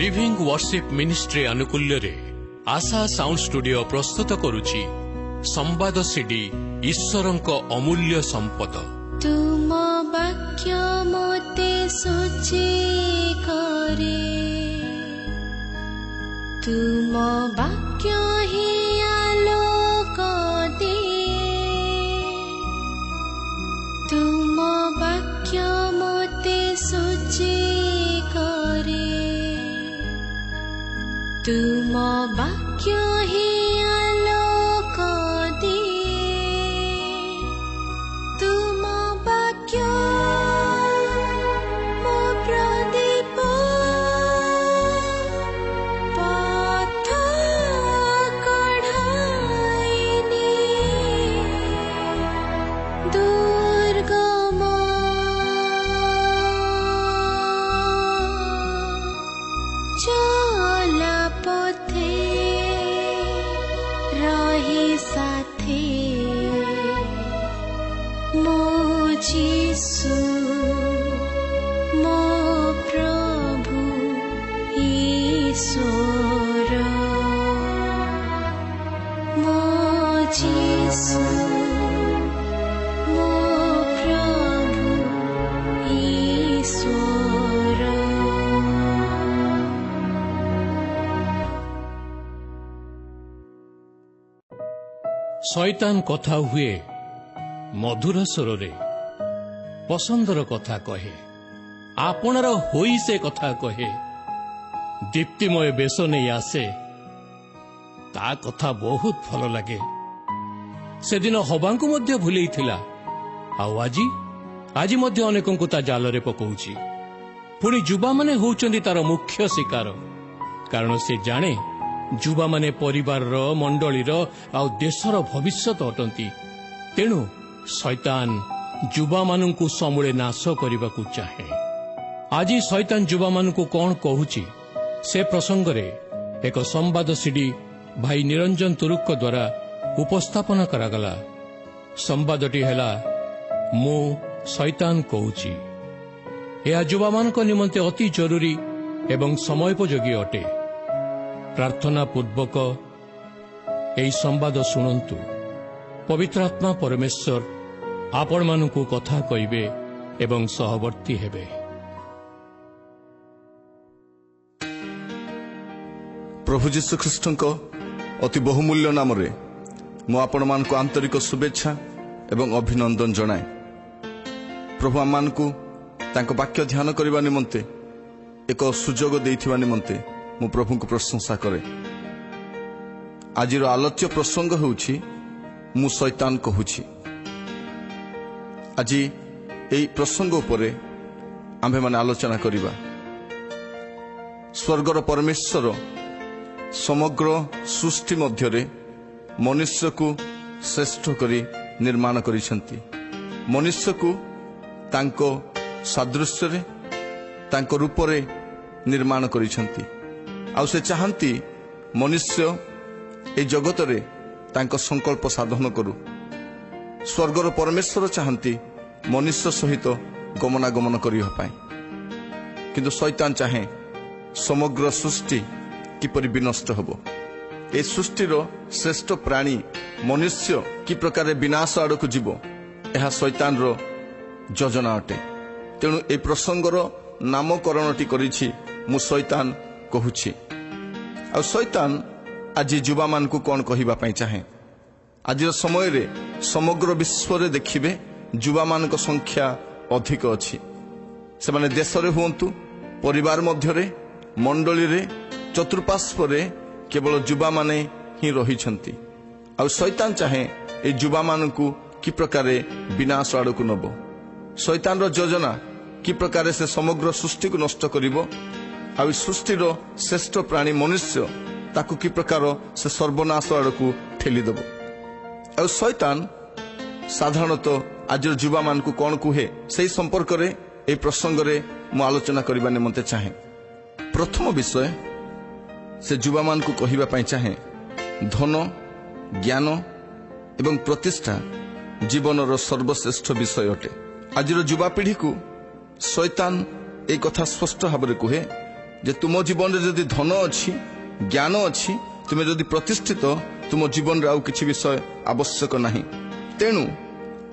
Living worship ministry आनुकूल्य रे आशा sound studio प्रस्तुत करुछि संवाद सीडी ईश्वरंक अमूल्य संपद। तुम वाक्य मोते सोचे करे, तुम वाक्य ही आलोक दिए, तुम वाक्य मोते सोचे करे, तुम वाक्य ही आलोक दिए, तुम वाक्य मो प्रदीप पथ कढ़ाइनी, दुर्गम चला पथे रही साथे मो जीसु मो प्रभु ईश्वर, मो जीसु मो प्रभु ईश्वर। शैतान कथा हुए मधुर स्वर रे, पसंदर कथा कहे, आपणार होई से कथा कहे, दीप्तिमय बेश नहीं आसे, ता कथा बहुत भल लगे। से दिन हबांकु मध्य भूलेई थिला, आउ आजी मध्य अनेकंकु ता जालरे पकाउछि। पुणी युवा माने होउचंदी तार मुख्य शिकार, कारण से जाने युवा माने परिवार मंडलीर आउ देशर भविष्यत अटंती। तेणु शैतान युवा मानंकु समूले नाश करने चाहे। आज शैतान युवा मानंकु कौन कहूची से प्रसंग रे एक संवाद सीडी भाई निरंजन तुरुक्क द्वारा उपस्थापन करागला। संवादटी हैला मु शैतान कहूची। यह युवा मानक निमंते अति जरूरी एवं समयोपयोगी अटे। प्रार्थना पूर्वक यही संवाद शुणंतु। पवित्र आत्मा परमेश्वर आपण मानकु कथा कहिबे एवं सहवर्ती हेबे। प्रभु जीशु ख्रीष्टଙ୍କ अति बहुमूल्य नाम रे मु आपण मानकु आंतरिक शुभेच्छा एवं अभिनंदन जणाए। प्रभु आम मानकु तांको वाक्य ध्यान करबा निमंते एक सुजोग देइथिबा निमंते मु प्रभु को प्रशंसा करे। आज आलोच्य प्रसंग होउछि मु शैतान कहूछि। आज एई प्रसंग उपरे आम्भे माने आलोचना करिबा। स्वर्गर परमेश्वर समग्र सृष्टि मध्यरे मनुष्य को श्रेष्ठ करी निर्माण करिसंती। मनुष्य को तांको सादृश्य रे तांको रूप रे निर्माण करिसंती। आउ से चाहती मनुष्य ए जगत रे तांको संकल्प साधन करू। स्वर्गर परमेश्वर चाहती मनुष्य सहित गमनागमन करियो पाए, किंतु शैतान चाहे समग्र सृष्टि किपरि विनष्ट हबो। ए सृष्टिर श्रेष्ठ प्राणी मनुष्य कि प्रकार विनाश आड़क जीव यह शैतान रो योजना अटे। तेणु ए प्रसंगर नामकरणटी करिछि मु शैतान कहूछि। आ शैतान आज युवा मान को कौन कहिबा पई चाहे। आज समय रे समग्र विश्व रे देखिबे युवा मान को संख्या अधिक अछि। से माने देश रे हुंतु, परिवार मध्य रे, मंडली रे, चतुर्पार्श्व रे केवल युवा माने ही रही छंती। आ शैतान चाहे ए युवा मान को कि प्रकार विनाश आड़ को नबो। शैतान रो योजना कि प्रकार से समग्र सृष्टि को नष्ट करिवो। आ सृष्टिर श्रेष्ठ प्राणी मनुष्य ताकू कि प्रकार से सर्वनाश आड़ को ठेली देव। आ शैतान साधारणतः आज युवा मान को कौन कहे से संपर्क रे ए प्रसंग रे मु आलोचना करबा निमंते चाहे। प्रथम विषय से युवा मान को कहिबा पई चाहे धन, ज्ञान एवं प्रतिष्ठा जीवन सर्वश्रेष्ठ विषय अटे। आज युवा पीढ़ी को शैतान एक कथा स्पष्ट भाव में कहे ଯେ ତୁମ ଜୀବନରେ ଯଦି ଧନ ଅଛି, ଜ୍ଞାନ ଅଛି, ତୁମେ ଯଦି ପ୍ରତିଷ୍ଠିତ, ତୁମ ଜୀବନରେ ଆଉ କିଛି ବିଷୟ ଆବଶ୍ୟକ ନାହିଁ। ତେଣୁ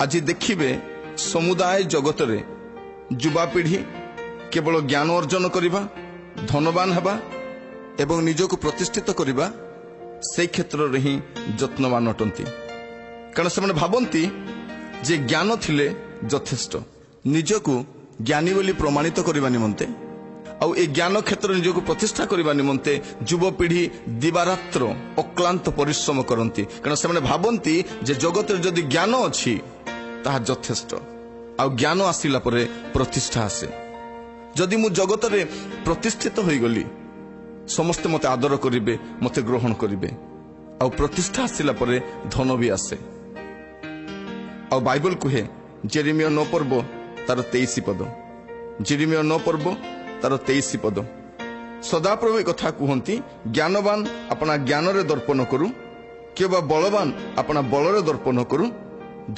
ଆଜି ଦେଖିବେ ସମୁଦାୟ ଜଗତରେ ଯୁବାପିଢ଼ି କେବଳ ଜ୍ଞାନ ଅର୍ଜନ କରିବା, ଧନବାନ ହେବା ଏବଂ ନିଜକୁ ପ୍ରତିଷ୍ଠିତ କରିବା, ସେହି କ୍ଷେତ୍ରରେ ହିଁ ଯତ୍ନବାନ ଅଟନ୍ତି। କାରଣ ସେମାନେ ଭାବନ୍ତି ଯେ ଜ୍ଞାନ ଥିଲେ ଯଥେଷ୍ଟ। ନିଜକୁ ଜ୍ଞାନୀ ବୋଲି ପ୍ରମାଣିତ କରିବା ନିମନ୍ତେ ଆଉ ଏ ଜ୍ଞାନ କ୍ଷେତ୍ରରେ ନିଜକୁ ପ୍ରତିଷ୍ଠା କରିବା ନିମନ୍ତେ ଯୁବପିଢ଼ି ଦିବାରାତ୍ର ଅକ୍ଲାନ୍ତ ପରିଶ୍ରମ କରନ୍ତି। କାରଣ ସେମାନେ ଭାବନ୍ତି ଯେ ଜଗତରେ ଯଦି ଜ୍ଞାନ ଅଛି ତାହା ଯଥେଷ୍ଟ, ଆଉ ଜ୍ଞାନ ଆସିଲା ପରେ ପ୍ରତିଷ୍ଠା ଆସେ। ଯଦି ମୁଁ ଜଗତରେ ପ୍ରତିଷ୍ଠିତ ହୋଇଗଲି, ସମସ୍ତେ ମୋତେ ଆଦର କରିବେ, ମୋତେ ଗ୍ରହଣ କରିବେ, ଆଉ ପ୍ରତିଷ୍ଠା ଆସିଲା ପରେ ଧନ ବି ଆସେ। ଆଉ ବାଇବଲ କୁହେ ଜେରେମିୟ 9 ପର୍ବ ତାର 23 ପଦ, ଜେରେମିୟ 9 ପର୍ବ ତାର 23 ପଦ। ସଦାପ୍ରଭୁ ଏ କଥା କୁହନ୍ତି, ଜ୍ଞାନବାନ ଆପଣା ଜ୍ଞାନରେ ଦର୍ପଣ କରୁ, କିମ୍ବା ବଳବାନ ଆପଣା ବଳରେ ଦର୍ପଣ କରୁ,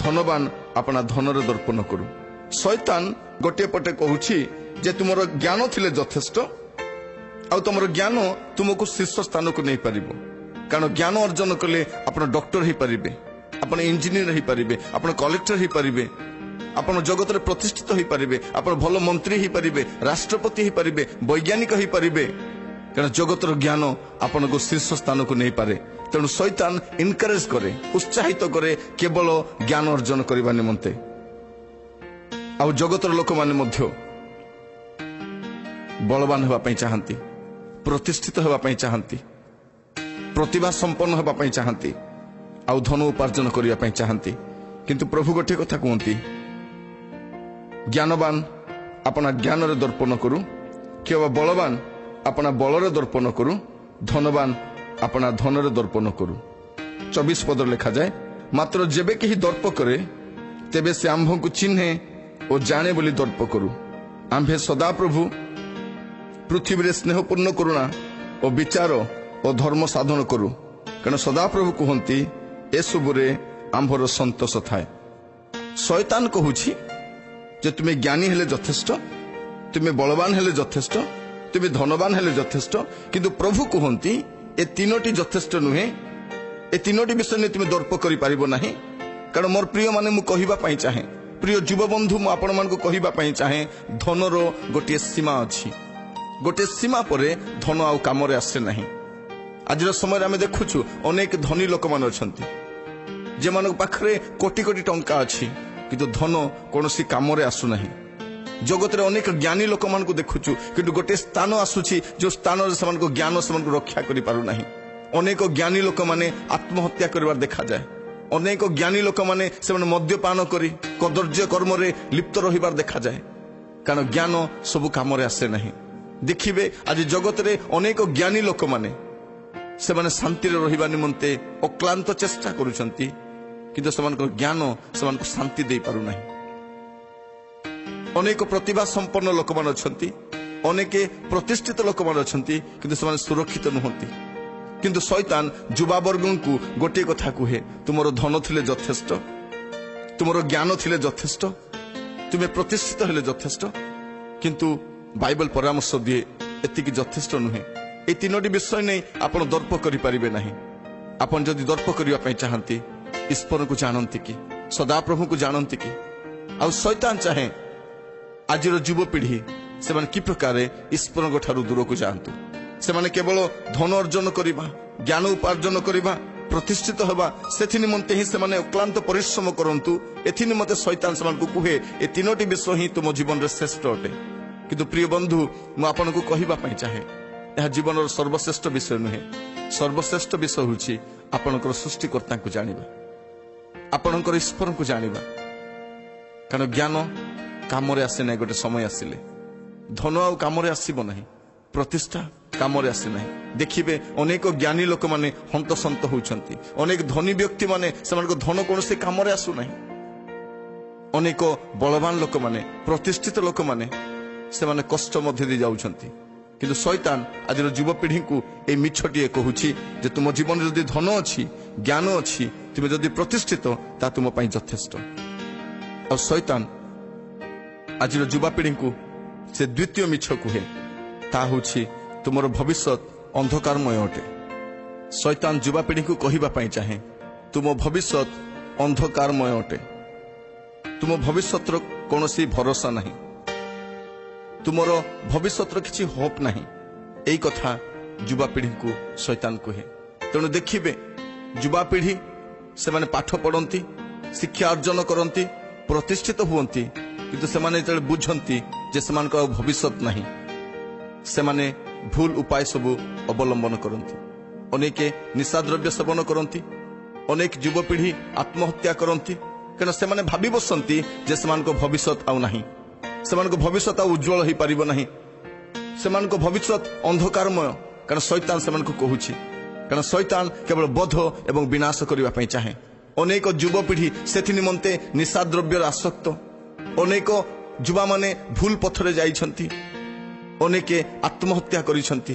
ଧନବାନ ଆପଣା ଧନରେ ଦର୍ପଣ କରୁ। ଶୈତାନ ଗୋଟିଏ ପଟେ କହୁଛି ଯେ ତୁମର ଜ୍ଞାନ ଥିଲେ ଯଥେଷ୍ଟ, ଆଉ ତୁମର ଜ୍ଞାନ ତୁମକୁ ଶୀର୍ଷ ସ୍ଥାନକୁ ନେଇପାରିବ। କାରଣ ଜ୍ଞାନ ଅର୍ଜନ କଲେ ଆପଣ ଡକ୍ଟର ହେଇପାରିବେ, ଆପଣ ଇଞ୍ଜିନିୟର ହେଇପାରିବେ, ଆପଣ କଲେକ୍ଟର ହେଇପାରିବେ, ଆପଣ ଜଗତରେ ପ୍ରତିଷ୍ଠିତ ହୋଇପାରିବେ, ଆପଣ ଭଲ ମନ୍ତ୍ରୀ ହେଇପାରିବେ, ରାଷ୍ଟ୍ରପତି ହେଇପାରିବେ, ବୈଜ୍ଞାନିକ ହେଇପାରିବେ। କାରଣ ଜଗତର ଜ୍ଞାନ ଆପଣଙ୍କୁ ଶୀର୍ଷ ସ୍ଥାନକୁ ନେଇପାରେ। ତେଣୁ ଶୈତାନ ଇନକରେଜ କରେ, ଉତ୍ସାହିତ କରେ କେବଳ ଜ୍ଞାନ ଅର୍ଜନ କରିବା ନିମନ୍ତେ। ଆଉ ଜଗତର ଲୋକମାନେ ମଧ୍ୟ ବଳବାନ ହେବା ପାଇଁ ଚାହାନ୍ତି, ପ୍ରତିଷ୍ଠିତ ହେବା ପାଇଁ ଚାହାନ୍ତି, ପ୍ରତିଭା ସମ୍ପନ୍ନ ହେବା ପାଇଁ ଚାହାନ୍ତି, ଆଉ ଧନ ଉପାର୍ଜନ କରିବା ପାଇଁ ଚାହାନ୍ତି। କିନ୍ତୁ ପ୍ରଭୁ ଗୋଟିଏ କଥା କୁହନ୍ତି, ଜ୍ଞାନବାନ ଆପଣା ଜ୍ଞାନରେ ଦର୍ପଣ କରୁ, କିମ୍ବା ବଳବାନ ଆପଣା ବଳରେ ଦର୍ପଣ କରୁ, ଧନବାନ ଆପଣା ଧନରେ ଦର୍ପଣ କରୁ। 24 ପଦରେ ଲେଖାଯାଏ, ମାତ୍ର ଯେବେ କେହି ଦର୍ପ କରେ ତେବେ ସେ ଆମ୍ଭଙ୍କୁ ଚିହ୍ନେ ଓ ଜାଣେ ବୋଲି ଦର୍ପ କରୁ। ଆମ୍ଭେ ସଦାପ୍ରଭୁ ପୃଥିବୀରେ ସ୍ନେହପୂର୍ଣ୍ଣ କରୁଣା ଓ ବିଚାର ଓ ଧର୍ମ ସାଧନ କରୁ। କାରଣ ସଦାପ୍ରଭୁ କୁହନ୍ତି, ଏସବୁରେ ଆମ୍ଭର ସନ୍ତୋଷ ଥାଏ। ଶୈତାନ କହୁଛି ଯେ ତୁମେ ଜ୍ଞାନୀ ହେଲେ ଯଥେଷ୍ଟ, ତୁମେ ବଳବାନ ହେଲେ ଯଥେଷ୍ଟ, ତୁମେ ଧନବାନ ହେଲେ ଯଥେଷ୍ଟ। କିନ୍ତୁ ପ୍ରଭୁ କୁହନ୍ତି ଏ ତିନୋଟି ଯଥେଷ୍ଟ ନୁହେଁ, ଏ ତିନୋଟି ବିଷୟ ନେଇ ତୁମେ ଦର୍ପ କରିପାରିବ ନାହିଁ। କାରଣ ମୋର ପ୍ରିୟମାନେ, ମୁଁ କହିବା ପାଇଁ ଚାହେଁ, ପ୍ରିୟ ଯୁବବନ୍ଧୁ, ମୁଁ ଆପଣମାନଙ୍କୁ କହିବା ପାଇଁ ଚାହେଁ, ଧନର ଗୋଟିଏ ସୀମା ଅଛି। ଗୋଟିଏ ସୀମା ପରେ ଧନ ଆଉ କାମରେ ଆସେ ନାହିଁ। ଆଜିର ସମୟରେ ଆମେ ଦେଖୁଛୁ ଅନେକ ଧନୀ ଲୋକମାନେ ଅଛନ୍ତି, ଯେମାନଙ୍କ ପାଖରେ କୋଟି କୋଟି ଟଙ୍କା ଅଛି, କିନ୍ତୁ ଧନ କୌଣସି କାମରେ ଆସୁନାହିଁ। ଜଗତରେ ଅନେକ ଜ୍ଞାନୀ ଲୋକମାନଙ୍କୁ ଦେଖୁଛୁ, କିନ୍ତୁ ଗୋଟିଏ ସ୍ଥାନ ଆସୁଛି ଯେଉଁ ସ୍ଥାନରେ ସେମାନଙ୍କ ଜ୍ଞାନ ସେମାନଙ୍କୁ ରକ୍ଷା କରିପାରୁନାହିଁ। ଅନେକ ଜ୍ଞାନୀ ଲୋକମାନେ ଆତ୍ମହତ୍ୟା କରିବାର ଦେଖାଯାଏ। ଅନେକ ଜ୍ଞାନୀ ଲୋକମାନେ ସେମାନେ ମଦ୍ୟପାନ କରି କଦର୍ଯ୍ୟ କର୍ମରେ ଲିପ୍ତ ରହିବାର ଦେଖାଯାଏ। କାରଣ ଜ୍ଞାନ ସବୁ କାମରେ ଆସେ ନାହିଁ। ଦେଖିବେ ଆଜି ଜଗତରେ ଅନେକ ଜ୍ଞାନୀ ଲୋକମାନେ ସେମାନେ ଶାନ୍ତିରେ ରହିବା ନିମନ୍ତେ ଅକ୍ଲାନ୍ତ ଚେଷ୍ଟା କରୁଛନ୍ତି, କିନ୍ତୁ ସେମାନଙ୍କ ଜ୍ଞାନ ସେମାନଙ୍କୁ ଶାନ୍ତି ଦେଇପାରୁନାହିଁ। ଅନେକ ପ୍ରତିଭା ସମ୍ପନ୍ନ ଲୋକମାନେ ଅଛନ୍ତି, ଅନେକ ପ୍ରତିଷ୍ଠିତ ଲୋକମାନେ ଅଛନ୍ତି, କିନ୍ତୁ ସେମାନେ ସୁରକ୍ଷିତ ନୁହନ୍ତି। କିନ୍ତୁ ଶୈତାନ ଯୁବାବର୍ଗଙ୍କୁ ଗୋଟିଏ କଥା କୁହେ, ତୁମର ଧନ ଥିଲେ ଯଥେଷ୍ଟ, ତୁମର ଜ୍ଞାନ ଥିଲେ ଯଥେଷ୍ଟ, ତୁମେ ପ୍ରତିଷ୍ଠିତ ହେଲେ ଯଥେଷ୍ଟ। କିନ୍ତୁ ବାଇବଲ ପରାମର୍ଶ ଦିଏ ଏତିକି ଯଥେଷ୍ଟ ନୁହେଁ। এই ତିନୋଟି ବିଷୟ ନେଇ ଆପଣ ଦର୍ପ କରିପାରିବେ ନାହିଁ। ଆପଣ ଯଦି ଦର୍ପ କରିବା ପାଇଁ ଚାହାନ୍ତି, ଈଶ୍ୱରଙ୍କୁ ଜାଣନ୍ତି କି, ସଦାପ୍ରଭୁଙ୍କୁ ଜାଣନ୍ତି କି? ଆଉ ଶୈତାନ ଚାହେଁ ଆଜିର ଯୁବପିଢ଼ି ସେମାନେ କି ପ୍ରକାର ଈଶ୍ୱରଙ୍କ ଠାରୁ ଦୂରକୁ ଯାଆନ୍ତୁ। ସେମାନେ କେବଳ ଧନ ଅର୍ଜନ କରିବା, ଜ୍ଞାନ ଉପାର୍ଜନ କରିବା, ପ୍ରତିଷ୍ଠିତ ହେବା, ସେଥି ନିମନ୍ତେ ହିଁ ସେମାନେ ଅକ୍ଲାନ୍ତ ପରିଶ୍ରମ କରନ୍ତୁ। ଏଥି ନିମନ୍ତେ ଶୈତାନ ସେମାନଙ୍କୁ କୁହେ ଏ ତିନୋଟି ବିଷୟ ହିଁ ତୁମ ଜୀବନରେ ଶ୍ରେଷ୍ଠ ଅଟେ। କିନ୍ତୁ ପ୍ରିୟ ବନ୍ଧୁ, ମୁଁ ଆପଣଙ୍କୁ କହିବା ପାଇଁ ଚାହେଁ, ଏହା ଜୀବନର ସର୍ବଶ୍ରେଷ୍ଠ ବିଷୟ ନୁହେଁ। ସର୍ବଶ୍ରେଷ୍ଠ ବିଷୟ ହେଉଛି ଆପଣଙ୍କର ସୃଷ୍ଟିକର୍ତ୍ତାଙ୍କୁ ଜାଣିବା, ଆପଣଙ୍କର ଈଶ୍ୱରଙ୍କୁ ଜାଣିବା। କାରଣ ଜ୍ଞାନ କାମରେ ଆସେ ନାହିଁ। ଗୋଟେ ସମୟ ଆସିଲେ ଧନ ଆଉ କାମରେ ଆସିବ ନାହିଁ, ପ୍ରତିଷ୍ଠା କାମରେ ଆସେ ନାହିଁ। ଦେଖିବେ ଅନେକ ଜ୍ଞାନୀ ଲୋକମାନେ ହନ୍ତସନ୍ତ ହେଉଛନ୍ତି, ଅନେକ ଧନୀ ବ୍ୟକ୍ତିମାନେ ସେମାନଙ୍କ ଧନ କୌଣସି କାମରେ ଆସୁନାହିଁ। ଅନେକ ବଳବାନ ଲୋକମାନେ, ପ୍ରତିଷ୍ଠିତ ଲୋକମାନେ ସେମାନେ କଷ୍ଟ ମଧ୍ୟ ଦେଇ ଯାଉଛନ୍ତି। କିନ୍ତୁ ଶୈତାନ ଆଜିର ଯୁବପିଢ଼ିଙ୍କୁ ଏହି ମିଛଟିଏ କହୁଛି ଯେ ତୁମ ଜୀବନରେ ଯଦି ଧନ ଅଛି, ଜ୍ଞାନ ଅଛି, ତୁମେ ଯଦି ପ୍ରତିଷ୍ଠିତ, ତାହା ତୁମ ପାଇଁ ଯଥେଷ୍ଟ। ଆଉ ଶୈତାନ ଆଜିର ଯୁବପିଢ଼ିଙ୍କୁ ସେ ଦ୍ୱିତୀୟ ମିଛ କୁହେ, ତାହା ହେଉଛି ତୁମର ଭବିଷ୍ୟତ ଅନ୍ଧକାରମୟ ଅଟେ। ଶୈତାନ ଯୁବାପିଢ଼ିକୁ କହିବା ପାଇଁ ଚାହେଁ ତୁମ ଭବିଷ୍ୟତ ଅନ୍ଧକାରମୟ ଅଟେ। ତୁମ ଭବିଷ୍ୟତର କୌଣସି ଭରସା ନାହିଁ, ତୁମର ଭବିଷ୍ୟତର କିଛି ହୋପ୍ ନାହିଁ। ଏଇ କଥା ଯୁବାପିଢ଼ିଙ୍କୁ ଶୈତାନ କୁହେ। ତେଣୁ ଦେଖିବେ ଯୁବାପିଢ଼ି ସେମାନେ ପାଠ ପଢ଼ନ୍ତି, ଶିକ୍ଷା ଅର୍ଜନ କରନ୍ତି, ପ୍ରତିଷ୍ଠିତ ହୁଅନ୍ତି, କିନ୍ତୁ ସେମାନେ ଯେତେବେଳେ ବୁଝନ୍ତି ଯେ ସେମାନଙ୍କର ଆଉ ଭବିଷ୍ୟତ ନାହିଁ, ସେମାନେ ଭୁଲ ଉପାୟ ସବୁ ଅବଲମ୍ବନ କରନ୍ତି। ଅନେକ ନିଶାଦ୍ରବ୍ୟ ସେବନ କରନ୍ତି, ଅନେକ ଯୁବପିଢ଼ି ଆତ୍ମହତ୍ୟା କରନ୍ତି, କାରଣ ସେମାନେ ଭାବି ବସନ୍ତି ଯେ ସେମାନଙ୍କ ଭବିଷ୍ୟତ ଆଉ ନାହିଁ, ସେମାନଙ୍କ ଭବିଷ୍ୟତ ଆଉ ଉଜ୍ଜଳ ହୋଇପାରିବ ନାହିଁ, ସେମାନଙ୍କ ଭବିଷ୍ୟତ ଅନ୍ଧକାରମୟ। କାରଣ ଶୈତାନ ସେମାନଙ୍କୁ କହୁଛି, କାରଣ ଶୈତାନ କେବଳ ବଧ ଏବଂ ବିନାଶ କରିବା ପାଇଁ ଚାହେଁ। ଅନେକ ଯୁବପିଢ଼ି ସେଥି ନିମନ୍ତେ ନିଶାଦ୍ରବ୍ୟର ଆସକ୍ତ, ଅନେକ ଯୁବାମାନେ ଭୁଲ ପଥରେ ଯାଇଛନ୍ତି, ଅନେକ ଆତ୍ମହତ୍ୟା କରିଛନ୍ତି,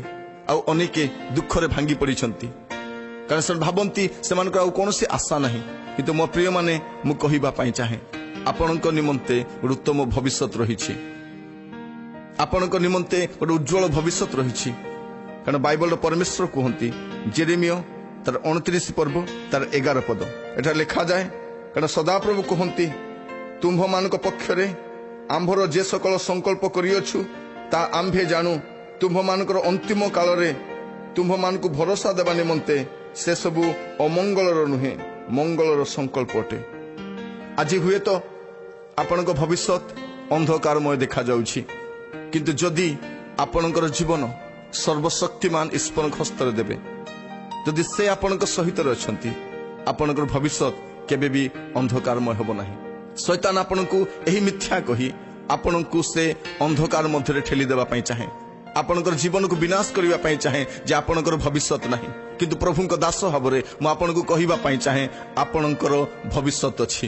ଆଉ ଅନେକ ଦୁଃଖରେ ଭାଙ୍ଗି ପଡ଼ିଛନ୍ତି, କାରଣ ସେମାନେ ଭାବନ୍ତି ସେମାନଙ୍କର ଆଉ କୌଣସି ଆଶା ନାହିଁ। କିନ୍ତୁ ମୋ ପ୍ରିୟମାନେ, ମୁଁ କହିବା ପାଇଁ ଚାହେଁ ଆପଣଙ୍କ ନିମନ୍ତେ ଗୋଟେ ଉତ୍ତମ ଭବିଷ୍ୟତ ରହିଛି, ଆପଣଙ୍କ ନିମନ୍ତେ ଗୋଟେ ଉଜ୍ଜଳ ଭବିଷ୍ୟତ ରହିଛି। କାରଣ ବାଇବଲର ପରମେଶ୍ୱର କୁହନ୍ତି, ଜେରେମିୟ ତାର 29 ପର୍ବ ତାର 11 ପଦ, ଏଠାରେ ଲେଖାଯାଏ, କାରଣ ସଦାପ୍ରଭୁ କୁହନ୍ତି, ତୁମ୍ଭମାନଙ୍କ ପକ୍ଷରେ ଆମ୍ଭର ଯେ ସକଳ ସଂକଳ୍ପ କରିଅଛୁ ତା ଆମ୍ଭେ ଜାଣୁ। ତୁମ୍ଭମାନଙ୍କର ଅନ୍ତିମ କାଳରେ ତୁମ୍ଭମାନଙ୍କୁ ଭରସା ଦେବା ନିମନ୍ତେ ସେସବୁ ଅମଙ୍ଗଳର ନୁହେଁ, ମଙ୍ଗଳର ସଂକଳ୍ପ ଅଟେ। ଆଜି ହୁଏତ ଆପଣଙ୍କ ଭବିଷ୍ୟତ ଅନ୍ଧକାରମୟ ଦେଖାଯାଉଛି, କିନ୍ତୁ ଯଦି ଆପଣଙ୍କର ଜୀବନ ସର୍ବଶକ୍ତିମାନ ଈଶ୍ୱରଙ୍କ ହସ୍ତରେ ଦେବେ, ଯଦି ସେ ଆପଣଙ୍କ ସହିତ ଅଛନ୍ତି, ଆପଣଙ୍କର ଭବିଷ୍ୟତ କେବେ ବି ଅନ୍ଧକାରମୟ ହେବ ନାହିଁ। ଶୈତାନ ଆପଣଙ୍କୁ ଏହି ମିଥ୍ୟା କହି ଆପଣଙ୍କୁ ସେ ଅନ୍ଧକାର ମଧ୍ୟରେ ଠେଲି ଦେବା ପାଇଁ ଚାହେଁ, ଆପଣଙ୍କର ଜୀବନକୁ ବିନାଶ କରିବା ପାଇଁ ଚାହେଁ ଯେ ଆପଣଙ୍କର ଭବିଷ୍ୟତ ନାହିଁ। କିନ୍ତୁ ପ୍ରଭୁଙ୍କ ଦାସ ଭାବରେ ମୁଁ ଆପଣଙ୍କୁ କହିବା ପାଇଁ ଚାହେଁ ଆପଣଙ୍କର ଭବିଷ୍ୟତ ଅଛି,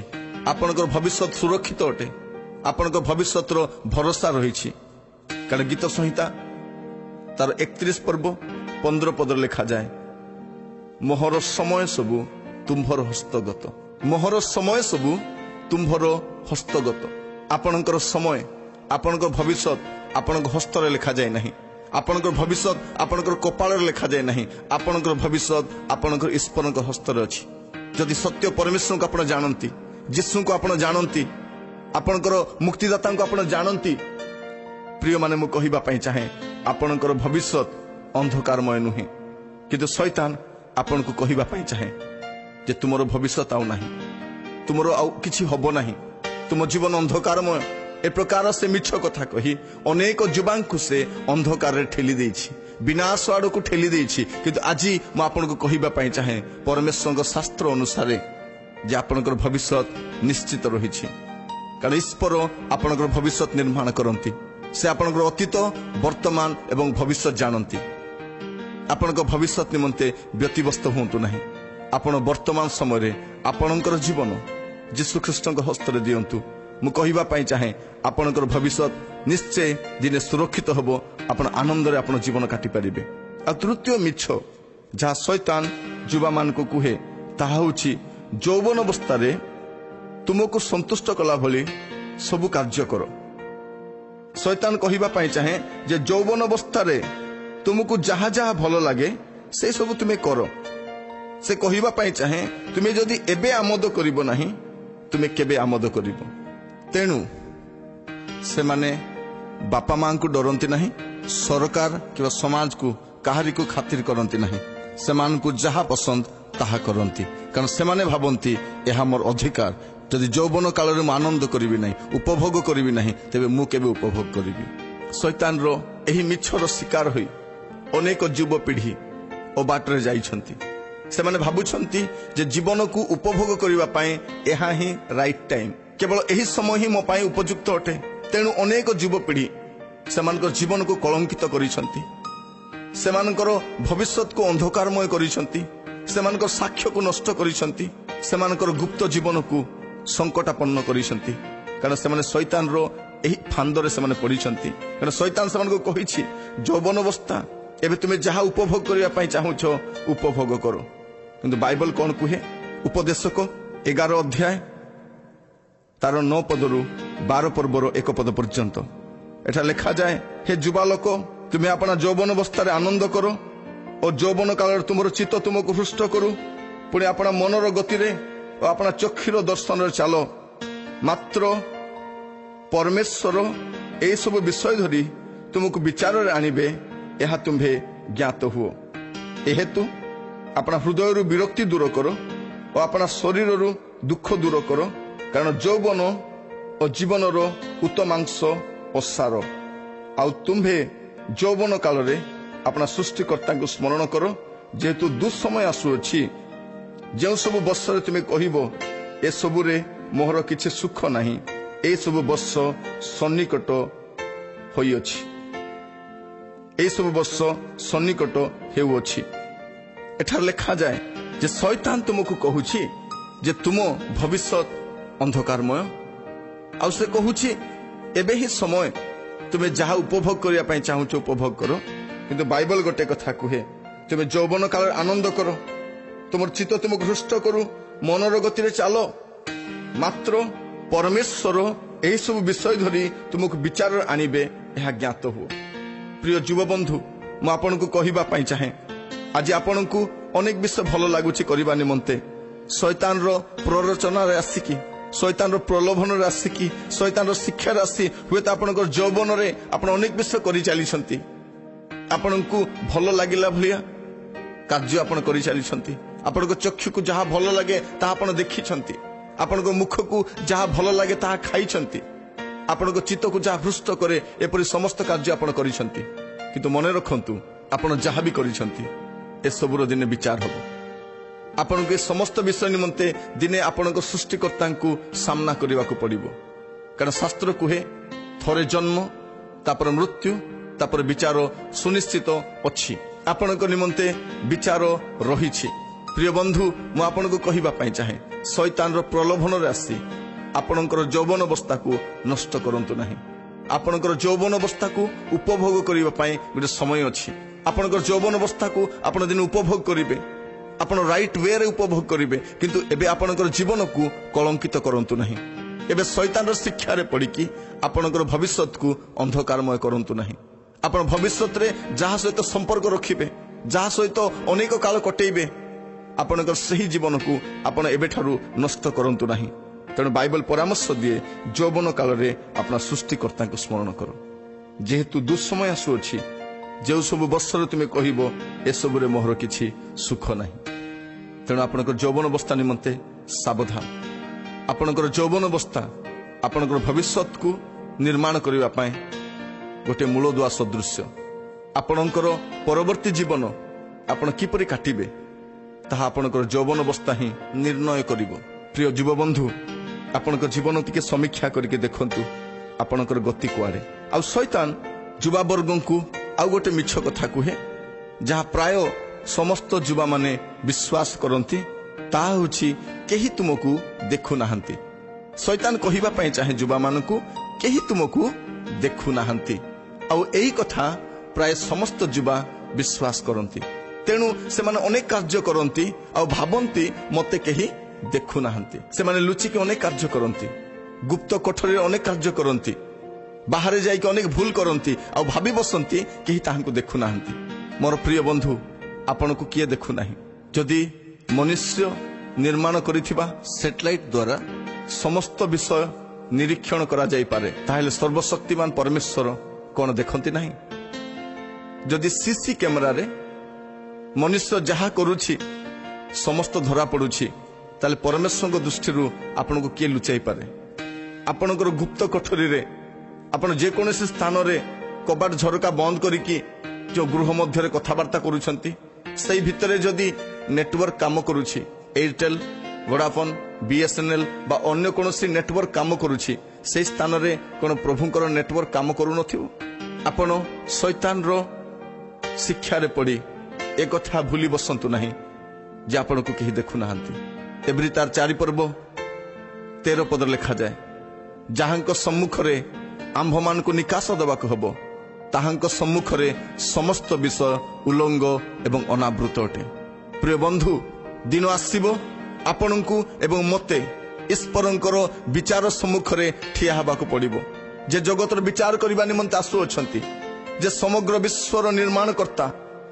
ଆପଣଙ୍କର ଭବିଷ୍ୟତ ସୁରକ୍ଷିତ ଅଟେ, ଆପଣଙ୍କ ଭବିଷ୍ୟତର ଭରସା ରହିଛି। କାରଣ ଗୀତ ସଂହିତା ତାର 31 ପର୍ବ 15 ପଦରେ ଲେଖାଯାଏ, ମୋହର ସମୟ ସବୁ ତୁମ୍ଭର ହସ୍ତଗତ, ମୋହର ସମୟ ସବୁ ତୁମ୍ଭର ହସ୍ତଗତ। ଆପଣଙ୍କର ସମୟ, ଆପଣଙ୍କର ଭବିଷ୍ୟତ ଆପଣଙ୍କ ହସ୍ତରେ ଲେଖାଯାଏ ନାହିଁ, ଆପଣଙ୍କର ଭବିଷ୍ୟତ ଆପଣଙ୍କର କପାଳରେ ଲେଖାଯାଏ ନାହିଁ, ଆପଣଙ୍କର ଭବିଷ୍ୟତ ଆପଣଙ୍କର ଈଶ୍ୱରଙ୍କ ହସ୍ତରେ ଅଛି। ଯଦି ସତ୍ୟ ପରମେଶ୍ୱରଙ୍କୁ ଆପଣ ଜାଣନ୍ତି, ଯୀଶୁଙ୍କୁ ଆପଣ ଜାଣନ୍ତି, ଆପଣଙ୍କର ମୁକ୍ତିଦାତାଙ୍କୁ ଆପଣ ଜାଣନ୍ତି, ପ୍ରିୟମାନେ, ମୁଁ କହିବା ପାଇଁ ଚାହେଁ ଆପଣଙ୍କର ଭବିଷ୍ୟତ ଅନ୍ଧକାରମୟ ନୁହେଁ। କିନ୍ତୁ ଶୈତାନ ଆପଣଙ୍କୁ କହିବା ପାଇଁ ଚାହେଁ ଯେ ତୁମର ଭବିଷ୍ୟତ ଆଉ ନାହିଁ, ତୁମର ଆଉ କିଛି ହେବ ନାହିଁ, ତୁମ ଜୀବନ ଅନ୍ଧକାରମୟ। ଏ ପ୍ରକାର ସେ ମିଛ କଥା କହି ଅନେକ ଯୁବାଙ୍କୁ ସେ ଅନ୍ଧକାରରେ ଠେଲି ଦେଇଛି, ବିନାଶ ଆଡ଼କୁ ଠେଲି ଦେଇଛି। କିନ୍ତୁ ଆଜି ମୁଁ ଆପଣଙ୍କୁ କହିବା ପାଇଁ ଚାହେଁ ପରମେଶ୍ୱରଙ୍କ ଶାସ୍ତ୍ର ଅନୁସାରେ ଯେ ଆପଣଙ୍କର ଭବିଷ୍ୟତ ନିଶ୍ଚିତ ରହିଛି। କାରଣ ଈଶ୍ୱର ଆପଣଙ୍କର ଭବିଷ୍ୟତ ନିର୍ମାଣ କରନ୍ତି, ସେ ଆପଣଙ୍କର ଅତୀତ, ବର୍ତ୍ତମାନ ଏବଂ ଭବିଷ୍ୟତ ଜାଣନ୍ତି। ଆପଣଙ୍କ ଭବିଷ୍ୟତ ନିମନ୍ତେ ବ୍ୟତିବ୍ୟସ୍ତ ହୁଅନ୍ତୁ ନାହିଁ। ଆପଣ ବର୍ତ୍ତମାନ ସମୟରେ ଆପଣଙ୍କର ଜୀବନ ଯୀଶୁଖ୍ରୀଷ୍ଟଙ୍କ ହସ୍ତରେ ଦିଅନ୍ତୁ। ମୁଁ କହିବା ପାଇଁ ଚାହେଁ ଆପଣଙ୍କର ଭବିଷ୍ୟତ ନିଶ୍ଚୟ ଦିନେ ସୁରକ୍ଷିତ ହେବ, ଆପଣ ଆନନ୍ଦରେ ଆପଣ ଜୀବନ କାଟିପାରିବେ। ଆଉ ତୃତୀୟ ମିଛ ଯାହା ଶୈତାନ ଯୁବାମାନଙ୍କୁ କୁହେ, ତାହା ହେଉଛି ଯୌବନ ଅବସ୍ଥାରେ ତୁମକୁ ସନ୍ତୁଷ୍ଟ କଲା ଭଳି ସବୁ କାର୍ଯ୍ୟ କର। ଶୈତାନ କହିବା ପାଇଁ ଚାହେଁ ଯେ ଯୌବନ ଅବସ୍ଥାରେ ତୁମକୁ ଯାହା ଯାହା ଭଲ ଲାଗେ ସେ ସବୁ ତୁମେ କର। ସେ କହିବା ପାଇଁ ଚାହେଁ ତୁମେ ଯଦି ଏବେ ଆମୋଦ କରିବ ନାହିଁ, ତୁମେ କେବେ ଆମୋଦ କରିବ। ତେଣୁ ସେମାନେ ବାପା ମାଙ୍କୁ ଡରନ୍ତି ନାହିଁ, ସରକାର କିମ୍ବା ସମାଜକୁ କାହାରିକୁ ଖାତିର କରନ୍ତି ନାହିଁ, ସେମାନଙ୍କୁ ଯାହା ପସନ୍ଦ ତାହା କରନ୍ତି। କାରଣ ସେମାନେ ଭାବନ୍ତି ଏହା ମୋର ଅଧିକାର, ଯଦି ଯୌବନ କାଳରେ ମୁଁ ଆନନ୍ଦ କରିବି ନାହିଁ, ଉପଭୋଗ କରିବି ନାହିଁ, ତେବେ ମୁଁ କେବେ ଉପଭୋଗ କରିବି। ଶୈତାନର ଏହି ମିଛର ଶିକାର ହୋଇ ଅନେକ ଯୁବପିଢ଼ି ଅବାଟରେ ଯାଇଛନ୍ତି। ସେମାନେ ଭାବୁଛନ୍ତି ଯେ ଜୀବନକୁ ଉପଭୋଗ କରିବା ପାଇଁ ଏହା ହିଁ ରାଇଟ୍ ଟାଇମ୍, କେବଳ ଏହି ସମୟ ହିଁ ମୋ ପାଇଁ ଉପଯୁକ୍ତ ଅଟେ। ତେଣୁ ଅନେକ ଯୁବପିଢ଼ି ସେମାନଙ୍କର ଜୀବନକୁ କଳଙ୍କିତ କରିଛନ୍ତି, ସେମାନଙ୍କର ଭବିଷ୍ୟତକୁ ଅନ୍ଧକାରମୟ କରିଛନ୍ତି, ସେମାନଙ୍କର ସାକ୍ଷ୍ୟକୁ ନଷ୍ଟ କରିଛନ୍ତି, ସେମାନଙ୍କର ଗୁପ୍ତ ଜୀବନକୁ ସଙ୍କଟାପନ୍ନ କରିଛନ୍ତି। କାରଣ ସେମାନେ ଶୈତାନର ଏହି ଫାନ୍ଦରେ ସେମାନେ ପଡ଼ିଛନ୍ତି। କାରଣ ଶୈତାନ ସେମାନଙ୍କୁ କହିଛି, ଯୌବନ ଅବସ୍ଥା ଏବେ ତୁମେ ଯାହା ଉପଭୋଗ କରିବା ପାଇଁ ଚାହୁଁଛ ଉପଭୋଗ କର। କିନ୍ତୁ ବାଇବଲ କ'ଣ କୁହେ? ଉପଦେଶକ 11 ଅଧ୍ୟାୟ ତାର 9 ପଦରୁ 12 ପର୍ବର 1 ପଦ ପର୍ଯ୍ୟନ୍ତ ଏଠାରେ ଲେଖାଯାଏ, ହେ ଯୁବାଲୋକ ତୁମେ ଆପଣା ଯୌବନ ଅବସ୍ଥାରେ ଆନନ୍ଦ କର ଓ ଯୌବନ କାଳରେ ତୁମର ଚିତ୍ତ ତୁମକୁ ହୃଷ୍ଟ କରୁ। ପୁଣି ଆପଣା ମନର ଗତିରେ ଓ ଆପଣା ଚକ୍ଷୁର ଦର୍ଶନରେ ଚାଲ। ମାତ୍ର ପରମେଶ୍ୱର ଏହିସବୁ ବିଷୟ ଧରି ତୁମକୁ ବିଚାରରେ ଆଣିବେ, ଏହା ତୁମ୍ଭେ ଜ୍ଞାତ ହୁଅ। ଏହେତୁ ଆପଣା ହୃଦୟରୁ ବିରକ୍ତି ଦୂର କର ଓ ଆପଣା ଶରୀରରୁ ଦୁଃଖ ଦୂର କର, କାରଣ ଯୌବନ ଓ ଜୀବନର ଉତ୍ତମାଂଶ ଅସାର। ଆଉ ତୁମ୍ଭେ ଯୌବନ କାଳରେ ଆପଣା ସୃଷ୍ଟିକର୍ତ୍ତାଙ୍କୁ ସ୍ମରଣ କର, ଯେହେତୁ ଦୁଃସମୟ ଆସୁଅଛି। ଯେଉଁ ସବୁ ବର୍ଷରେ ତୁମେ କହିବ ଏସବୁରେ ମୋହର କିଛି ସୁଖ ନାହିଁ, ଏସବୁ ବର୍ଷ ସନ୍ନିକଟ ହୋଇଅଛି, ଏସବୁ ବର୍ଷ ସନ୍ନିକଟ ହେଉଅଛି। ଏଠାରେ ଲେଖାଯାଏ ଯେ ଶୈତାନ ତୁମକୁ କହୁଛି ଯେ ତୁମ ଭବିଷ୍ୟତ ଅନ୍ଧକାରମୟ। ଆଉ ସେ କହୁଛି ଏବେ ହିଁ ସମୟ, ତୁମେ ଯାହା ଉପଭୋଗ କରିବା ପାଇଁ ଚାହୁଁଛ ଉପଭୋଗ କର। କିନ୍ତୁ ବାଇବଲ ଗୋଟେ କଥା କୁହେ, ତୁମେ ଯୌବନ କାଳରେ ଆନନ୍ଦ କର, ତୁମର ଚିତ୍ତ ତୁମକୁ ହୃଷ୍ଟ କରୁ, ମନର ଗତିରେ ଚାଲ। ମାତ୍ର ପରମେଶ୍ୱର ଏହିସବୁ ବିଷୟ ଧରି ତୁମକୁ ବିଚାରରେ ଆଣିବେ, ଏହା ଜ୍ଞାତ ହୁଅ। ପ୍ରିୟ ଯୁବବନ୍ଧୁ, ମୁଁ ଆପଣଙ୍କୁ କହିବା ପାଇଁ ଚାହେଁ, ଆଜି ଆପଣଙ୍କୁ ଅନେକ ବିଷୟ ଭଲ ଲାଗୁଛି କରିବା ନିମନ୍ତେ ଶୈତାନର ପ୍ରରୋଚନାରେ ଆସିକି, ଶୈତାନର ପ୍ରଲୋଭନରେ ଆସିକି, ଶୈତାନର ଶିକ୍ଷାରେ ଆସି ହୁଏତ ଆପଣଙ୍କର ଯୌବନରେ ଆପଣ ଅନେକ ବିଷୟ କରିଚାଲିଛନ୍ତି। ଆପଣଙ୍କୁ ଭଲ ଲାଗିଲା ଭଳିଆ କାର୍ଯ୍ୟ ଆପଣ କରିଚାଲିଛନ୍ତି। ଆପଣଙ୍କ ଚକ୍ଷୁକୁ ଯାହା ଭଲ ଲାଗେ ତାହା ଆପଣ ଦେଖିଛନ୍ତି। ଆପଣଙ୍କ ମୁଖକୁ ଯାହା ଭଲ ଲାଗେ ତାହା ଖାଇଛନ୍ତି। ଆପଣଙ୍କ ଚିତ୍ତକୁ ଯାହା ହୃଷ୍ଟ କରେ ଏପରି ସମସ୍ତ କାର୍ଯ୍ୟ ଆପଣ କରିଛନ୍ତି। କିନ୍ତୁ ମନେ ରଖନ୍ତୁ, ଆପଣ ଯାହା ବି କରିଛନ୍ତି ଏସବୁର ଦିନେ ବିଚାର ହେବ। ଆପଣଙ୍କୁ ଏ ସମସ୍ତ ବିଷୟ ନିମନ୍ତେ ଦିନେ ଆପଣଙ୍କ ସୃଷ୍ଟିକର୍ତ୍ତାଙ୍କୁ ସାମ୍ନା କରିବାକୁ ପଡ଼ିବ। କାରଣ ଶାସ୍ତ୍ର କୁହେ ଥରେ ଜନ୍ମ, ତାପରେ ମୃତ୍ୟୁ, ତାପରେ ବିଚାର ସୁନିଶ୍ଚିତ ଅଛି। ଆପଣଙ୍କ ନିମନ୍ତେ ବିଚାର ରହିଛି। ପ୍ରିୟ ବନ୍ଧୁ, ମୁଁ ଆପଣଙ୍କୁ କହିବା ପାଇଁ ଚାହେଁ, ଶୈତାନର ପ୍ରଲୋଭନରେ ଆସି ଆପଣଙ୍କର ଯୌବନ ଅବସ୍ଥାକୁ ନଷ୍ଟ କରନ୍ତୁ ନାହିଁ। ଆପଣଙ୍କର ଯୌବନ ଅବସ୍ଥାକୁ ଉପଭୋଗ କରିବା ପାଇଁ ଗୋଟେ ସମୟ ଅଛି। ଆପଣଙ୍କର ଯୌବନ ଅବସ୍ଥାକୁ ଆପଣ ଦିନେ ଉପଭୋଗ କରିବେ, ଆପଣ ରାଇଟ୍ ୱେରେ ଉପଭୋଗ କରିବେ। କିନ୍ତୁ ଏବେ ଆପଣଙ୍କର ଜୀବନକୁ କଳଙ୍କିତ କରନ୍ତୁ ନାହିଁ। ଏବେ ଶୈତାନର ଶିକ୍ଷାରେ ପଡ଼ିକି ଆପଣଙ୍କର ଭବିଷ୍ୟତକୁ ଅନ୍ଧକାରମୟ କରନ୍ତୁ ନାହିଁ। ଆପଣ ଭବିଷ୍ୟତରେ ଯାହା ସହିତ ସମ୍ପର୍କ ରଖିବେ, ଯାହା ସହିତ ଅନେକ କାଳ କଟେଇବେ, ଆପଣଙ୍କର ସେହି ଜୀବନକୁ ଆପଣ ଏବେଠାରୁ ନଷ୍ଟ କରନ୍ତୁ ନାହିଁ। ତେଣୁ ବାଇବଲ ପରାମର୍ଶ ଦିଏ, ଯୌବନ କାଳରେ ଆପଣ ସୃଷ୍ଟିକର୍ତ୍ତାଙ୍କୁ ସ୍ମରଣ କର, ଯେହେତୁ ଦୁଃସମୟ ଆସୁଅଛି। ଯେଉଁ ସବୁ ବର୍ଷରେ ତୁମେ କହିବ ଏସବୁରେ ମୋହର କିଛି ସୁଖ ନାହିଁ। ତେଣୁ ଆପଣଙ୍କର ଯୌବନ ଅବସ୍ଥା ନିମନ୍ତେ ସାବଧାନ। ଆପଣଙ୍କର ଯୌବନ ଅବସ୍ଥା ଆପଣଙ୍କର ଭବିଷ୍ୟତକୁ ନିର୍ମାଣ କରିବା ପାଇଁ ଗୋଟିଏ ମୂଳଦୁଆ ସଦୃଶ୍ୟ। ଆପଣଙ୍କର ପରବର୍ତ୍ତୀ ଜୀବନ ଆପଣ କିପରି କାଟିବେ ତାହା ଆପଣଙ୍କର ଯୌବନ ଅବସ୍ଥା ହିଁ ନିର୍ଣ୍ଣୟ କରିବ। ପ୍ରିୟ ଯୁବବନ୍ଧୁ, ଆପଣଙ୍କ ଜୀବନ ଟିକେ ସମୀକ୍ଷା କରିକି ଦେଖନ୍ତୁ ଆପଣଙ୍କର ଗତି କୁଆଡ଼େ। ଆଉ ଶୈତାନ ଯୁବାବର୍ଗଙ୍କୁ ଆଉ ଗୋଟେ ମିଛ କଥା କୁହେ, ଯାହା ପ୍ରାୟ ସମସ୍ତ ଯୁବାମାନେ ବିଶ୍ୱାସ କରନ୍ତି, ତାହା ହେଉଛି କେହି ତୁମକୁ ଦେଖୁନାହାନ୍ତି। ଶୈତାନ କହିବା ପାଇଁ ଚାହେଁ ଯୁବାମାନଙ୍କୁ, କେହି ତୁମକୁ ଦେଖୁନାହାନ୍ତି। ଆଉ ଏହି କଥା ପ୍ରାୟ ସମସ୍ତ ଯୁବା ବିଶ୍ୱାସ କରନ୍ତି। ତେଣୁ ସେମାନେ ଅନେକ କାର୍ଯ୍ୟ କରନ୍ତି ଆଉ ଭାବନ୍ତି ମୋତେ କେହି ଦେଖୁନାହାନ୍ତି। ସେମାନେ ଲୁଚିକି ଅନେକ କାର୍ଯ୍ୟ କରନ୍ତି, ଗୁପ୍ତ କୋଠରୀରେ ଅନେକ କାର୍ଯ୍ୟ କରନ୍ତି, ବାହାରେ ଯାଇକି ଅନେକ ଭୁଲ କରନ୍ତି ଆଉ ଭାବି ବସନ୍ତି କେହି ତାହାଙ୍କୁ ଦେଖୁନାହାନ୍ତି। ମୋର ପ୍ରିୟ ବନ୍ଧୁ, ଆପଣଙ୍କୁ କିଏ ଦେଖୁନାହିଁ? ଯଦି ମନୁଷ୍ୟ ନିର୍ମାଣ କରିଥିବା ସାଟେଲାଇଟ୍ ଦ୍ୱାରା ସମସ୍ତ ବିଷୟ ନିରୀକ୍ଷଣ କରାଯାଇପାରେ, ତାହେଲେ ସର୍ବଶକ୍ତିମାନ ପରମେଶ୍ୱର କ'ଣ ଦେଖନ୍ତି ନାହିଁ? ଯଦି ସିସି କ୍ୟାମେରାରେ ମନୁଷ୍ୟ ଯାହା କରୁଛି ସମସ୍ତ ଧରା ପଡୁଛି, ତାହେଲେ ପରମେଶ୍ୱରଙ୍କ ଦୃଷ୍ଟିରୁ ଆପଣଙ୍କୁ କିଏ ଲୁଚାଇ ପାରେ? ଆପଣଙ୍କର ଗୁପ୍ତ କୋଠରୀରେ ଆପଣ ଯେକୌଣସି ସ୍ଥାନରେ କବାଟ ଝରକା ବନ୍ଦ କରିକି ଯେଉଁ ଗୃହ ମଧ୍ୟରେ କଥାବାର୍ତ୍ତା କରୁଛନ୍ତି, ସେଇ ଭିତରେ ଯଦି ନେଟୱାର୍କ କାମ କରୁଛି, ଏୟାରଟେଲ, ଭୋଡାଫୋନ, BSNL ବା ଅନ୍ୟ କୌଣସି ନେଟୱାର୍କ କାମ କରୁଛି, ସେହି ସ୍ଥାନରେ କ'ଣ ପ୍ରଭୁଙ୍କର ନେଟୱାର୍କ କାମ କରୁନଥିବ? ଆପଣ ଶୈତାନର ଶିକ୍ଷାରେ ପଡ଼ି ଏକଥା ଭୁଲି ବସନ୍ତୁ ନାହିଁ ଯେ ଆପଣଙ୍କୁ କେହି ଦେଖୁନାହାନ୍ତି। ଏବ୍ରୀ ତାର 4 ପର୍ବ 13 ପଦ ଲେଖାଯାଏ, ଯାହାଙ୍କ ସମ୍ମୁଖରେ ଆମ୍ଭମାନଙ୍କୁ ନିକାଶ ଦେବାକୁ ହେବ, ତାହାଙ୍କ ସମ୍ମୁଖରେ ସମସ୍ତ ବିଷୟ ଉଲଙ୍ଗ ଏବଂ ଅନାବୃତ ଅଟେ। ପ୍ରିୟ ବନ୍ଧୁ, ଦିନ ଆସିବ ଆପଣଙ୍କୁ ଏବଂ ମୋତେ ଈଶ୍ୱରଙ୍କର ବିଚାର ସମ୍ମୁଖରେ ଠିଆ ହେବାକୁ ପଡ଼ିବ। ଯେ ଜଗତର ବିଚାର କରିବା ନିମନ୍ତେ ଆସୁଅଛନ୍ତି, ଯେ ସମଗ୍ର ବିଶ୍ୱର ନିର୍ମାଣକର୍ତ୍ତା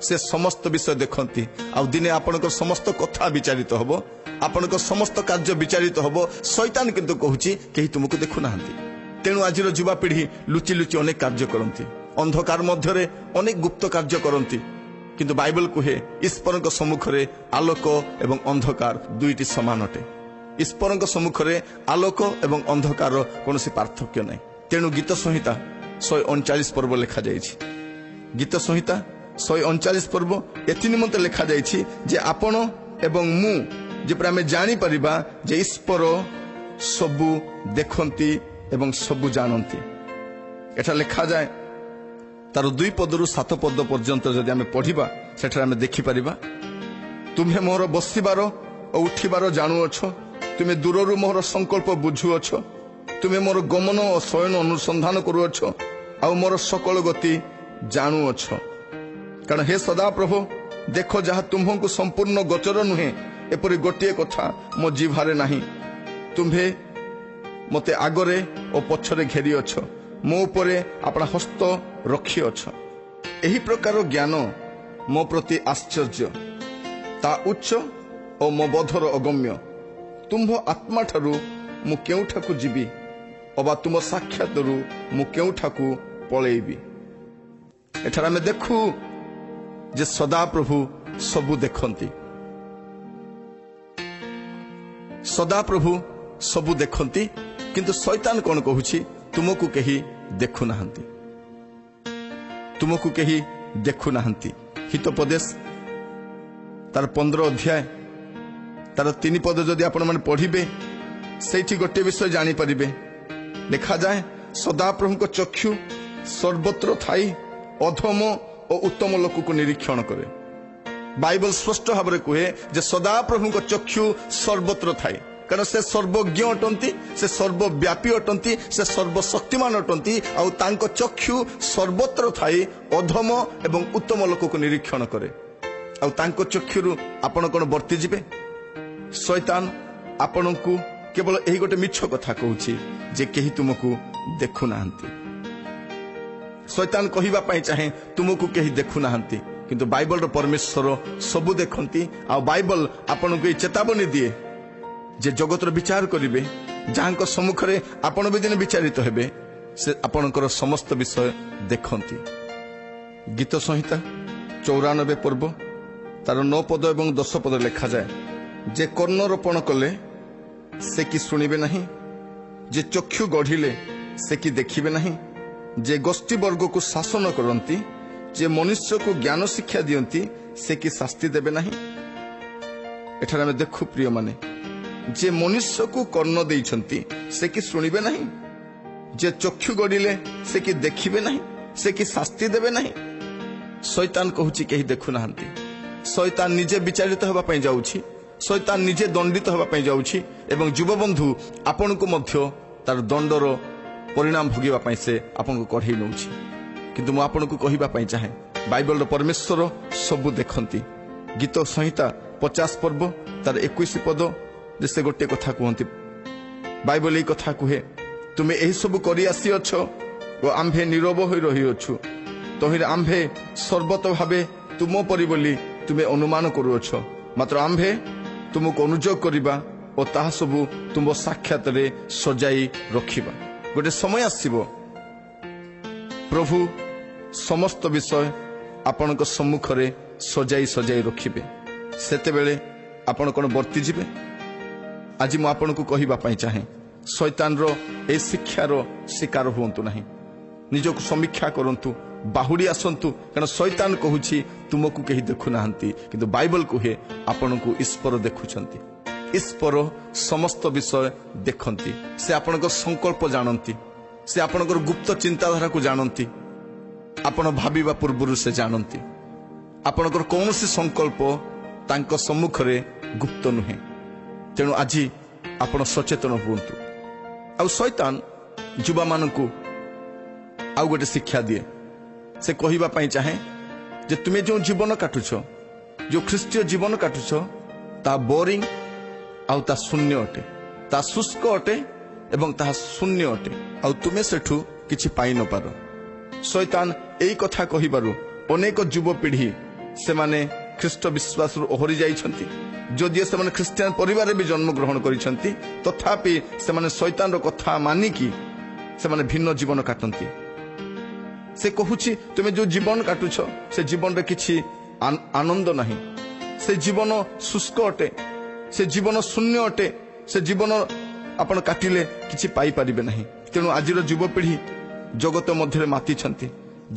ସେ ସମସ୍ତ ବିଷୟ ଦେଖନ୍ତି। ଆଉ ଦିନେ ଆପଣଙ୍କ ସମସ୍ତ କଥା ବିଚାରିତ ହେବ, ଆପଣଙ୍କ ସମସ୍ତ କାର୍ଯ୍ୟ ବିଚାରିତ ହେବ। ଶୈତାନ କିନ୍ତୁ କହୁଛି କେହି ତୁମକୁ ଦେଖୁନାହାନ୍ତି। ତେଣୁ ଆଜିର ଯୁବାପିଢ଼ି ଲୁଚି ଲୁଚି ଅନେକ କାର୍ଯ୍ୟ କରନ୍ତି, ଅନ୍ଧକାର ମଧ୍ୟରେ ଅନେକ ଗୁପ୍ତ କାର୍ଯ୍ୟ କରନ୍ତି। କିନ୍ତୁ ବାଇବଲ କୁହେ ଈଶ୍ୱରଙ୍କ ସମ୍ମୁଖରେ ଆଲୋକ ଏବଂ ଅନ୍ଧକାର ଦୁଇଟି ସମାନ ଅଟେ। ଈଶ୍ୱରଙ୍କ ସମ୍ମୁଖରେ ଆଲୋକ ଏବଂ ଅନ୍ଧକାର କୌଣସି ପାର୍ଥକ୍ୟ ନାହିଁ। ତେଣୁ ଗୀତ ସଂହିତା 139 ପର୍ବ ଲେଖାଯାଇଛି। ଗୀତ ସଂହିତା 139 ପର୍ବ ଏଥି ନିମନ୍ତେ ଲେଖାଯାଇଛି ଯେ ଆପଣ ଏବଂ ମୁଁ ଯେପରି ଆମେ ଜାଣିପାରିବା ଯେ ଈଶ୍ୱର ସବୁ ଦେଖନ୍ତି ଏବଂ ସବୁ ଜାଣନ୍ତି। ଏଟା ଲେଖାଯାଏ ତାର 2 ପଦରୁ 7 ପଦ ପର୍ଯ୍ୟନ୍ତ ଯଦି ଆମେ ପଢିବା ସେଠାରେ ଆମେ ଦେଖିପାରିବା, ତୁମେ ମୋର ବସିବାର ଓ ଉଠିବାର ଜାଣୁଅଛ, ତୁମେ ଦୂରରୁ ମୋର ସଂକଳ୍ପ ବୁଝୁଅଛ, ତୁମେ ମୋର ଗମନ ଓ ଶୟନ ଅନୁସନ୍ଧାନ କରୁଅଛ, ଆଉ ମୋର ସକଳ ଗତି ଜାଣୁଅଛ। କାରଣ ହେ ସଦାପ୍ରଭୁ, ଦେଖ ଯାହା ତୁମ୍ଭଙ୍କୁ ସମ୍ପୂର୍ଣ୍ଣ ଗୋଚର ନୁହେଁ, ଏପରି ଗୋଟିଏ କଥା ମୋ ଜିହ୍ବାରେ ନାହିଁ। ତୁମ୍ଭେ ମୋତେ ଆଗରେ ଓ ପଛରେ ଘେରିଅଛ, ମୋ ଉପରେ ଆପଣ ହସ୍ତ ରଖିଅଛ। ଏହି ପ୍ରକାର ଜ୍ଞାନ ମୋ ପ୍ରତି ଆଶ୍ଚର୍ଯ୍ୟ, ତା ଉଚ୍ଚ ଓ ମୋ ବୋଧର ଅଗମ୍ୟ। ତୁମ୍ଭ ଆତ୍ମା ଠାରୁ ମୁଁ କେଉଁଠାକୁ ଯିବି, ଅବା ତୁମ ସାକ୍ଷାତରୁ ମୁଁ କେଉଁଠାକୁ ପଳେଇବି। ଏଠାରେ ଆମେ ଦେଖୁ ଯେ ସଦାପ୍ରଭୁ ସବୁ ଦେଖନ୍ତି। ସଦାପ୍ରଭୁ ସବୁ ଦେଖନ୍ତି, କିନ୍ତୁ ଶୈତାନ କ'ଣ କହୁଛି? ତୁମକୁ କେହି ଦେଖୁନାହାନ୍ତି, ତୁମକୁ କେହି ଦେଖୁନାହାନ୍ତି। ହିତୋପଦେଶ ତାର 15 ଅଧ୍ୟାୟ ତାର 3 ପଦ ଯଦି ଆପଣମାନେ ପଢିବେ, ସେଇଠି ଗୋଟିଏ ବିଷୟ ଜାଣିପାରିବେ। ଲେଖାଯାଏ ସଦାପ୍ରଭୁଙ୍କ ଚକ୍ଷୁ ସର୍ବତ୍ର ଥାଇ ଅଧମ ଓ ଉତ୍ତମ ଲୋକକୁ ନିରୀକ୍ଷଣ କରେ। ବାଇବଲ ସ୍ପଷ୍ଟ ଭାବରେ କୁହେ ଯେ ସଦାପ୍ରଭୁଙ୍କ ଚକ୍ଷୁ ସର୍ବତ୍ର ଥାଏ, କାରଣ ସେ ସର୍ବଜ୍ଞ ଅଟନ୍ତି, ସେ ସର୍ବବ୍ୟାପୀ ଅଟନ୍ତି, ସେ ସର୍ବଶକ୍ତିମାନ ଅଟନ୍ତି। ଆଉ ତାଙ୍କ ଚକ୍ଷୁ ସର୍ବତ୍ର ଥାଇ ଅଧମ ଏବଂ ଉତ୍ତମ ଲୋକକୁ ନିରୀକ୍ଷଣ କରେ। ଆଉ ତାଙ୍କ ଚକ୍ଷୁରୁ ଆପଣ କ'ଣ ବର୍ତ୍ତିଯିବେ? ଶୈତାନ ଆପଣଙ୍କୁ କେବଳ ଏହି ଗୋଟେ ମିଛ କଥା କହୁଛି ଯେ କେହି ତୁମକୁ ଦେଖୁନାହାନ୍ତି। ଶୈତାନ କହିବା ପାଇଁ ଚାହେଁ ତୁମକୁ କେହି ଦେଖୁନାହାନ୍ତି, କିନ୍ତୁ ବାଇବଲର ପରମେଶ୍ୱର ସବୁ ଦେଖନ୍ତି। ଆଉ ବାଇବଲ ଆପଣଙ୍କୁ ଏହି ଚେତାବନୀ ଦିଏ ଯେ ଜଗତର ବିଚାର କରିବେ, ଯାହାଙ୍କ ସମ୍ମୁଖରେ ଆପଣ ବି ଦିନେ ବିଚାରିତ ହେବେ, ସେ ଆପଣଙ୍କର ସମସ୍ତ ବିଷୟ ଦେଖନ୍ତି। ଗୀତ ସଂହିତା 94 ପର୍ବ ତାର 9 ପଦ ଏବଂ 10 ପଦ ଲେଖାଯାଏ, ଯେ କର୍ଣ୍ଣ ରୋପଣ କଲେ ସେ କି ଶୁଣିବେ ନାହିଁ, ଯେ ଚକ୍ଷୁ ଗଢ଼ିଲେ ସେ କି ଦେଖିବେ ନାହିଁ, ଯେ ଗୋଷ୍ଠୀ ବର୍ଗକୁ ଶାସନ କରନ୍ତି, ଯେ ମନୁଷ୍ୟକୁ ଜ୍ଞାନ ଶିକ୍ଷା ଦିଅନ୍ତି, ସେ କି ଶାସ୍ତି ଦେବେ ନାହିଁ। ଏଠାରେ ଆମେ ଦେଖୁ ପ୍ରିୟମାନେ, ଯେ ମନୁଷ୍ୟକୁ କର୍ଣ୍ଣ ଦେଇଛନ୍ତି ସେ କି ଶୁଣିବେ ନାହିଁ, ଯେ ଚକ୍ଷୁ ଗଢ଼ିଲେ ସେ କି ଦେଖିବେ ନାହିଁ, ସେ କି ଶାସ୍ତି ଦେବେ ନାହିଁ। ଶୈତାନ କହୁଛି କେହି ଦେଖୁନାହାନ୍ତି। ଶୈତାନ ନିଜେ ବିଚାରିତ ହେବା ପାଇଁ ଯାଉଛି, ଶୈତାନ ନିଜେ ଦଣ୍ଡିତ ହେବା ପାଇଁ ଯାଉଛି, ଏବଂ ଯୁବବନ୍ଧୁ ଆପଣଙ୍କୁ ମଧ୍ୟ ତାର ଦଣ୍ଡର ପରିଣାମ ଭୋଗିବା ପାଇଁ ସେ ଆପଣଙ୍କୁ କଢ଼େଇ ନେଉଛି। କିନ୍ତୁ ମୁଁ ଆପଣଙ୍କୁ କହିବା ପାଇଁ ଚାହେଁ, ବାଇବଲର ପରମେଶ୍ୱର ସବୁ ଦେଖନ୍ତି। ଗୀତ ସଂହିତା 50 ପର୍ବ ତାର 21 ପଦ ସେ ଗୋଟିଏ କଥା କୁହନ୍ତି। ବାଇବଲ ଏହି କଥା କୁହେ, ତୁମେ ଏହିସବୁ କରି ଆସିଅଛ ଓ ଆମ୍ଭେ ନୀରବ ହୋଇ ରହିଅଛୁ, ତହିଁରେ ଆମ୍ଭେ ସର୍ବତ ଭାବେ ତୁମ ପରି ବୋଲି ତୁମେ ଅନୁମାନ କରୁଅଛ, ମାତ୍ର ଆମ୍ଭେ ତୁମକୁ ଅନୁଯୋଗ କରିବା ଓ ତାହା ସବୁ ତୁମ ସାକ୍ଷାତରେ ସଜାଇ ରଖିବା। ଗୋଟେ ସମୟ ଆସିବ, ପ୍ରଭୁ ସମସ୍ତ ବିଷୟ ଆପଣଙ୍କ ସମ୍ମୁଖରେ ସଜାଇ ସଜାଇ ରଖିବେ। ସେତେବେଳେ ଆପଣ କ'ଣ ବର୍ତ୍ତିଯିବେ? ଆଜି ମୁଁ ଆପଣଙ୍କୁ କହିବା ପାଇଁ ଚାହେଁ, ଶୈତାନର ଏହି ଶିକ୍ଷାର ଶିକାର ହୁଅନ୍ତୁ ନାହିଁ। ନିଜକୁ ସମୀକ୍ଷା କରନ୍ତୁ, ବାହୁଡ଼ି ଆସନ୍ତୁ, କାରଣ ଶୈତାନ କହୁଛି ତୁମକୁ କେହି ଦେଖୁନାହାନ୍ତି, କିନ୍ତୁ ବାଇବଲ କୁହେ ଆପଣଙ୍କୁ ଈଶ୍ୱର ଦେଖୁଛନ୍ତି। ଈଶ୍ୱର ସମସ୍ତ ବିଷୟ ଦେଖନ୍ତି। ସେ ଆପଣଙ୍କର ସଂକଳ୍ପ ଜାଣନ୍ତି, ସେ ଆପଣଙ୍କର ଗୁପ୍ତ ଚିନ୍ତାଧାରାକୁ ଜାଣନ୍ତି, ଆପଣ ଭାବିବା ପୂର୍ବରୁ ସେ ଜାଣନ୍ତି। ଆପଣଙ୍କର କୌଣସି ସଂକଳ୍ପ ତାଙ୍କ ସମ୍ମୁଖରେ ଗୁପ୍ତ ନୁହେଁ। ତେଣୁ ଆଜି ଆପଣ ସଚେତନ ହୁଅନ୍ତୁ। ଆଉ ଶୈତାନ ଯୁବାମାନଙ୍କୁ ଆଉ ଗୋଟେ ଶିକ୍ଷା ଦିଏ। ସେ କହିବା ପାଇଁ ଚାହେଁ ଯେ ତୁମେ ଯେଉଁ ଜୀବନ କାଟୁଛ, ଯେଉଁ ଖ୍ରୀଷ୍ଟୀୟ ଜୀବନ କାଟୁଛ, ତାହା ବୋରିଂ ଆଉ ତା ଶୂନ୍ୟ ଅଟେ, ତା ଶୁଷ୍କ ଅଟେ ଏବଂ ତାହା ଶୂନ୍ୟ ଅଟେ, ଆଉ ତୁମେ ସେଠୁ କିଛି ପାଇ ନପାର। ଶୈତାନ ଏଇ କଥା କହିବାରୁ ଅନେକ ଯୁବପିଢ଼ି ସେମାନେ ଖ୍ରୀଷ୍ଟ ବିଶ୍ୱାସରୁ ଓହରି ଯାଇଛନ୍ତି। ଯଦିଓ ସେମାନେ ଖ୍ରୀଷ୍ଟିଆନ ପରିବାରରେ ବି ଜନ୍ମଗ୍ରହଣ କରିଛନ୍ତି, ତଥାପି ସେମାନେ ଶୈତାନର କଥା ମାନିକି ସେମାନେ ଭିନ୍ନ ଜୀବନ କାଟନ୍ତି। ସେ କହୁଛି ତୁମେ ଯେଉଁ ଜୀବନ କାଟୁଛ ସେ ଜୀବନରେ କିଛି ଆନନ୍ଦ ନାହିଁ, ସେ ଜୀବନ ଶୁଷ୍କ ଅଟେ, ସେ ଜୀବନ ଶୂନ୍ୟ ଅଟେ, ସେ ଜୀବନ ଆପଣ କାଟିଲେ କିଛି ପାଇପାରିବେ ନାହିଁ। ତେଣୁ ଆଜିର ଯୁବପିଢ଼ି ଜଗତ ମଧ୍ୟରେ ମାତିଛନ୍ତି,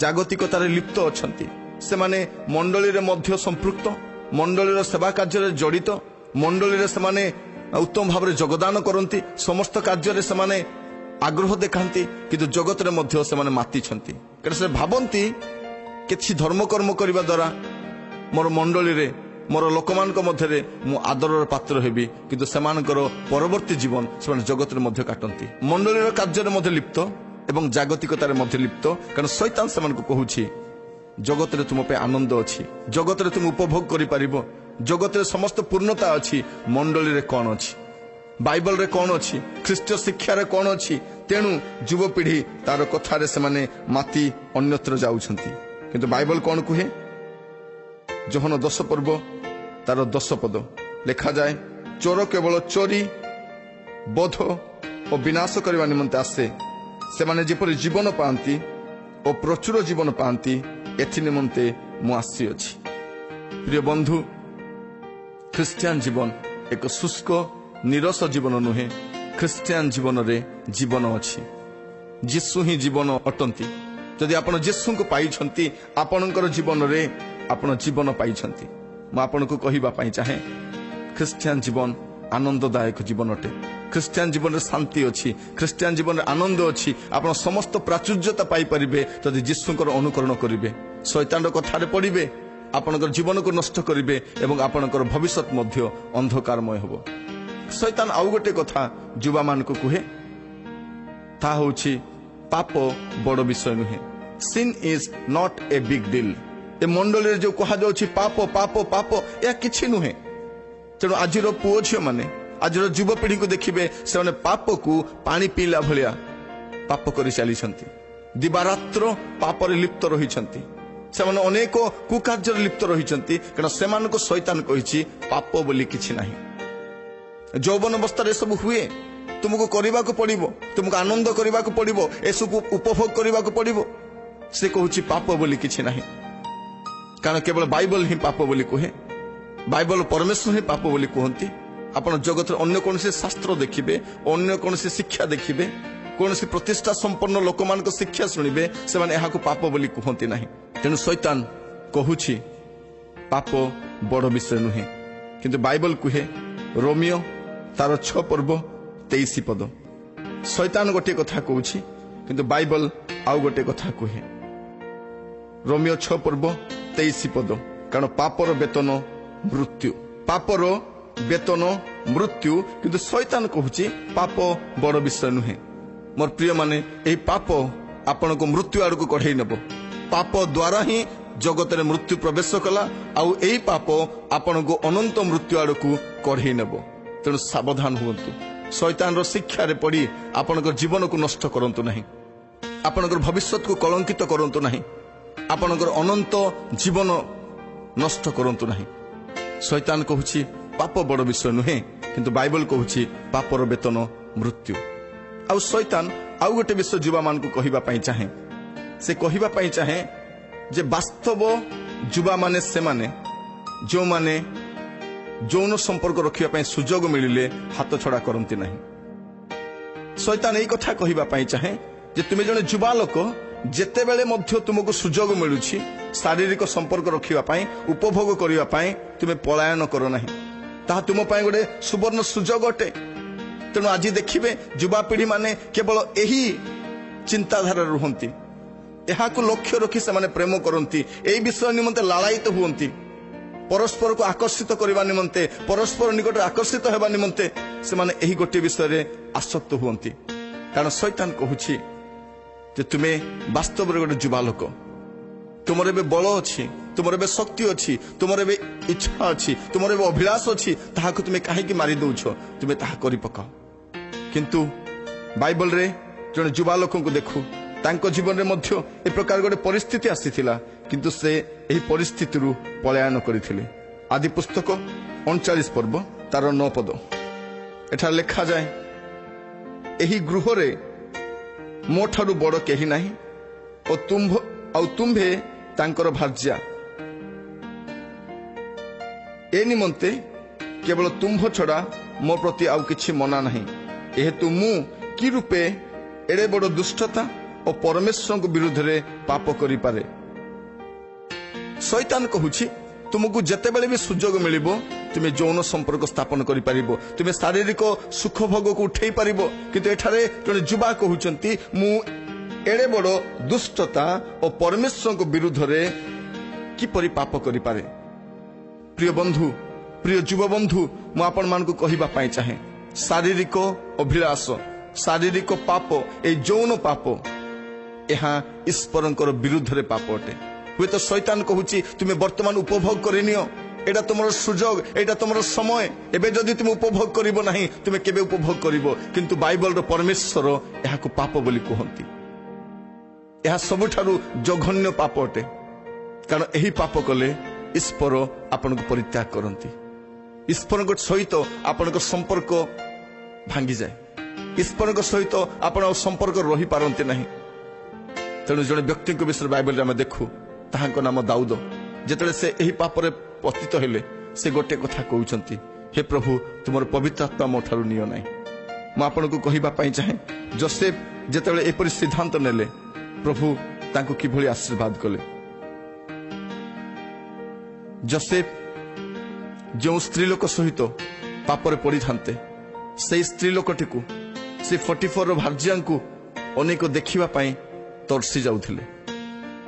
ଜାଗତିକତାରେ ଲିପ୍ତ ଅଛନ୍ତି। ସେମାନେ ମଣ୍ଡଳୀରେ ମଧ୍ୟ ସମ୍ପୃକ୍ତ, ମଣ୍ଡଳୀର ସେବା କାର୍ଯ୍ୟରେ ଜଡ଼ିତ, ମଣ୍ଡଳୀରେ ସେମାନେ ଉତ୍ତମ ଭାବରେ ଯୋଗଦାନ କରନ୍ତି, ସମସ୍ତ କାର୍ଯ୍ୟରେ ସେମାନେ ଆଗ୍ରହ ଦେଖାନ୍ତି, କିନ୍ତୁ ଜଗତରେ ମଧ୍ୟ ସେମାନେ ମାତିଛନ୍ତି। କାରଣ ସେ ଭାବନ୍ତି କିଛି ଧର୍ମକର୍ମ କରିବା ଦ୍ୱାରା ମୋର ମଣ୍ଡଳୀରେ ମୋର ଲୋକମାନଙ୍କ ମଧ୍ୟରେ ମୁଁ ଆଦରର ପାତ୍ର ହେବି, କିନ୍ତୁ ସେମାନଙ୍କର ପରବର୍ତ୍ତୀ ଜୀବନ ସେମାନେ ଜଗତରେ ମଧ୍ୟ କାଟନ୍ତି, ମଣ୍ଡଳୀର କାର୍ଯ୍ୟରେ ମଧ୍ୟ ଲିପ୍ତ ଏବଂ ଜାଗତିକତାରେ ମଧ୍ୟ ଲିପ୍ତ। କାରଣ ଶୈତାନ ସେମାନଙ୍କୁ କହୁଛି ଜଗତରେ ତୁମ ପାଇଁ ଆନନ୍ଦ ଅଛି, ଜଗତରେ ତୁମେ ଉପଭୋଗ କରିପାରିବ, ଜଗତରେ ସମସ୍ତ ପୂର୍ଣ୍ଣତା ଅଛି, ମଣ୍ଡଳୀରେ କ'ଣ ଅଛି, ବାଇବଲରେ କ'ଣ ଅଛି, ଖ୍ରୀଷ୍ଟୀୟ ଶିକ୍ଷାରେ କ'ଣ ଅଛି। ତେଣୁ ଯୁବପିଢ଼ି ତାର କଥାରେ ସେମାନେ ମାତି ଅନ୍ୟତ୍ର ଯାଉଛନ୍ତି। କିନ୍ତୁ ବାଇବଲ କ'ଣ କୁହେ? ଯୋହନ 10 ପର୍ବ ତାର 10 ପଦ ଲେଖାଯାଏ, ଚୋର କେବଳ ଚୋରି, ବୋଧ ଓ ବିନାଶ କରିବା ନିମନ୍ତେ ଆସେ, ସେମାନେ ଯେପରି ଜୀବନ ପାଆନ୍ତି ଓ ପ୍ରଚୁର ଜୀବନ ପାଆନ୍ତି, ଏଥି ନିମନ୍ତେ ମୁଁ ଆସିଅଛି। ପ୍ରିୟ ବନ୍ଧୁ, ଖ୍ରୀଷ୍ଟିଆନ ଜୀବନ ଏକ ଶୁଷ୍କ ନିରସ ଜୀବନ ନୁହେଁ। ଖ୍ରୀଷ୍ଟିଆନ ଜୀବନରେ ଜୀବନ ଅଛି, ଯୀଶୁ ହିଁ ଜୀବନ ଅଟନ୍ତି। ଯଦି ଆପଣ ଯୀଶୁଙ୍କୁ ପାଇଛନ୍ତି, ଆପଣଙ୍କର ଜୀବନରେ ଆପଣ ଜୀବନ ପାଇଛନ୍ତି। ମୁଁ ଆପଣଙ୍କୁ କହିବା ପାଇଁ ଚାହେଁ, ଖ୍ରୀଷ୍ଟିଆନ ଜୀବନ ଆନନ୍ଦଦାୟକ ଜୀବନ ଅଟେ। ଖ୍ରୀଷ୍ଟିଆନ ଜୀବନରେ ଶାନ୍ତି ଅଛି, ଖ୍ରୀଷ୍ଟିଆନ ଜୀବନରେ ଆନନ୍ଦ ଅଛି। ଆପଣ ସମସ୍ତ ପ୍ରାଚୁର୍ଯ୍ୟତା ପାଇପାରିବେ ଯଦି ଯୀଶୁଙ୍କର ଅନୁକରଣ କରିବେ, ଶୈତାନର କଥାରେ ପଡ଼ିବେ, ଆପଣଙ୍କର ଜୀବନକୁ ନଷ୍ଟ କରିବେ ଏବଂ ଆପଣଙ୍କର ଭବିଷ୍ୟତ ମଧ୍ୟ ଅନ୍ଧକାରମୟ ହେବ। ଶୈତାନ ଆଉ ଗୋଟେ କଥା ଯୁବାମାନଙ୍କୁ କୁହେ, ତାହା ହେଉଛି ପାପ ବଡ଼ ବିଷୟ ନୁହେଁ। Sin is not a big deal. ଏ ମଣ୍ଡଳୀରେ ଯେଉଁ କୁହାଯାଉଛି ପାପ ପାପ ପାପ, ଏହା କିଛି ନୁହେଁ। ତେଣୁ ଆଜିର ପୁଅ ଝିଅମାନେ, ଆଜିର ଯୁବପିଢ଼ିଙ୍କୁ ଦେଖିବେ, ସେମାନେ ପାପକୁ ପାଣି ପିଇଲା ଭଳିଆ ପାପ କରି ଚାଲିଛନ୍ତି, ଦିବାରାତ୍ର ପାପରେ ଲିପ୍ତ ରହିଛନ୍ତି, ସେମାନେ ଅନେକ କୁକାର୍ଯ୍ୟରେ ଲିପ୍ତ ରହିଛନ୍ତି। କାରଣ ସେମାନଙ୍କୁ ଶୈତାନ କହିଛି ପାପ ବୋଲି କିଛି ନାହିଁ। ଯୌବନ ଅବସ୍ଥାରେ ଏସବୁ ହୁଏ, ତୁମକୁ କରିବାକୁ ପଡ଼ିବ, ତୁମକୁ ଆନନ୍ଦ କରିବାକୁ ପଡ଼ିବ, ଏସବୁ ଉପଭୋଗ କରିବାକୁ ପଡ଼ିବ। ସେ କହୁଛି ପାପ ବୋଲି କିଛି ନାହିଁ। କାରଣ କେବଳ ବାଇବଲ ହିଁ ପାପ ବୋଲି କୁହେ, ବାଇବଲ ପରମେଶ୍ୱର ହିଁ ପାପ ବୋଲି କୁହନ୍ତି। ଆପଣ ଜଗତରେ ଅନ୍ୟ କୌଣସି ଶାସ୍ତ୍ର ଦେଖିବେ, ଅନ୍ୟ କୌଣସି ଶିକ୍ଷା ଦେଖିବେ, କୌଣସି ପ୍ରତିଷ୍ଠା ସମ୍ପନ୍ନ ଲୋକମାନଙ୍କ ଶିକ୍ଷା ଶୁଣିବେ, ସେମାନେ ଏହାକୁ ପାପ ବୋଲି କୁହନ୍ତି ନାହିଁ। ତେଣୁ ଶୈତାନ କହୁଛି ପାପ ବଡ଼ ବିଷୟ ନୁହେଁ। କିନ୍ତୁ ବାଇବଲ କୁହେ, ରୋମିଓ ତାର 6 ପର୍ବ 23 ପଦ, ଶୈତାନ ଗୋଟିଏ କଥା କହୁଛି, କିନ୍ତୁ ବାଇବଲ ଆଉ ଗୋଟିଏ କଥା କୁହେ। ରୋମିଓ 6 ପର୍ବ 23 ପଦ, କାରଣ ପାପର ବେତନ ମୃତ୍ୟୁ, ପାପର ବେତନ ମୃତ୍ୟୁ। କିନ୍ତୁ ଶୈତାନ କହୁଛି ପାପ ବଡ଼ ବିଷୟ ନୁହେଁ। ମୋର ପ୍ରିୟମାନେ, ଏହି ପାପ ଆପଣଙ୍କୁ ମୃତ୍ୟୁ ଆଡ଼କୁ କଢ଼େଇ ନେବ। ପାପ ଦ୍ୱାରା ହିଁ ଜଗତରେ ମୃତ୍ୟୁ ପ୍ରବେଶ କଲା, ଆଉ ଏହି ପାପ ଆପଣଙ୍କୁ ଅନନ୍ତ ମୃତ୍ୟୁ ଆଡ଼କୁ କଢ଼େଇ ନେବ। ତେଣୁ ସାବଧାନ ହୁଅନ୍ତୁ, ଶୈତାନର ଶିକ୍ଷାରେ ପଡ଼ି ଆପଣଙ୍କର ଜୀବନକୁ ନଷ୍ଟ କରନ୍ତୁ ନାହିଁ, ଆପଣଙ୍କର ଭବିଷ୍ୟତକୁ କଳଙ୍କିତ କରନ୍ତୁ ନାହିଁ, ଆପଣଙ୍କର ଅନନ୍ତ ଜୀବନ ନଷ୍ଟ କରନ୍ତୁ ନାହିଁ। ଶୈତାନ କହୁଛି ପାପ ବଡ଼ ବିଷୟ ନୁହେଁ, କିନ୍ତୁ ବାଇବଲ କହୁଛି ପାପର ବେତନ ମୃତ୍ୟୁ। ଆଉ ଶୈତାନ ଆଉ ଗୋଟେ ବିଷୟ ଯୁବାମାନଙ୍କୁ କହିବା ପାଇଁ ଚାହେଁ। ସେ କହିବା ପାଇଁ ଚାହେଁ ଯେ ବାସ୍ତବ ଯୁବାମାନେ ସେମାନେ ଯେଉଁମାନେ ଯୌନ ସମ୍ପର୍କ ରଖିବା ପାଇଁ ସୁଯୋଗ ମିଳିଲେ ହାତ ଛଡ଼ା କରନ୍ତି ନାହିଁ। ଶୈତାନ ଏହି କଥା କହିବା ପାଇଁ ଚାହେଁ ଯେ ତୁମେ ଜଣେ ଯୁବା ଲୋକ, ଯେତେବେଳେ ମଧ୍ୟ ତୁମକୁ ସୁଯୋଗ ମିଳୁଛି ଶାରୀରିକ ସମ୍ପର୍କ ରଖିବା ପାଇଁ, ଉପଭୋଗ କରିବା ପାଇଁ, ତୁମେ ପଳାୟନ କର ନାହିଁ। ତାହା ତୁମ ପାଇଁ ଗୋଟେ ସୁବର୍ଣ୍ଣ ସୁଯୋଗ ଅଟେ। ତେଣୁ ଆଜି ଦେଖିବେ ଯୁବାପିଢ଼ି ମାନେ କେବଳ ଏହି ଚିନ୍ତାଧାରାରେ ରୁହନ୍ତି, ଏହାକୁ ଲକ୍ଷ୍ୟ ରଖି ସେମାନେ ପ୍ରେମ କରନ୍ତି, ଏହି ବିଷୟ ନିମନ୍ତେ ଲାଳାୟିତ ହୁଅନ୍ତି, ପରସ୍ପରକୁ ଆକର୍ଷିତ କରିବା ନିମନ୍ତେ, ପରସ୍ପର ନିକଟରେ ଆକର୍ଷିତ ହେବା ନିମନ୍ତେ ସେମାନେ ଏହି ଗୋଟିଏ ବିଷୟରେ ଆସକ୍ତ ହୁଅନ୍ତି। କାରଣ ଶୈତାନ କହୁଛି ଯେ ତୁମେ ବାସ୍ତବରେ ଗୋଟେ ଯୁବା ଲୋକ, ତୁମର ଏବେ ବଳ ଅଛି, ତୁମର ଏବେ ଶକ୍ତି ଅଛି, ତୁମର ଏବେ ଇଚ୍ଛା ଅଛି, ତୁମର ଏବେ ଅଭିଳାଷ ଅଛି, ତାହାକୁ ତୁମେ କାହିଁକି ମାରି ଦେଉଛ? ତୁମେ ତାହା କରିପକାଅ। କିନ୍ତୁ ବାଇବଲରେ ଜଣେ ଯୁବା ଲୋକଙ୍କୁ ଦେଖୁ, ତାଙ୍କ ଜୀବନରେ ମଧ୍ୟ ଏ ପ୍ରକାର ଗୋଟେ ପରିସ୍ଥିତି ଆସିଥିଲା, କିନ୍ତୁ ସେ ଏହି ପରିସ୍ଥିତିରୁ ପଳାୟନ କରିଥିଲେ। ଆଦି ପୁସ୍ତକ 39 ପର୍ବ ତାର 9 ପଦ ଏଠାରେ ଲେଖାଯାଏ, ଏହି ଗୃହରେ ମୋ ଠାରୁ ବଡ଼ କେହି ନାହିଁ ଆଉ ତୁମ୍ଭେ ତାଙ୍କର ଭାର୍ଯ୍ୟା। ଏ ନିମନ୍ତେ କେବଳ ତୁମ୍ଭ ଛଡ଼ା ମୋ ପ୍ରତି ଆଉ କିଛି ମନା ନାହିଁ। ଏହେତୁ ମୁଁ କି ରୂପେ ଏଡ଼େ ବଡ଼ ଦୁଷ୍ଟତା ଓ ପରମେଶ୍ୱରଙ୍କ ବିରୁଦ୍ଧରେ ପାପ କରିପାରେ। ଶୈତାନ କହୁଛି, ତୁମକୁ ଯେତେବେଳେ ବି ସୁଯୋଗ ମିଳିବ ତୁମେ ଯୌନ ସମ୍ପର୍କ ସ୍ଥାପନ କରିପାରିବ, ତୁମେ ଶାରୀରିକ ସୁଖ ଭୋଗକୁ ଉଠେଇ ପାରିବ। କିନ୍ତୁ ଏଠାରେ ଜଣେ ଯୁବା କହୁଛନ୍ତି, ମୁଁ ଏଡ଼େ ବଡ଼ ଦୁଷ୍ଟତା ଓ ପରମେଶ୍ୱରଙ୍କ ବିରୁଦ୍ଧରେ କିପରି ପାପ କରିପାରେ। ପ୍ରିୟ ବନ୍ଧୁ, ପ୍ରିୟ ଯୁବବନ୍ଧୁ, ମୁଁ ଆପଣମାନଙ୍କୁ କହିବା ପାଇଁ ଚାହେଁ, ଶାରୀରିକ ଅଭିଳାଷ, ଶାରୀରିକ ପାପ, এই ଯୌନ ପାପ, ଏହା ଈଶ୍ୱରଙ୍କର ବିରୁଦ୍ଧରେ ପାପ ଅଟେ। ହୁଏତ ଶୈତାନ କହୁଛି, ତୁମେ ବର୍ତ୍ତମାନ ଉପଭୋଗ କରିନିଅ, ଏଇଟା ତୁମର ସୁଯୋଗ, ଏଇଟା ତୁମର ସମୟ, ଏବେ ଯଦି ତୁମେ ଉପଭୋଗ କରିବ ନାହିଁ ତୁମେ କେବେ ଉପଭୋଗ କରିବ। କିନ୍ତୁ ବାଇବଲର ପରମେଶ୍ୱର ଏହାକୁ ପାପ ବୋଲି କୁହନ୍ତି। ଏହା ସବୁଠାରୁ ଜଘନ୍ୟ ପାପ ଅଟେ, କାରଣ ଏହି ପାପ କଲେ ଈଶ୍ୱର ଆପଣଙ୍କୁ ପରିତ୍ୟାଗ କରନ୍ତି। ଈଶ୍ୱରଙ୍କ ସହିତ ଆପଣଙ୍କ ସମ୍ପର୍କ ଭାଙ୍ଗିଯାଏ, ଈଶ୍ୱରଙ୍କ ସହିତ ଆପଣ ଆଉ ସମ୍ପର୍କ ରହିପାରନ୍ତି ନାହିଁ। ତେଣୁ ଜଣେ ବ୍ୟକ୍ତିଙ୍କ ବିଷୟରେ ବାଇବଲରେ ଆମେ ଦେଖୁ, ତାହାଙ୍କ ନାମ ଦାଉଦ। ଯେତେବେଳେ ସେ ଏହି ପାପରେ ପତିତ ହେଲେ ସେ ଗୋଟିଏ କଥା କହୁଛନ୍ତି, ହେ ପ୍ରଭୁ, ତୁମର ପବିତ୍ର ଆତ୍ମା ମୋ ଠାରୁ ନିଅ ନାହିଁ। ମୁଁ ଆପଣଙ୍କୁ କହିବା ପାଇଁ ଚାହେଁ, ଯୋସେଫ ଯେତେବେଳେ ଏପରି ସିଦ୍ଧାନ୍ତ ନେଲେ, ପ୍ରଭୁ ତାଙ୍କୁ କିଭଳି ଆଶୀର୍ବାଦ କଲେ। ଯୋସେଫ ଯେଉଁ ସ୍ତ୍ରୀ ଲୋକ ସହିତ ପାପରେ ପଡ଼ିଥାନ୍ତେ, ସେହି ସ୍ତ୍ରୀ ଲୋକଟିକୁ, ସେ ପଟିଫରର ଭାର୍ଯ୍ୟାଙ୍କୁ ଅନେକ ଦେଖିବା ପାଇଁ ତର୍ସି ଯାଉଥିଲେ।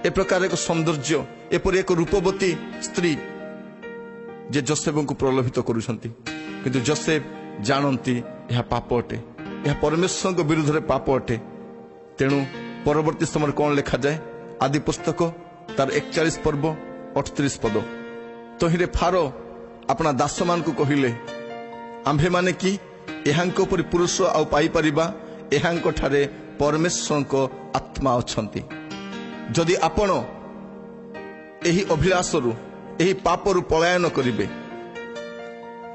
ଏ ପ୍ରକାର ଏକ ସୌନ୍ଦର୍ଯ୍ୟ, ଏପରି ଏକ ରୂପବତୀ ସ୍ତ୍ରୀ ଯେ ଯୋସେଫଙ୍କୁ ପ୍ରଲୋଭିତ କରୁଛନ୍ତି। କିନ୍ତୁ ଯୋସେଫ ଜାଣନ୍ତି ଏହା ପାପ ଅଟେ, ଏହା ପରମେଶ୍ୱରଙ୍କ ବିରୁଦ୍ଧରେ ପାପ ଅଟେ। ତେଣୁ ପରବର୍ତ୍ତୀ ସମୟରେ କ'ଣ ଲେଖାଯାଏ? ଆଦି ପୁସ୍ତକ ତାର 41 ପର୍ବ 38 ପଦ, ତହିଁରେ ଫାରୋ ଆପଣା ଦାସମାନଙ୍କୁ କହିଲେ, ଆମ୍ଭେମାନେ କି ଏହାଙ୍କ ପରି ପୁରୁଷ ଆଉ ପାଇପାରିବା? ଏହାଙ୍କଠାରେ ପରମେଶ୍ୱରଙ୍କ ଆତ୍ମା ଅଛନ୍ତି। ଯଦି ଆପଣ ଏହି ଅଭିଳାଷରୁ, ଏହି ପାପରୁ ପଳାୟନ କରିବେ,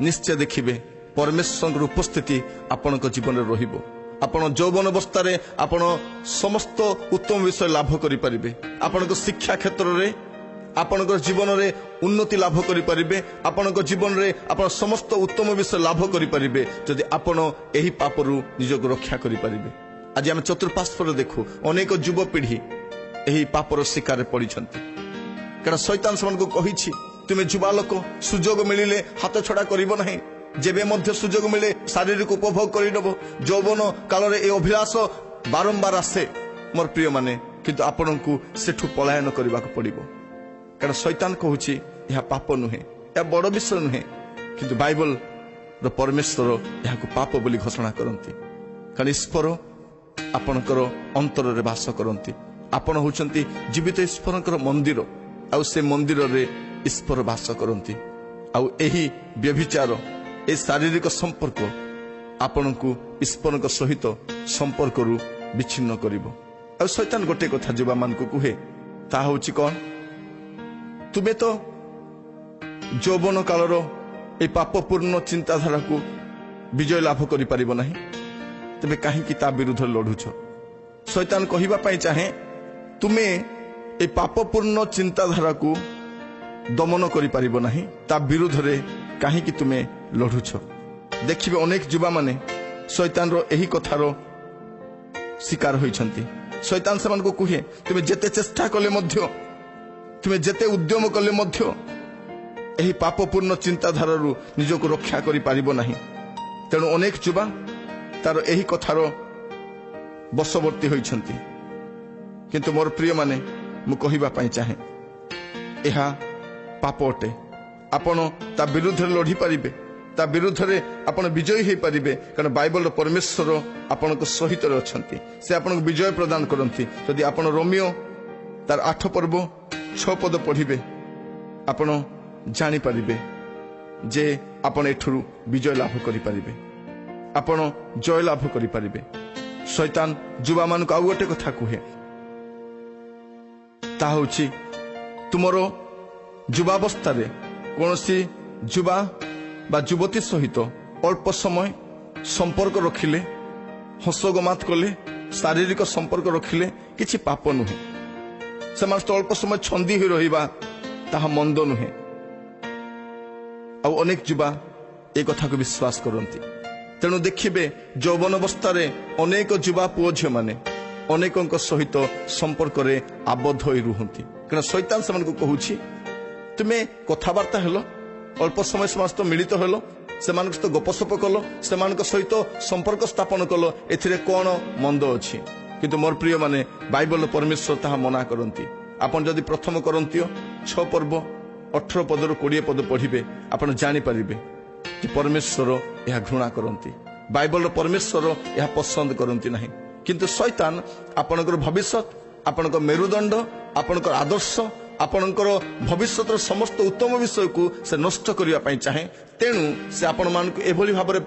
ନିଶ୍ଚୟ ଦେଖିବେ ପରମେଶ୍ୱରଙ୍କର ଉପସ୍ଥିତି ଆପଣଙ୍କ ଜୀବନରେ ରହିବ। ଆପଣ ଯୌବନ ଅବସ୍ଥାରେ ଆପଣ ସମସ୍ତ ଉତ୍ତମ ବିଷୟ ଲାଭ କରିପାରିବେ। ଆପଣଙ୍କ ଶିକ୍ଷା କ୍ଷେତ୍ରରେ, ଆପଣଙ୍କ ଜୀବନରେ ଉନ୍ନତି ଲାଭ କରିପାରିବେ। ଆପଣଙ୍କ ଜୀବନରେ ଆପଣ ସମସ୍ତ ଉତ୍ତମ ବିଷୟ ଲାଭ କରିପାରିବେ ଯଦି ଆପଣ ଏହି ପାପରୁ ନିଜକୁ ରକ୍ଷା କରିପାରିବେ। ଆଜି ଆମେ ଚତୁଃପାର୍ଶ୍ୱରେ ଦେଖୁ ଅନେକ ଯୁବପିଢ଼ି ଏହି ପାପର ଶିକାରରେ ପଡ଼ିଛନ୍ତି, କାରଣ ଶୈତାନ ସେମାନଙ୍କୁ କହିଛି, ତୁମେ ଯୁବା ଲୋକ, ସୁଯୋଗ ମିଳିଲେ ହାତ ଛଡ଼ା କରିବ ନାହିଁ। ଯେବେ ମଧ୍ୟ ସୁଯୋଗ ମିଳେ ଶାରୀରିକ ଉପଭୋଗ କରିନେବ। ଯୌବନ କାଳରେ ଏହି ଅଭିଳାଷ ବାରମ୍ବାର ଆସେ ମୋର ପ୍ରିୟମାନେ, କିନ୍ତୁ ଆପଣଙ୍କୁ ସେଠୁ ପଳାୟନ କରିବାକୁ ପଡ଼ିବ। କାରଣ ଶୈତାନ କହୁଛି ଏହା ପାପ ନୁହେଁ, ଏହା ବଡ଼ ବିଷୟ ନୁହେଁ, କିନ୍ତୁ ବାଇବଲର ପରମେଶ୍ୱର ଏହାକୁ ପାପ ବୋଲି ଘୋଷଣା କରନ୍ତି। କାରଣ ଈଶ୍ୱର ଆପଣଙ୍କର ଅନ୍ତରରେ ବାସ କରନ୍ତି। ଆପଣ ହେଉଛନ୍ତି ଜୀବିତ ଈଶ୍ୱରଙ୍କର ମନ୍ଦିର, ଆଉ ସେ ମନ୍ଦିରରେ ଈଶ୍ୱର ବାସ କରନ୍ତି। ଆଉ ଏହି ବ୍ୟଭିଚାର, ଏହି ଶାରୀରିକ ସମ୍ପର୍କ ଆପଣଙ୍କୁ ଈଶ୍ୱରଙ୍କ ସହିତ ସମ୍ପର୍କରୁ ବିଚ୍ଛିନ୍ନ କରିବ। ଆଉ ଶୈତାନ ଗୋଟିଏ କଥା ଯୁବାମାନଙ୍କୁ କୁହେ, ତାହା ହେଉଛି କ'ଣ? ତୁମେ ତ ଯୌବନ କାଳର ଏହି ପାପପୂର୍ଣ୍ଣ ଚିନ୍ତାଧାରାକୁ ବିଜୟ ଲାଭ କରିପାରିବ ନାହିଁ, ତେବେ କାହିଁକି ତା ବିରୁଦ୍ଧରେ ଲଢୁଛ? ଶୈତାନ କହିବା ପାଇଁ ଚାହେଁ, ତୁମେ ଏହି ପାପପୂର୍ଣ୍ଣ ଚିନ୍ତାଧାରାକୁ ଦମନ କରିପାରିବ ନାହିଁ, ତା ବିରୁଦ୍ଧରେ କାହିଁକି ତୁମେ ଲଢୁଛ? ଦେଖିବେ ଅନେକ ଯୁବାମାନେ ଶୈତାନର ଏହି କଥାର ଶିକାର ହୋଇଛନ୍ତି। ଶୈତାନ ସେମାନଙ୍କୁ କୁହେ, ତୁମେ ଯେତେ ଚେଷ୍ଟା କଲେ ମଧ୍ୟ, ତୁମେ ଯେତେ ଉଦ୍ୟମ କଲେ ମଧ୍ୟ ଏହି ପାପପୂର୍ଣ୍ଣ ଚିନ୍ତାଧାରାରୁ ନିଜକୁ ରକ୍ଷା କରିପାରିବ ନାହିଁ। ତେଣୁ ଅନେକ ଯୁବା ତାର ଏହି କଥାର ବଶବର୍ତ୍ତୀ ହୋଇଛନ୍ତି। କିନ୍ତୁ ମୋର ପ୍ରିୟମାନେ, ମୁଁ କହିବା ପାଇଁ ଚାହେଁ, ଏହା ପାପ ଅଟେ। ଆପଣ ତା ବିରୁଦ୍ଧରେ ଲଢ଼ିପାରିବେ, ତା ବିରୁଦ୍ଧରେ ଆପଣ ବିଜୟୀ ହୋଇପାରିବେ, କାରଣ ବାଇବଲର ପରମେଶ୍ୱର ଆପଣଙ୍କ ସହିତ ଅଛନ୍ତି। ସେ ଆପଣଙ୍କୁ ବିଜୟ ପ୍ରଦାନ କରନ୍ତି। ଯଦି ଆପଣ ରୋମିଓ ତାର 8 ପର୍ବ 6 ପଦ ପଢ଼ିବେ, ଆପଣ ଜାଣିପାରିବେ ଯେ ଆପଣ ଏଠାରୁ ବିଜୟ ଲାଭ କରିପାରିବେ, ଆପଣ ଜୟ ଲାଭ କରିପାରିବେ। ଶୈତାନ ଯୁବାମାନଙ୍କୁ ଆଉ ଗୋଟେ କଥା କୁହେ, ତାହା ହେଉଛି ତୁମର ଯୁବାବସ୍ଥାରେ କୌଣସି ଯୁବା ବା ଯୁବତୀ ସହିତ ଅଳ୍ପ ସମୟ ସମ୍ପର୍କ ରଖିଲେ, ହସଗମାତ କଲେ, ଶାରୀରିକ ସମ୍ପର୍କ ରଖିଲେ କିଛି ପାପ ନୁହେଁ। ସେମାନେ ତ ଅଳ୍ପ ସମୟ ଛନ୍ଦି ହୋଇ ରହିବା ତାହା ମନ୍ଦ ନୁହେଁ। ଆଉ ଅନେକ ଯୁବା ଏ କଥାକୁ ବିଶ୍ୱାସ କରନ୍ତି। ତେଣୁ ଦେଖିବେ ଯୌବନ ଅବସ୍ଥାରେ ଅନେକ ଯୁବା ପୁଅ ଝିଅମାନେ ଅନେକଙ୍କ ସହିତ ସମ୍ପର୍କରେ ଆବଦ୍ଧ ହୋଇ ରୁହନ୍ତି। କାରଣ ଶୈତାନ ସେମାନଙ୍କୁ କହୁଛି, ତୁମେ କଥାବାର୍ତ୍ତା ହେଲ, ଅଳ୍ପ ସମୟ ସେମାନଙ୍କ ସହିତ ମିଳିତ ହେଲ, ସେମାନଙ୍କ ସହିତ ଗପସପ କଲ, ସେମାନଙ୍କ ସହିତ ସମ୍ପର୍କ ସ୍ଥାପନ କଲ, ଏଥିରେ କ'ଣ ମନ୍ଦ ଅଛି? କିନ୍ତୁ ମୋର ପ୍ରିୟମାନେ, ବାଇବଲର ପରମେଶ୍ୱର ତାହା ମନା କରନ୍ତି। ଆପଣ ଯଦି ପ୍ରଥମ କରନ୍ତୀୟ 6 ପର୍ବ 18 ପଦରୁ 20 ପଦ ପଢ଼ିବେ, ଆପଣ ଜାଣିପାରିବେ ଯେ ପରମେଶ୍ୱର ଏହା ଘୃଣା କରନ୍ତି। ବାଇବଲର ପରମେଶ୍ୱର ଏହା ପସନ୍ଦ କରନ୍ତି ନାହିଁ। କିନ୍ତୁ ଶୈତାନ ଆପଣଙ୍କର ଭବିଷ୍ୟତ, ଆପଣଙ୍କ ମେରୁଦଣ୍ଡ, ଆପଣଙ୍କର ଆଦର୍ଶ, ଆପଣଙ୍କର ଭବିଷ୍ୟତର ସମସ୍ତ ଉତ୍ତମ ବିଷୟକୁ ସେ ନଷ୍ଟ କରିବା ପାଇଁ ଚାହେଁ। ତେଣୁ ସେ ଆପଣମାନଙ୍କୁ ଏଭଳି ଭାବରେ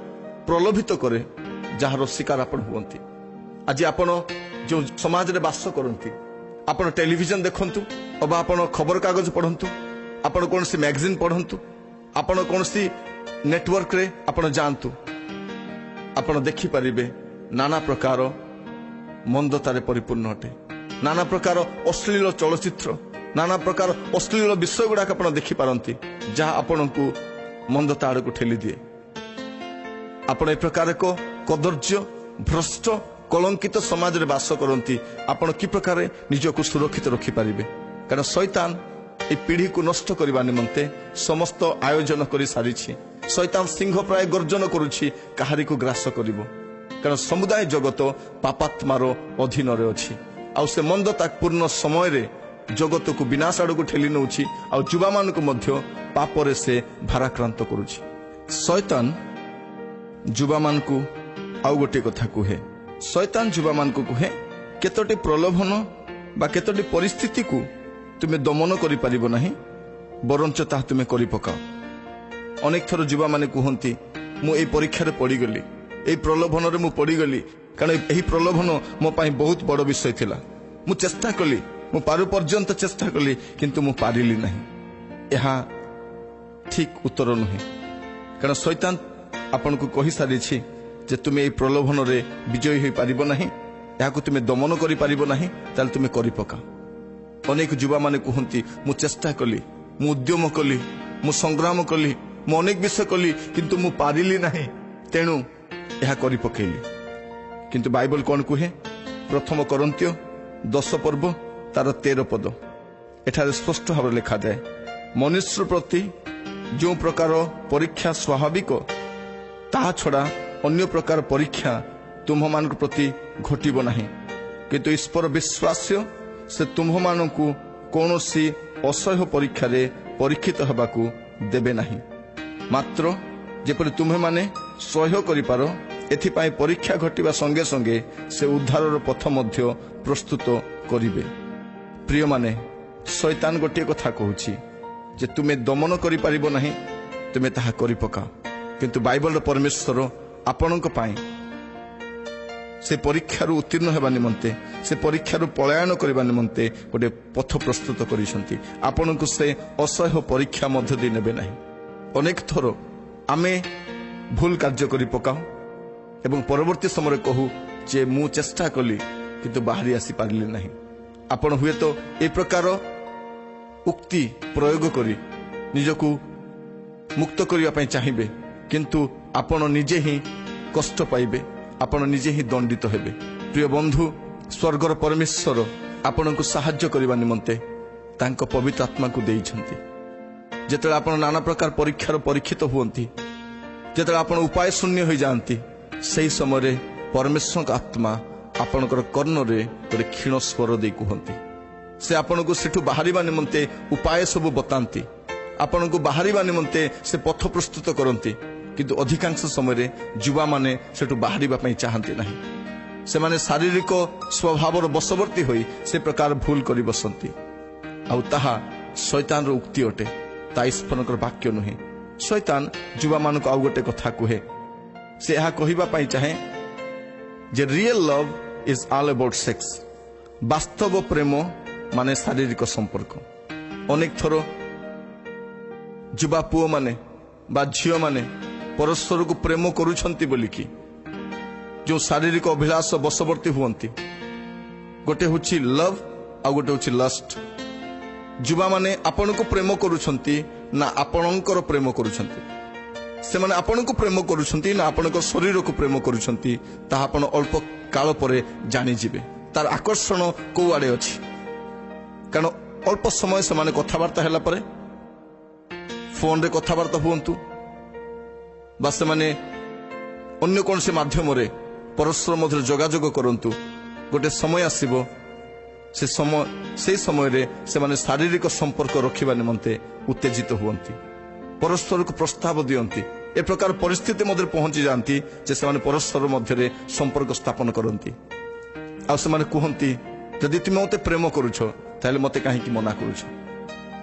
ପ୍ରଲୋଭିତ କରେ ଯାହାର ଶିକାର ଆପଣ ହୁଅନ୍ତି। ଆଜି ଆପଣ ଯେଉଁ ସମାଜରେ ବାସ କରନ୍ତି, ଆପଣ ଟେଲିଭିଜନ ଦେଖନ୍ତୁ ଅବା ଆପଣ ଖବରକାଗଜ ପଢ଼ନ୍ତୁ, ଆପଣ କୌଣସି ମ୍ୟାଗାଜିନ୍ ପଢ଼ନ୍ତୁ, ଆପଣ କୌଣସି ନେଟୱାର୍କରେ ଆପଣ ଯାଆନ୍ତୁ, ଆପଣ ଦେଖିପାରିବେ ନାନା ପ୍ରକାର ମନ୍ଦତାରେ ପରିପୂର୍ଣ୍ଣ ଅଟେ। ନାନା ପ୍ରକାର ଅଶ୍ଳୀଳ ଚଳଚ୍ଚିତ୍ର, ନାନା ପ୍ରକାର ଅଶ୍ଳୀଳ ବିଷୟ ଗୁଡ଼ାକ ଆପଣ ଦେଖିପାରନ୍ତି, ଯାହା ଆପଣଙ୍କୁ ମନ୍ଦତା ଆଡ଼କୁ ଠେଲିଦିଏ। ଆପଣ ଏ ପ୍ରକାର ଏକ କଦର୍ଯ୍ୟ, ଭ୍ରଷ୍ଟ, କଳଙ୍କିତ ସମାଜରେ ବାସ କରନ୍ତି। ଆପଣ କି ପ୍ରକାର ନିଜକୁ ସୁରକ୍ଷିତ ରଖିପାରିବେ? କାରଣ ଶୈତାନ এই ପିଢ଼ିକୁ ନଷ୍ଟ କରିବା ନିମନ୍ତେ ସମସ୍ତ ଆୟୋଜନ କରି ସାରିଛି। ଶୈତାନ ସିଂହ ପ୍ରାୟ ଗର୍ଜନ କରୁଛି, କାହାରିକୁ ଗ୍ରାସ କରିବ। କାରଣ ସମୁଦାୟ ଜଗତ ପାପାତ୍ମାର ଅଧୀନରେ ଅଛି। ଆଉ ସେ ମନ୍ଦତାପୂର୍ଣ୍ଣ ସମୟରେ ଜଗତକୁ ବିନାଶ ଆଡ଼କୁ ଠେଲି ନେଉଛି, ଆଉ ଯୁବାମାନଙ୍କୁ ମଧ୍ୟ ପାପରେ ସେ ଭାରାକ୍ରାନ୍ତ କରୁଛି। ଶୈତାନ ଯୁବାମାନଙ୍କୁ ଆଉ ଗୋଟିଏ କଥା କୁହେ। ଶୈତାନ ଯୁବାମାନଙ୍କୁ କୁହେ, କେତୋଟି ପ୍ରଲୋଭନ ବା କେତୋଟି ପରିସ୍ଥିତିକୁ ତୁମେ ଦମନ କରିପାରିବ ନାହିଁ, ବରଞ୍ଚ ତାହା ତୁମେ କରିପକାଅ। ଅନେକ ଥର ଯୁବାମାନେ କୁହନ୍ତି, ମୁଁ ଏହି ପରୀକ୍ଷାରେ ପଡ଼ିଗଲି, ଏହି ପ୍ରଲୋଭନରେ ମୁଁ ପଡ଼ିଗଲି, କାରଣ ଏହି ପ୍ରଲୋଭନ ମୋ ପାଇଁ ବହୁତ ବଡ଼ ବିଷୟ ଥିଲା। ମୁଁ ଚେଷ୍ଟା କଲି, ମୁଁ ପାରୁ ପର୍ଯ୍ୟନ୍ତ ଚେଷ୍ଟା କଲି, କିନ୍ତୁ ମୁଁ ପାରିଲି ନାହିଁ। ଏହା ଠିକ୍ ଉତ୍ତର ନୁହେଁ। କାରଣ ଶୈତାନ ଆପଣଙ୍କୁ କହିସାରିଛି ଯେ ତୁମେ ଏହି ପ୍ରଲୋଭନରେ ବିଜୟୀ ହୋଇପାରିବ ନାହିଁ, ଏହାକୁ ତୁମେ ଦମନ କରିପାରିବ ନାହିଁ, ତାହେଲେ ତୁମେ କରିପକାଅ। ଅନେକ ଯୁବାମାନେ କୁହନ୍ତି, ମୁଁ ଚେଷ୍ଟା କଲି, ମୁଁ ଉଦ୍ୟମ କଲି, ମୁଁ ସଂଗ୍ରାମ କଲି, ମୁଁ ଅନେକ ବିଷୟ କଲି, କିନ୍ତୁ ମୁଁ ପାରିଲି ନାହିଁ, ତେଣୁ ଏହା କରିପକେଇଲି। କିନ୍ତୁ ବାଇବଲ କ'ଣ କୁହେ? ପ୍ରଥମ କରନ୍ତୀୟ 10 ପର୍ବ ତାର 13 ପଦ, ଏଠାରେ ସ୍ପଷ୍ଟ ଭାବରେ ଲେଖାଯାଏ, ମନୁଷ୍ୟ ପ୍ରତି ଯେଉଁ ପ୍ରକାର ପରୀକ୍ଷା ସ୍ୱାଭାବିକ, ତାହା ଛଡ଼ା ଅନ୍ୟ ପ୍ରକାର ପରୀକ୍ଷା ତୁମ୍ଭମାନଙ୍କ ପ୍ରତି ଘଟିବ ନାହିଁ। କିନ୍ତୁ ଈଶ୍ୱର ବିଶ୍ୱାସ୍ୟ, ସେ ତୁମ୍ଭମାନଙ୍କୁ କୌଣସି ଅସହ୍ୟ ପରୀକ୍ଷାରେ ପରୀକ୍ଷିତ ହେବାକୁ ଦେବେ ନାହିଁ। ମାତ୍ର ଯେପରି ତୁମ୍ଭେମାନେ ସହ୍ୟ କରିପାର, ଏଥିପାଇଁ ପରୀକ୍ଷା ଘଟିବା ସଙ୍ଗେ ସଙ୍ଗେ ସେ ଉଦ୍ଧାରର ପଥ ମଧ୍ୟ ପ୍ରସ୍ତୁତ କରିବେ। ପ୍ରିୟମାନେ, ଶୈତାନ ଗୋଟିଏ କଥା କହୁଛି ଯେ ତୁମେ ଦମନ କରିପାରିବ ନାହିଁ, ତୁମେ ତାହା କରିପକାଅ। କିନ୍ତୁ ବାଇବଲର ପରମେଶ୍ୱର ଆପଣଙ୍କ ପାଇଁ ସେ ପରୀକ୍ଷାରୁ ଉତ୍ତୀର୍ଣ୍ଣ ହେବା ନିମନ୍ତେ, ସେ ପରୀକ୍ଷାରୁ ପଳାୟନ କରିବା ନିମନ୍ତେ ଗୋଟିଏ ପଥ ପ୍ରସ୍ତୁତ କରିଛନ୍ତି। ଆପଣଙ୍କୁ ସେ ଅସହ୍ୟ ପରୀକ୍ଷା ମଧ୍ୟ ଦେଇ ନେବେ ନାହିଁ। ଅନେକ ଥର ଆମେ ଭୁଲ କାର୍ଯ୍ୟ କରି ପକାଉ ଏବଂ ପରବର୍ତ୍ତୀ ସମୟରେ କହୁ ଯେ ମୁଁ ଚେଷ୍ଟା କଲି, କିନ୍ତୁ ବାହାରି ଆସିପାରିଲି ନାହିଁ। ଆପଣ ହୁଏତ ଏ ପ୍ରକାର ଉକ୍ତି ପ୍ରୟୋଗ କରି ନିଜକୁ ମୁକ୍ତ କରିବା ପାଇଁ ଚାହିଁବେ, କିନ୍ତୁ ଆପଣ ନିଜେ ହିଁ କଷ୍ଟ ପାଇବେ, ଆପଣ ନିଜେ ହିଁ ଦଣ୍ଡିତ ହେବେ। ପ୍ରିୟ ବନ୍ଧୁ, ସ୍ୱର୍ଗର ପରମେଶ୍ୱର ଆପଣଙ୍କୁ ସାହାଯ୍ୟ କରିବା ନିମନ୍ତେ ତାଙ୍କ ପବିତ୍ର ଆତ୍ମାକୁ ଦେଇଛନ୍ତି। ଯେତେବେଳେ ଆପଣ ନାନା ପ୍ରକାର ପରୀକ୍ଷାର ପରୀକ୍ଷିତ ହୁଅନ୍ତି, ଯେତେବେଳେ ଆପଣ ଉପାୟ ଶୂନ୍ୟ ହୋଇଯାଆନ୍ତି, ସେହି ସମୟରେ ପରମେଶ୍ୱରଙ୍କ ଆତ୍ମା ଆପଣଙ୍କର କର୍ଣ୍ଣରେ ଗୋଟେ କ୍ଷୀଣ ସ୍ୱର ଦେଇ କୁହନ୍ତି। ସେ ଆପଣଙ୍କୁ ସେଠୁ ବାହାରିବା ନିମନ୍ତେ ଉପାୟ ସବୁ ବତାନ୍ତି, ଆପଣଙ୍କୁ ବାହାରିବା ନିମନ୍ତେ ସେ ପଥ ପ୍ରସ୍ତୁତ କରନ୍ତି। କିନ୍ତୁ ଅଧିକାଂଶ ସମୟରେ ଯୁବାମାନେ ସେଠୁ ବାହାରିବା ପାଇଁ ଚାହାନ୍ତି ନାହିଁ। ସେମାନେ ଶାରୀରିକ ସ୍ୱଭାବର ବଶବର୍ତ୍ତୀ ହୋଇ ସେ ପ୍ରକାର ଭୁଲ କରି ବସନ୍ତି। ଆଉ ତାହା ଶୈତାନର ଉକ୍ତି ଅଟେ, ତା ଈଶ୍ୱରଙ୍କର ବାକ୍ୟ ନୁହେଁ। ଶୈତାନ ଯୁବାମାନଙ୍କୁ ଆଉ ଗୋଟେ କଥା କୁହେ। ସେ ଏହା କହିବା ପାଇଁ ଚାହେଁ ଯେ real love is all about sex. ବାସ୍ତବ ପ୍ରେମ ମାନେ ଶାରୀରିକ ସମ୍ପର୍କ। ଅନେକ ଥର ଯୁବା ପୁଅମାନେ ବା ଝିଅମାନେ ପରସ୍ପରକୁ ପ୍ରେମ କରୁଛନ୍ତି ବୋଲିକି ଯେଉଁ ଶାରୀରିକ ଅଭିଳାଷ ବଶବର୍ତ୍ତୀ ହୁଅନ୍ତି। ଗୋଟେ ହେଉଛି ଲଭ୍ ଆଉ ଗୋଟେ ହେଉଛି ଲଷ୍ଟ। ଯୁବାମାନେ ଆପଣଙ୍କୁ ପ୍ରେମ କରୁଛନ୍ତି ନା ଆପଣଙ୍କର ପ୍ରେମ କରୁଛନ୍ତି? ସେମାନେ ଆପଣଙ୍କୁ ପ୍ରେମ କରୁଛନ୍ତି ନା ଆପଣଙ୍କ ଶରୀରକୁ ପ୍ରେମ କରୁଛନ୍ତି, ତାହା ଆପଣ ଅଳ୍ପ କାଳ ପରେ ଜାଣିଯିବେ। ତାର ଆକର୍ଷଣ କୋଉ ଆଡ଼େ ଅଛି। କାରଣ ଅଳ୍ପ ସମୟ ସେମାନେ କଥାବାର୍ତ୍ତା ହେଲା ପରେ, ଫୋନରେ କଥାବାର୍ତ୍ତା ହୁଅନ୍ତୁ ବା ସେମାନେ ଅନ୍ୟ କୌଣସି ମାଧ୍ୟମରେ ପରସ୍ପର ମଧ୍ୟରେ ଯୋଗାଯୋଗ କରନ୍ତୁ, ଗୋଟେ ସମୟ ଆସିବ, ସେହି ସମୟରେ ସେମାନେ ଶାରୀରିକ ସମ୍ପର୍କ ରଖିବା ନିମନ୍ତେ ଉତ୍ତେଜିତ ହୁଅନ୍ତି, ପରସ୍ପରକୁ ପ୍ରସ୍ତାବ ଦିଅନ୍ତି। ଏ ପ୍ରକାର ପରିସ୍ଥିତି ମଧ୍ୟରେ ପହଞ୍ଚି ଯାଆନ୍ତି ଯେ ସେମାନେ ପରସ୍ପର ମଧ୍ୟରେ ସମ୍ପର୍କ ସ୍ଥାପନ କରନ୍ତି। ଆଉ ସେମାନେ କୁହନ୍ତି, ଯଦି ତୁମେ ମୋତେ ପ୍ରେମ କରୁଛ ତାହେଲେ ମୋତେ କାହିଁକି ମନା କରୁଛ?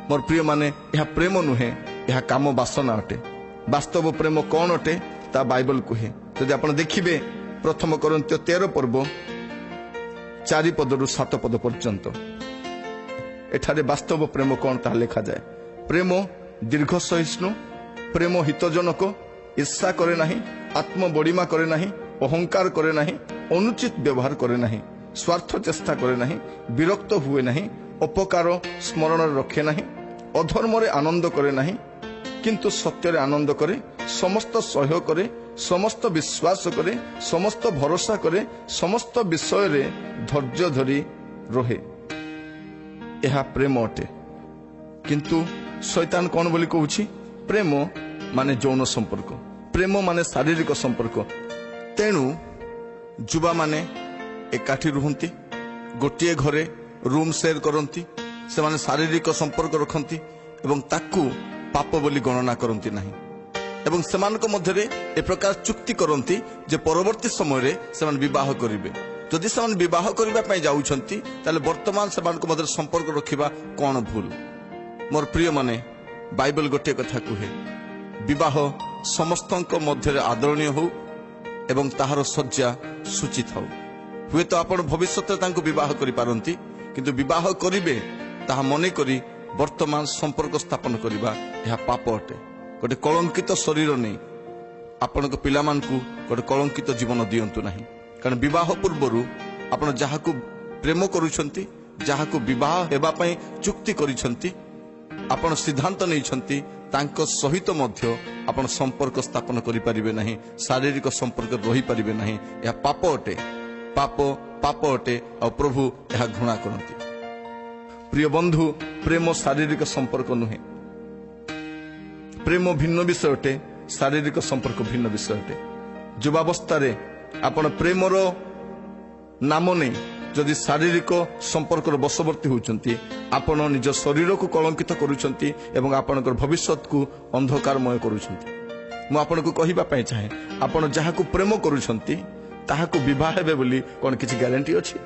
ମୋର ପ୍ରିୟମାନେ, ଏହା ପ୍ରେମ ନୁହେଁ, ଏହା କାମ ବାସନା ଅଟେ। ବାସ୍ତବ ପ୍ରେମ କ'ଣ ଅଟେ ତା ବାଇବଲ କୁହେ। ଯଦି ଆପଣ ଦେଖିବେ 1 Corinthians 13 ପର୍ବ 4 ପଦରୁ 7 ପଦ ପର୍ଯ୍ୟନ୍ତ, ଏଠାରେ ବାସ୍ତବ ପ୍ରେମ କ'ଣ ତାହା ଲେଖାଯାଏ। ପ୍ରେମ ଦୀର୍ଘ ସହିଷ୍ଣୁ, ପ୍ରେମ ହିତଜନକ, ଈର୍ଷା କରେ ନାହିଁ, ଆତ୍ମବଡ଼ିମା କରେ ନାହିଁ, ଅହଙ୍କାର କରେ ନାହିଁ, ଅନୁଚିତ ବ୍ୟବହାର କରେ ନାହିଁ, ସ୍ୱାର୍ଥ ଚେଷ୍ଟା କରେ ନାହିଁ, ବିରକ୍ତ ହୁଏ ନାହିଁ, ଅପକାର ସ୍ମରଣରେ ରଖେ ନାହିଁ, ଅଧର୍ମରେ ଆନନ୍ଦ କରେ ନାହିଁ କିନ୍ତୁ ସତ୍ୟରେ ଆନନ୍ଦ କରେ, ସମସ୍ତ ସହ୍ୟ କରେ, ସମସ୍ତ ବିଶ୍ୱାସ କରେ, ସମସ୍ତ ଭରସା କରେ, ସମସ୍ତ ବିଷୟରେ ଧୈର୍ଯ୍ୟ ଧରି ରହେ। ଏହା ପ୍ରେମ ଅଟେ। କିନ୍ତୁ ଶୈତାନ କ'ଣ ବୋଲି କହୁଛି? ପ୍ରେମ ମାନେ ଯୌନ ସମ୍ପର୍କ, ପ୍ରେମ ମାନେ ଶାରୀରିକ ସମ୍ପର୍କ। ତେଣୁ ଯୁବାମାନେ ଏକାଠି ରୁହନ୍ତି, ଗୋଟିଏ ଘରେ ରୁମ୍ ସେୟାର କରନ୍ତି, ସେମାନେ ଶାରୀରିକ ସମ୍ପର୍କ ରଖନ୍ତି ଏବଂ ତାକୁ ପାପ ବୋଲି ଗଣନା କରନ୍ତି ନାହିଁ। ଏବଂ ସେମାନଙ୍କ ମଧ୍ୟରେ ଏ ପ୍ରକାର ଚୁକ୍ତି କରନ୍ତି ଯେ ପରବର୍ତ୍ତୀ ସମୟରେ ସେମାନେ ବିବାହ କରିବେ। ଯଦି ସେମାନେ ବିବାହ କରିବା ପାଇଁ ଯାଉଛନ୍ତି ତାହେଲେ ବର୍ତ୍ତମାନ ସେମାନଙ୍କ ମଧ୍ୟରେ ସମ୍ପର୍କ ରଖିବା କ'ଣ ଭୁଲ? ମୋର ପ୍ରିୟମାନେ, ବାଇବଲ ଗୋଟିଏ କଥା କୁହେ, ବିବାହ ସମସ୍ତଙ୍କ ମଧ୍ୟରେ ଆଦରଣୀୟ ହେଉ ଏବଂ ତାହାର ଶଯ୍ୟା ସୂଚୀ ଥାଉ। ହୁଏତ ଆପଣ ଭବିଷ୍ୟତରେ ତାଙ୍କୁ ବିବାହ କରିପାରନ୍ତି, କିନ୍ତୁ ବିବାହ କରିବେ ତାହା ମନେକରି ବର୍ତ୍ତମାନ ସମ୍ପର୍କ ସ୍ଥାପନ କରିବା ଏହା ପାପ ଅଟେ। ଗୋଟେ କଳଙ୍କିତ ଶରୀର ନେଇ ଆପଣଙ୍କ ପିଲାମାନଙ୍କୁ ଗୋଟେ କଳଙ୍କିତ ଜୀବନ ଦିଅନ୍ତୁ ନାହିଁ। କାରଣ ବିବାହ ପୂର୍ବରୁ ଆପଣ ଯାହାକୁ ପ୍ରେମ କରୁଛନ୍ତି, ଯାହାକୁ ବିବାହ ହେବା ପାଇଁ ଚୁକ୍ତି କରିଛନ୍ତି, ଆପଣ ସିଦ୍ଧାନ୍ତ ନେଇଛନ୍ତି, ତାଙ୍କ ସହିତ ମଧ୍ୟ ଆପଣ ସମ୍ପର୍କ ସ୍ଥାପନ କରିପାରିବେ ନାହିଁ, ଶାରୀରିକ ସମ୍ପର୍କ ରହିପାରିବେ ନାହିଁ। ଏହା ପାପ ଅଟେ, ପାପ ଅଟେ ଆଉ ପ୍ରଭୁ ଏହା ଘୃଣା କରନ୍ତି। ପ୍ରିୟ ବନ୍ଧୁ, ପ୍ରେମ ଶାରୀରିକ ସମ୍ପର୍କ ନୁହେଁ। ପ୍ରେମ ଭିନ୍ନ ବିଷୟ ଅଟେ, ଶାରୀରିକ ସମ୍ପର୍କ ଭିନ୍ନ ବିଷୟ ଅଟେ। ଯୁବାବସ୍ଥାରେ ଆପଣ ପ୍ରେମର ନାମ ନେଇ ଯଦି ଶାରୀରିକ ସମ୍ପର୍କର ବଶବର୍ତ୍ତୀ ହେଉଛନ୍ତି, ଆପଣ ନିଜ ଶରୀରକୁ କଳଙ୍କିତ କରୁଛନ୍ତି ଏବଂ ଆପଣଙ୍କର ଭବିଷ୍ୟତକୁ ଅନ୍ଧକାରମୟ କରୁଛନ୍ତି। ମୁଁ ଆପଣଙ୍କୁ କହିବା ପାଇଁ ଚାହେଁ, ଆପଣ ଯାହାକୁ ପ୍ରେମ କରୁଛନ୍ତି ତାହାକୁ ବିବାହ ହେବେ ବୋଲି କ'ଣ କିଛି ଗ୍ୟାରେଣ୍ଟି ଅଛି?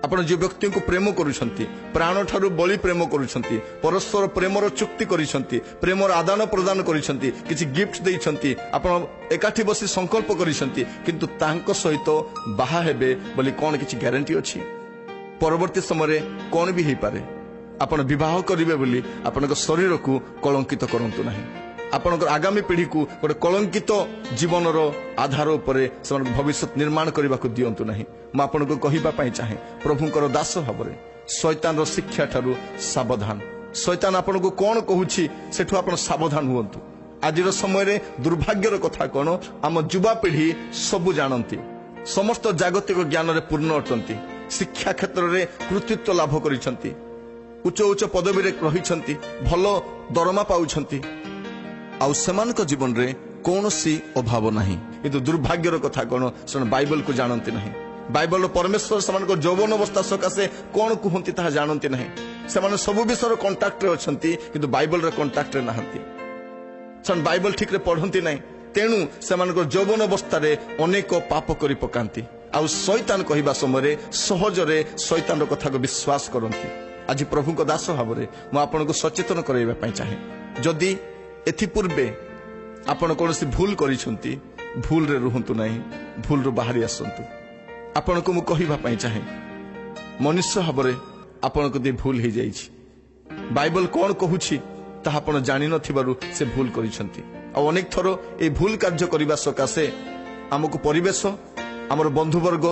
ଆପଣ ଯେଉଁ ବ୍ୟକ୍ତିଙ୍କୁ ପ୍ରେମ କରୁଛନ୍ତି, ପ୍ରାଣଠାରୁ ବଳି ପ୍ରେମ କରୁଛନ୍ତି, ପରସ୍ପର ପ୍ରେମର ଚୁକ୍ତି କରିଛନ୍ତି, ପ୍ରେମର ଆଦାନ ପ୍ରଦାନ କରିଛନ୍ତି, କିଛି ଗିଫ୍ଟ ଦେଇଛନ୍ତି, ଆପଣ ଏକାଠି ବସି ସଂକଳ୍ପ କରିଛନ୍ତି, କିନ୍ତୁ ତାଙ୍କ ସହିତ ବାହା ହେବେ ବୋଲି କ'ଣ କିଛି ଗ୍ୟାରେଣ୍ଟି ଅଛି? ପରବର୍ତ୍ତୀ ସମୟରେ କ'ଣ ବି ହେଇପାରେ। ଆପଣ ବିବାହ କରିବେ ବୋଲି ଆପଣଙ୍କ ଶରୀରକୁ କଳଙ୍କିତ କରନ୍ତୁ ନାହିଁ। ଆପଣଙ୍କର ଆଗାମୀ ପିଢ଼ିକୁ ଗୋଟେ କଳଙ୍କିତ ଜୀବନର ଆଧାର ଉପରେ ସେମାନଙ୍କୁ ଭବିଷ୍ୟତ ନିର୍ମାଣ କରିବାକୁ ଦିଅନ୍ତୁ ନାହିଁ। ମୁଁ ଆପଣଙ୍କୁ କହିବା ପାଇଁ ଚାହେଁ, ପ୍ରଭୁଙ୍କର ଦାସ ଭାବରେ ଶୈତାନର ଶିକ୍ଷା ଠାରୁ ସାବଧାନ। ଶୈତାନ ଆପଣଙ୍କୁ କ'ଣ କହୁଛି ସେଠୁ ଆପଣ ସାବଧାନ ହୁଅନ୍ତୁ। ଆଜିର ସମୟରେ ଦୁର୍ଭାଗ୍ୟର କଥା କ'ଣ, ଆମ ଯୁବାପିଢ଼ି ସବୁ ଜାଣନ୍ତି, ସମସ୍ତ ଜାଗତିକ ଜ୍ଞାନରେ ପୂର୍ଣ୍ଣ ଅଟନ୍ତି, ଶିକ୍ଷା କ୍ଷେତ୍ରରେ କୃତିତ୍ୱ ଲାଭ କରିଛନ୍ତି, ଉଚ୍ଚ ଉଚ୍ଚ ପଦବୀରେ ରହିଛନ୍ତି, ଭଲ ଦରମା ପାଉଛନ୍ତି, ଆଉ ସେମାନଙ୍କ ଜୀବନରେ କୌଣସି ଅଭାବ ନାହିଁ। କିନ୍ତୁ ଦୁର୍ଭାଗ୍ୟର କଥା କ'ଣ, ସେମାନେ ବାଇବଲକୁ ଜାଣନ୍ତି ନାହିଁ। ବାଇବଲର ପରମେଶ୍ୱର ସେମାନଙ୍କ ଯୌବନ ଅବସ୍ଥା ସକାଶେ କ'ଣ କୁହନ୍ତି ତାହା ଜାଣନ୍ତି ନାହିଁ। ସେମାନେ ସବୁ ବିଷୟର କଣ୍ଟାକ୍ଟରେ ଅଛନ୍ତି କିନ୍ତୁ ବାଇବଲର କଣ୍ଟାକ୍ଟରେ ନାହାନ୍ତି। ସେମାନେ ବାଇବଲ ଠିକରେ ପଢ଼ନ୍ତି ନାହିଁ, ତେଣୁ ସେମାନଙ୍କର ଯୌବନ ଅବସ୍ଥାରେ ଅନେକ ପାପ କରି ପକାନ୍ତି। ଆଉ ଶୈତାନ କହିବା ସମୟରେ ସହଜରେ ଶୈତାନର କଥାକୁ ବିଶ୍ୱାସ କରନ୍ତି। ଆଜି ପ୍ରଭୁଙ୍କ ଦାସ ଭାବରେ ମୁଁ ଆପଣଙ୍କୁ ସଚେତନ କରାଇବା ପାଇଁ ଚାହେଁ, ଯଦି ଏଥିପୂର୍ବେ ଆପଣ କୌଣସି ଭୁଲ କରିଛନ୍ତି, ଭୁଲରେ ରୁହନ୍ତୁ ନାହିଁ, ଭୁଲରୁ ବାହାରି ଆସନ୍ତୁ। ଆପଣଙ୍କୁ ମୁଁ କହିବା ପାଇଁ ଚାହେଁ, ମନୁଷ୍ୟ ଭାବରେ ଆପଣଙ୍କ ଦେଇ ଭୁଲ ହେଇଯାଇଛି। ବାଇବଲ କ'ଣ କହୁଛି ତାହା ଆପଣ ଜାଣିନଥିବାରୁ ସେ ଭୁଲ କରିଛନ୍ତି। ଆଉ ଅନେକ ଥର এই ଭୁଲ କାର୍ଯ୍ୟ କରିବା ସକାଶେ ଆମକୁ ପରିବେଶ, ଆମର ବନ୍ଧୁବର୍ଗ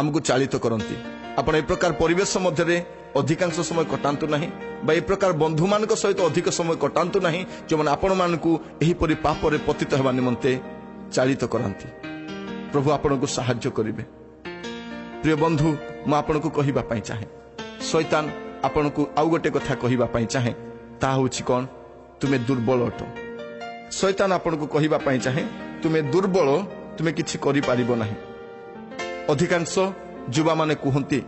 ଆମକୁ ଚାଳିତ କରନ୍ତି। ଆପଣ ଏ ପ୍ରକାର ପରିବେଶ ମଧ୍ୟରେ ଅଧିକାଂଶ ସମୟ କଟାନ୍ତୁ ନାହିଁ, ବା ଏ ପ୍ରକାର ବନ୍ଧୁମାନଙ୍କ ସହିତ ଅଧିକ ସମୟ କଟାନ୍ତୁ ନାହିଁ ଯେଉଁମାନେ ଆପଣମାନଙ୍କୁ ଏହିପରି ପାପରେ ପତିତ ହେବା ନିମନ୍ତେ ଚାଳିତ କରାନ୍ତି। ପ୍ରଭୁ ଆପଣଙ୍କୁ ସାହାଯ୍ୟ କରିବେ। ପ୍ରିୟ ବନ୍ଧୁ, ମୁଁ ଆପଣଙ୍କୁ କହିବା ପାଇଁ ଚାହେଁ, ଶୈତାନ ଆପଣଙ୍କୁ ଆଉ ଗୋଟେ କଥା କହିବା ପାଇଁ ଚାହେଁ, ତାହା ହେଉଛି କ'ଣ? ତୁମେ ଦୁର୍ବଳ ଅଟ। ଶୈତାନ ଆପଣଙ୍କୁ କହିବା ପାଇଁ ଚାହେଁ, ତୁମେ ଦୁର୍ବଳ, ତୁମେ କିଛି କରିପାରିବ ନାହିଁ। ଅଧିକାଂଶ ଯୁବାମାନେ କୁହନ୍ତି,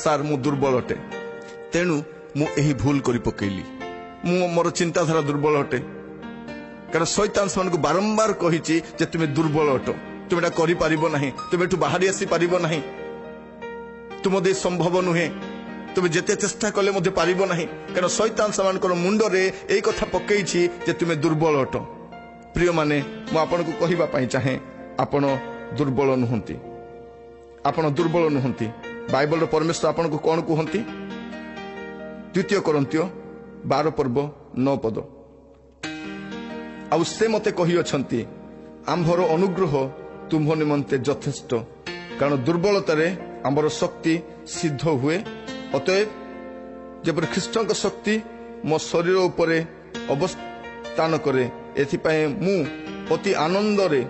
ସାର୍ ମୁଁ ଦୁର୍ବଳ ଅଟେ, ତେଣୁ ମୁଁ ଏହି ଭୁଲ କରି ପକେଇଲି, ମୋର ଚିନ୍ତାଧାରା ଦୁର୍ବଳ ଅଟେ। କାରଣ ଶୈତାନ ସେମାନଙ୍କୁ ବାରମ୍ବାର କହିଛି ଯେ ତୁମେ ଦୁର୍ବଳ ଅଟ, ତୁମେ ଏଟା କରିପାରିବ ନାହିଁ, ତୁମେ ଏଠୁ ବାହାରି ଆସିପାରିବ ନାହିଁ, ତୁମ ଦେଇ ସମ୍ଭବ ନୁହେଁ, ତୁମେ ଯେତେ ଚେଷ୍ଟା କଲେ ମଧ୍ୟ ପାରିବ ନାହିଁ। କାରଣ ଶୈତାନ ସେମାନଙ୍କର ମୁଣ୍ଡରେ ଏଇ କଥା ପକେଇଛି ଯେ ତୁମେ ଦୁର୍ବଳ ଅଟ। ପ୍ରିୟମାନେ, ମୁଁ ଆପଣଙ୍କୁ କହିବା ପାଇଁ ଚାହେଁ, ଆପଣ ଦୁର୍ବଳ ନୁହନ୍ତି, ଆପଣ ଦୁର୍ବଳ ନୁହନ୍ତି। ବାଇବଲର ପରମେଶ୍ୱର ଆପଣଙ୍କୁ କ'ଣ କୁହନ୍ତି? 2 Corinthians 12:9। ଆଉ ସେ ମୋତେ କହିଅଛନ୍ତି, ଆମ୍ଭର ଅନୁଗ୍ରହ ତୁମ୍ଭ ନିମନ୍ତେ ଯଥେଷ୍ଟ, କାରଣ ଦୁର୍ବଳତାରେ ଆମର ଶକ୍ତି ସିଦ୍ଧ ହୁଏ। ଅତଏବ ଯେପରି ଖ୍ରୀଷ୍ଟଙ୍କ ଶକ୍ତି ମୋ ଶରୀର ଉପରେ ଅବସ୍ଥାନ କରେ, ଏଥିପାଇଁ ମୁଁ ଅତି ଆନନ୍ଦରେ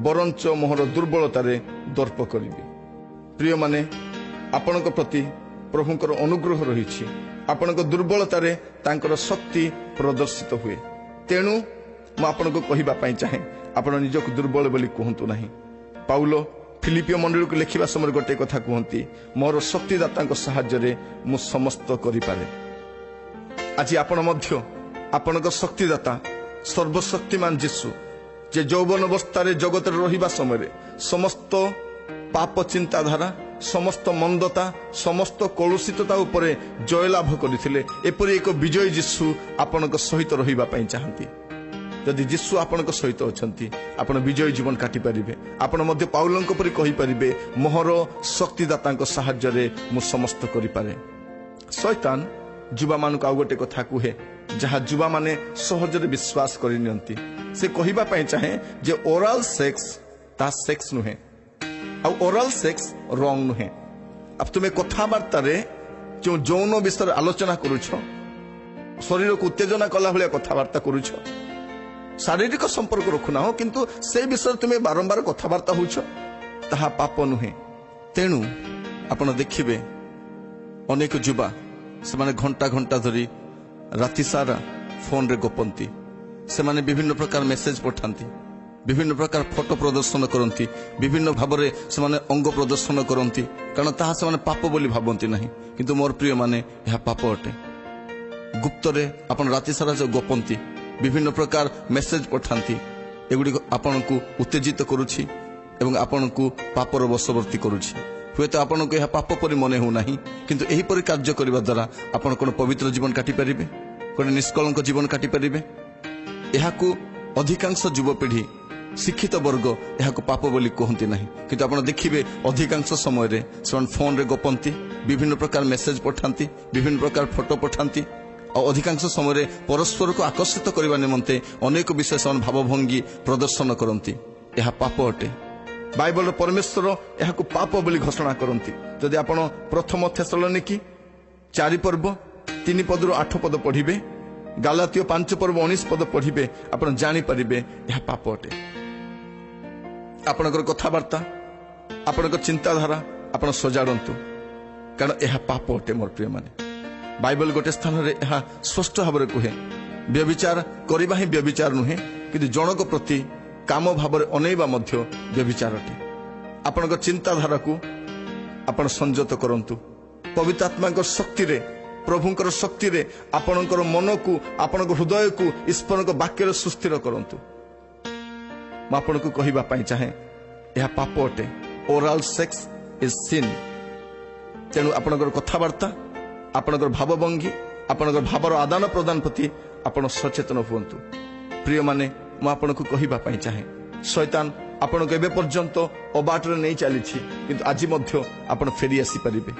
ବରଞ୍ଚ ମୋହର ଦୁର୍ବଳତାରେ ଦର୍ପ କରିବି। ପ୍ରିୟମାନେ, ଆପଣଙ୍କ ପ୍ରତି ପ୍ରଭୁଙ୍କର ଅନୁଗ୍ରହ ରହିଛି। ଆପଣଙ୍କ ଦୁର୍ବଳତାରେ ତାଙ୍କର ଶକ୍ତି ପ୍ରଦର୍ଶିତ ହୁଏ। ତେଣୁ ମୁଁ ଆପଣଙ୍କୁ କହିବା ପାଇଁ ଚାହେଁ, ଆପଣ ନିଜକୁ ଦୁର୍ବଳ ବୋଲି କୁହନ୍ତୁ ନାହିଁ। ପାଉଲ ଫିଲିପିୟ ମଣ୍ଡଳୀକୁ ଲେଖିବା ସମୟରେ ଗୋଟିଏ କଥା କୁହନ୍ତି, ମୋର ଶକ୍ତିଦାତାଙ୍କ ସାହାଯ୍ୟରେ ମୁଁ ସମସ୍ତ କରିପାରେ। ଆଜି ଆପଣ ମଧ୍ୟ ଆପଣଙ୍କ ଶକ୍ତିଦାତା ସର୍ବଶକ୍ତିମାନ ଯୀଶୁ, ଯେ ଯୌବନ ଅବସ୍ଥାରେ ଜଗତରେ ରହିବା ସମୟରେ ସମସ୍ତ ପାପ ଚିନ୍ତାଧାରା, ସମସ୍ତ ମନ୍ଦତା, ସମସ୍ତ କଳୁଷିତତା ଉପରେ ଜୟଲାଭ କରିଥିଲେ, ଏପରି ଏକ ବିଜୟୀ ଯୀଶୁ ଆପଣଙ୍କ ସହିତ ରହିବା ପାଇଁ ଚାହାନ୍ତି। ଯଦି ଯୀଶୁ ଆପଣଙ୍କ ସହିତ ଅଛନ୍ତି, ଆପଣ ବିଜୟୀ ଜୀବନ କାଟିପାରିବେ। ଆପଣ ମଧ୍ୟ ପାଉଲଙ୍କ ପରି କହିପାରିବେ, ମୋହର ଶକ୍ତିଦାତାଙ୍କ ସାହାଯ୍ୟରେ ମୁଁ ସମସ୍ତ କରିପାରେ। ଶୈତାନ ଯୁବାମାନଙ୍କୁ ଆଉ ଗୋଟେ କଥା କୁହେ, ଯାହା ଯୁବାମାନେ ସହଜରେ ବିଶ୍ୱାସ କରିନିଅନ୍ତି। ସେ କହିବା ପାଇଁ ଚାହେଁ ଯେ ଓରାଲ ସେକ୍ସ ତାହା ସେକ୍ସ ନୁହେଁ, ଆଉ ଓରାଲ ସେକ୍ସ ରଙ୍ଗ ନୁହେଁ। ଆଉ ତୁମେ କଥାବାର୍ତ୍ତାରେ ଯେଉଁ ଯୌନ ବିଷୟରେ ଆଲୋଚନା କରୁଛ, ଶରୀରକୁ ଉତ୍ତେଜନା କଲା ଭଳିଆ କଥାବାର୍ତ୍ତା କରୁଛ, ଶାରୀରିକ ସମ୍ପର୍କ ରଖୁନାହ, କିନ୍ତୁ ସେ ବିଷୟରେ ତୁମେ ବାରମ୍ବାର କଥାବାର୍ତ୍ତା ହେଉଛ, ତାହା ପାପ ନୁହେଁ। ତେଣୁ ଆପଣ ଦେଖିବେ ଅନେକ ଯୁବା ସେମାନେ ଘଣ୍ଟା ଘଣ୍ଟା ଧରି ରାତି ସାରା ଫୋନରେ ଗପନ୍ତି। ସେମାନେ ବିଭିନ୍ନ ପ୍ରକାର ମେସେଜ ପଠାନ୍ତି, ବିଭିନ୍ନ ପ୍ରକାର ଫଟୋ ପ୍ରଦର୍ଶନ କରନ୍ତି, ବିଭିନ୍ନ ଭାବରେ ସେମାନେ ଅଙ୍ଗ ପ୍ରଦର୍ଶନ କରନ୍ତି, କାରଣ ତାହା ସେମାନେ ପାପ ବୋଲି ଭାବନ୍ତି ନାହିଁ। କିନ୍ତୁ ମୋର ପ୍ରିୟମାନେ, ଏହା ପାପ ଅଟେ। ଗୁପ୍ତରେ ଆପଣ ରାତି ସାରା ଯେଉଁ ଗପନ୍ତି, ବିଭିନ୍ନ ପ୍ରକାର ମେସେଜ ପଠାନ୍ତି, ଏଗୁଡ଼ିକ ଆପଣଙ୍କୁ ଉତ୍ତେଜିତ କରୁଛି ଏବଂ ଆପଣଙ୍କୁ ପାପର ବଶବର୍ତ୍ତୀ କରୁଛି। ହୁଏତ ଆପଣଙ୍କୁ ଏହା ପାପ ପରି ମନେ ହେଉନାହିଁ, କିନ୍ତୁ ଏହିପରି କାର୍ଯ୍ୟ କରିବା ଦ୍ୱାରା ଆପଣ କ'ଣ ପବିତ୍ର ଜୀବନ କାଟିପାରିବେ? ଗୋଟେ ନିଷ୍କଳଙ୍କ ଜୀବନ କାଟିପାରିବେ? ଏହାକୁ ଅଧିକାଂଶ ଯୁବପିଢ଼ି, ଶିକ୍ଷିତ ବର୍ଗ ଏହାକୁ ପାପ ବୋଲି କୁହନ୍ତି ନାହିଁ। କିନ୍ତୁ ଆପଣ ଦେଖିବେ ଅଧିକାଂଶ ସମୟରେ ସେମାନେ ଫୋନରେ ଗପନ୍ତି, ବିଭିନ୍ନ ପ୍ରକାର ମେସେଜ ପଠାନ୍ତି, ବିଭିନ୍ନ ପ୍ରକାର ଫଟୋ ପଠାନ୍ତି, ଆଉ ଅଧିକାଂଶ ସମୟରେ ପରସ୍ପରକୁ ଆକର୍ଷିତ କରିବା ନିମନ୍ତେ ଅନେକ ବିଷୟ ସେମାନେ ଭାବଭଙ୍ଗୀ ପ୍ରଦର୍ଶନ କରନ୍ତି। ଏହା ପାପ ଅଟେ। ବାଇବଲର ପରମେଶ୍ୱର ଏହାକୁ ପାପ ବୋଲି ଘୋଷଣା କରନ୍ତି। ଯଦି ଆପଣ ପ୍ରଥମ ଥେସଲୋନିକି 4:3-8 ପଢ଼ିବେ, ଗାଲାତୀୟ 5:19 ପଢ଼ିବେ, ଆପଣ ଜାଣିପାରିବେ ଏହା ପାପ ଅଟେ। ଆପଣଙ୍କର କଥାବାର୍ତ୍ତା, ଆପଣଙ୍କର ଚିନ୍ତାଧାରା ଆପଣ ସଜାଡ଼ନ୍ତୁ, କାରଣ ଏହା ପାପ ଅଟେ। ମୋର ପ୍ରିୟମାନେ, ବାଇବଲ ଗୋଟେ ସ୍ଥାନରେ ଏହା ସ୍ପଷ୍ଟ ଭାବରେ କୁହେ, ବ୍ୟଭିଚାର କରିବା ହିଁ ବ୍ୟଭିଚାର ନୁହେଁ, କିନ୍ତୁ ଜଣକ ପ୍ରତି କାମ ଭାବରେ ଅନେଇବା ମଧ୍ୟ ବ୍ୟଭିଚାର ଅଟେ। ଆପଣଙ୍କ ଚିନ୍ତାଧାରାକୁ ଆପଣ ସଂଯତ କରନ୍ତୁ। ପବିତ୍ର ଆତ୍ମାଙ୍କ ଶକ୍ତିରେ, ପ୍ରଭୁଙ୍କର ଶକ୍ତିରେ ଆପଣଙ୍କର ମନକୁ, ଆପଣଙ୍କ ହୃଦୟକୁ ଈଶ୍ୱରଙ୍କ ବାକ୍ୟରେ ସୁସ୍ଥିର କରନ୍ତୁ। ମୁଁ ଆପଣଙ୍କୁ କହିବା ପାଇଁ ଚାହେଁ, ଏହା ପାପ ଅଟେ। Oral sex is scene. ତେଣୁ ଆପଣଙ୍କର କଥାବାର୍ତ୍ତା, ଆପଣଙ୍କର ଭାବଭଙ୍ଗୀ, ଆପଣଙ୍କର ଭାବର ଆଦାନ ପ୍ରଦାନ ପ୍ରତି ଆପଣ ସଚେତନ ହୁଅନ୍ତୁ। ପ୍ରିୟମାନେ, ମୁଁ ଆପଣଙ୍କୁ କହିବା ପାଇଁ ଚାହେଁ, ଶୈତାନ ଆପଣଙ୍କୁ ଏବେ ପର୍ଯ୍ୟନ୍ତ ଅବାଟରେ ନେଇ ଚାଲିଛି, କିନ୍ତୁ ଆଜି ମଧ୍ୟ ଆପଣ ଫେରି ଆସିପାରିବେ।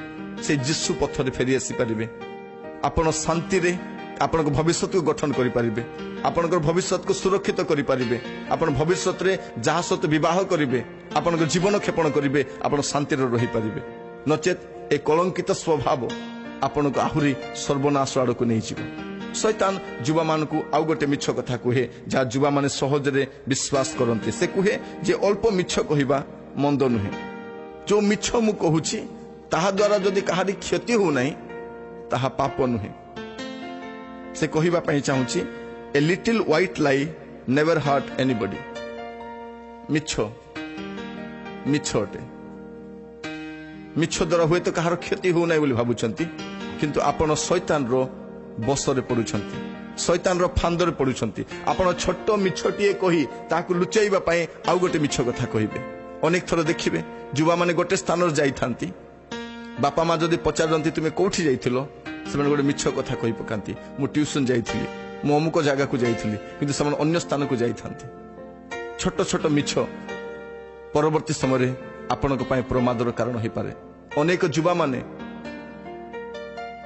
से जीशु पथरे फेरी आसी पारिबे आपण शांति रे आपण भविष्य को गठन करि पारिबे आपण भविष्य को सुरक्षित करि पारिबे आपण भविष्य रे जहा सहित विवाह करिवे आपण जीवन क्षेपण करिवे आपण शांति रे रहि पारिबे नचेत ए कलंकित स्वभाव आपण को आहुरी सर्वनाश आड़ को नहीं जीव शैतान युवा मान को आउ गोटे मिछ कथा कहे जहाँ युवा माने सहजरे विश्वास करते से कहे जे अल्प मिछ कहवा मंद नुहे जो मिछ मु कहूची ताहा द्वारा जदि कहारी क्षति हो नहीं ताहा पाप नुहे से कहवा पई चाहूची a little white lie never hurt anybody मिछ मिछ अटे मिछ द्वारा हुए तो कहार क्षति हो नहीं बोली भाबुचंती किंतु आपण शैतान रो बसरे पड़ुछंती शैतान रो फांदरे पड़ुछंती आपण छोट मिछटिए कही ताकू लुचाइबा पई आउ गोटे मिछ कथा कहिबे अनेक थर देखिबे युवा माने गोटे स्थान रे जाइथांती बापा माँ जदि पचारती तुमे कोठी जाइथिलो सेमाने गोटे मिछ कथा कहि पकांती मु ट्यूशन जाइथिली मु अमुक जगह को जाइथिली किंतु सेमाने अन्य स्थान को जाइथांती छोट छोट मिछ परवर्ती समय आपणक पई प्रमादर कारण होई पारे अनेक युवा माने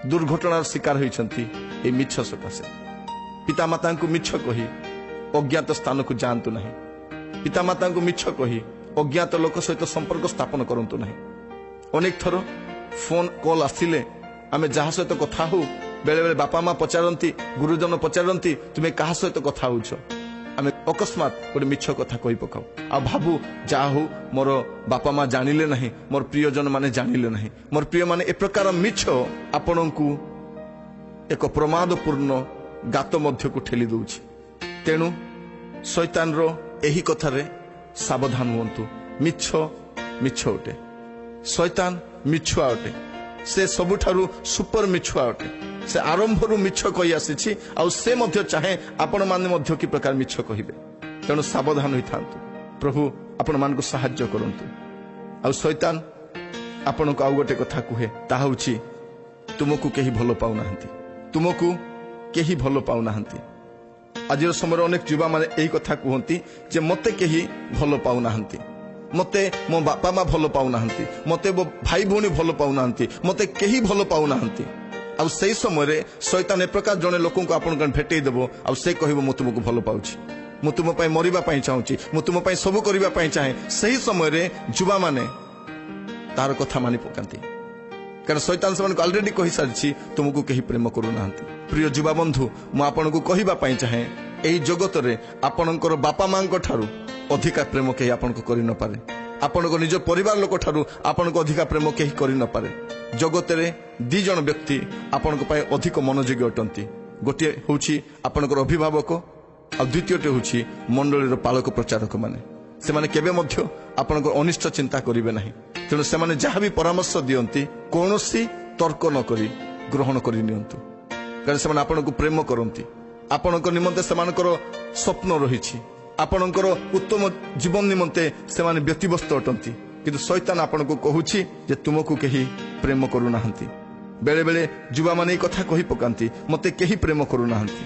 दुर्घटनार शिकार होइछंती ए मिछ सकाशे पितामाता को मिछ कही अज्ञात स्थान को जातु नहीं पितामाता को मिछ कही अज्ञात लोक सहित संपर्क स्थापन करंतु नहीं अनेक थर फोन कॉल आसिले आमे जहा सहित कथा हो बेले बेले बापा माँ पचारती गुरुजन पचारती तुम्हें कहा सहित कथा होछ आमे अकस्मात गोटे मिछ कथा कही पकाऊ आ भाबू जा हो मोर बापा माँ जानिले नहीं मोर प्रियजन माने जानिले नहीं मोर प्रिय माने ए प्रकार मिछ आपणकू एक प्रमादपूर्ण गात मध्य को ठेली दउछि तेणु शैतान रो एही कथारे सावधान हुंतु मिछ मिछ अटे शैतान मिछुआ अटे से सबुठारु सुपर मिछुआ अटे से आरंभरू मिछ कही आसी आ से मध्य चाहे आपण माने मध्य कि प्रकार मिछ कहिबे तेणु सावधान होई थांतु प्रभु आपण मान को सहाय्य करंतु आ शैतान आपण को आउ गोटे कथा कहे ताहा होछि तुमको केही भलो पाउ नाहंती तुमको केही भलो पाउ नाहंती आज समय अनेक युवा माने एही कथा कहती जे मते केही भलो पाउ नाहंती मते मो बापा माँ भलो पाउ नाहंती मते मो भाई भौणी भलो पाउ नाहंती मते केही भलो पाउ नाहंती आ सही समय शैतान ए प्रकार जने लोकन को आपण भेटै देबो आ से कहबो मु तुमको भलो पाउछि मु तुम पई मरिबा पई चाहूछि मु तुम पई सब करिबा पई चाहे सही समय युवा माने तार कथा मानि पकांती कारण शैतान से ऑलरेडी कहि सारिछि तुमको केही प्रेम करू नाहंती प्रिय युवा बंधु मु आपनको कहिबा पई चाहे एही जगत रे आपनकर बापा मां को ठारू अधिका प्रेम केही आपनको करि न पारे आपनको निज परिवार लोक ठारू आपनको अधिका प्रेम केही करि न पारे जगत रे दी जण व्यक्ति आपनको पई अधिक मनोयोगी अटंती गोटे होछि आपनकर अभिभावक आ द्वितीयटे होछि मंडलीर पालक प्रचारक माने सेमाने केबे मध्य आपनकर अनिष्ट चिंता करिवे नाही तेणु सेमाने जहाँ भी परामर्श दियंती कौनसी तर्क न करी ग्रहण करि नियंतु कारण सेमाने आपनको प्रेम करंती आपनको निमंते सेमानकर स्वप्न रहिछि आपनकर उत्तम जीवन निमंते सेमाने व्यतिव्यस्त अटंती किंतु शैतान आपनको कहूछि जे तुमको केही प्रेम करू नाहंती बेले बेले युवा माने कथा कहि पकांती मते केही प्रेम करू नाहंती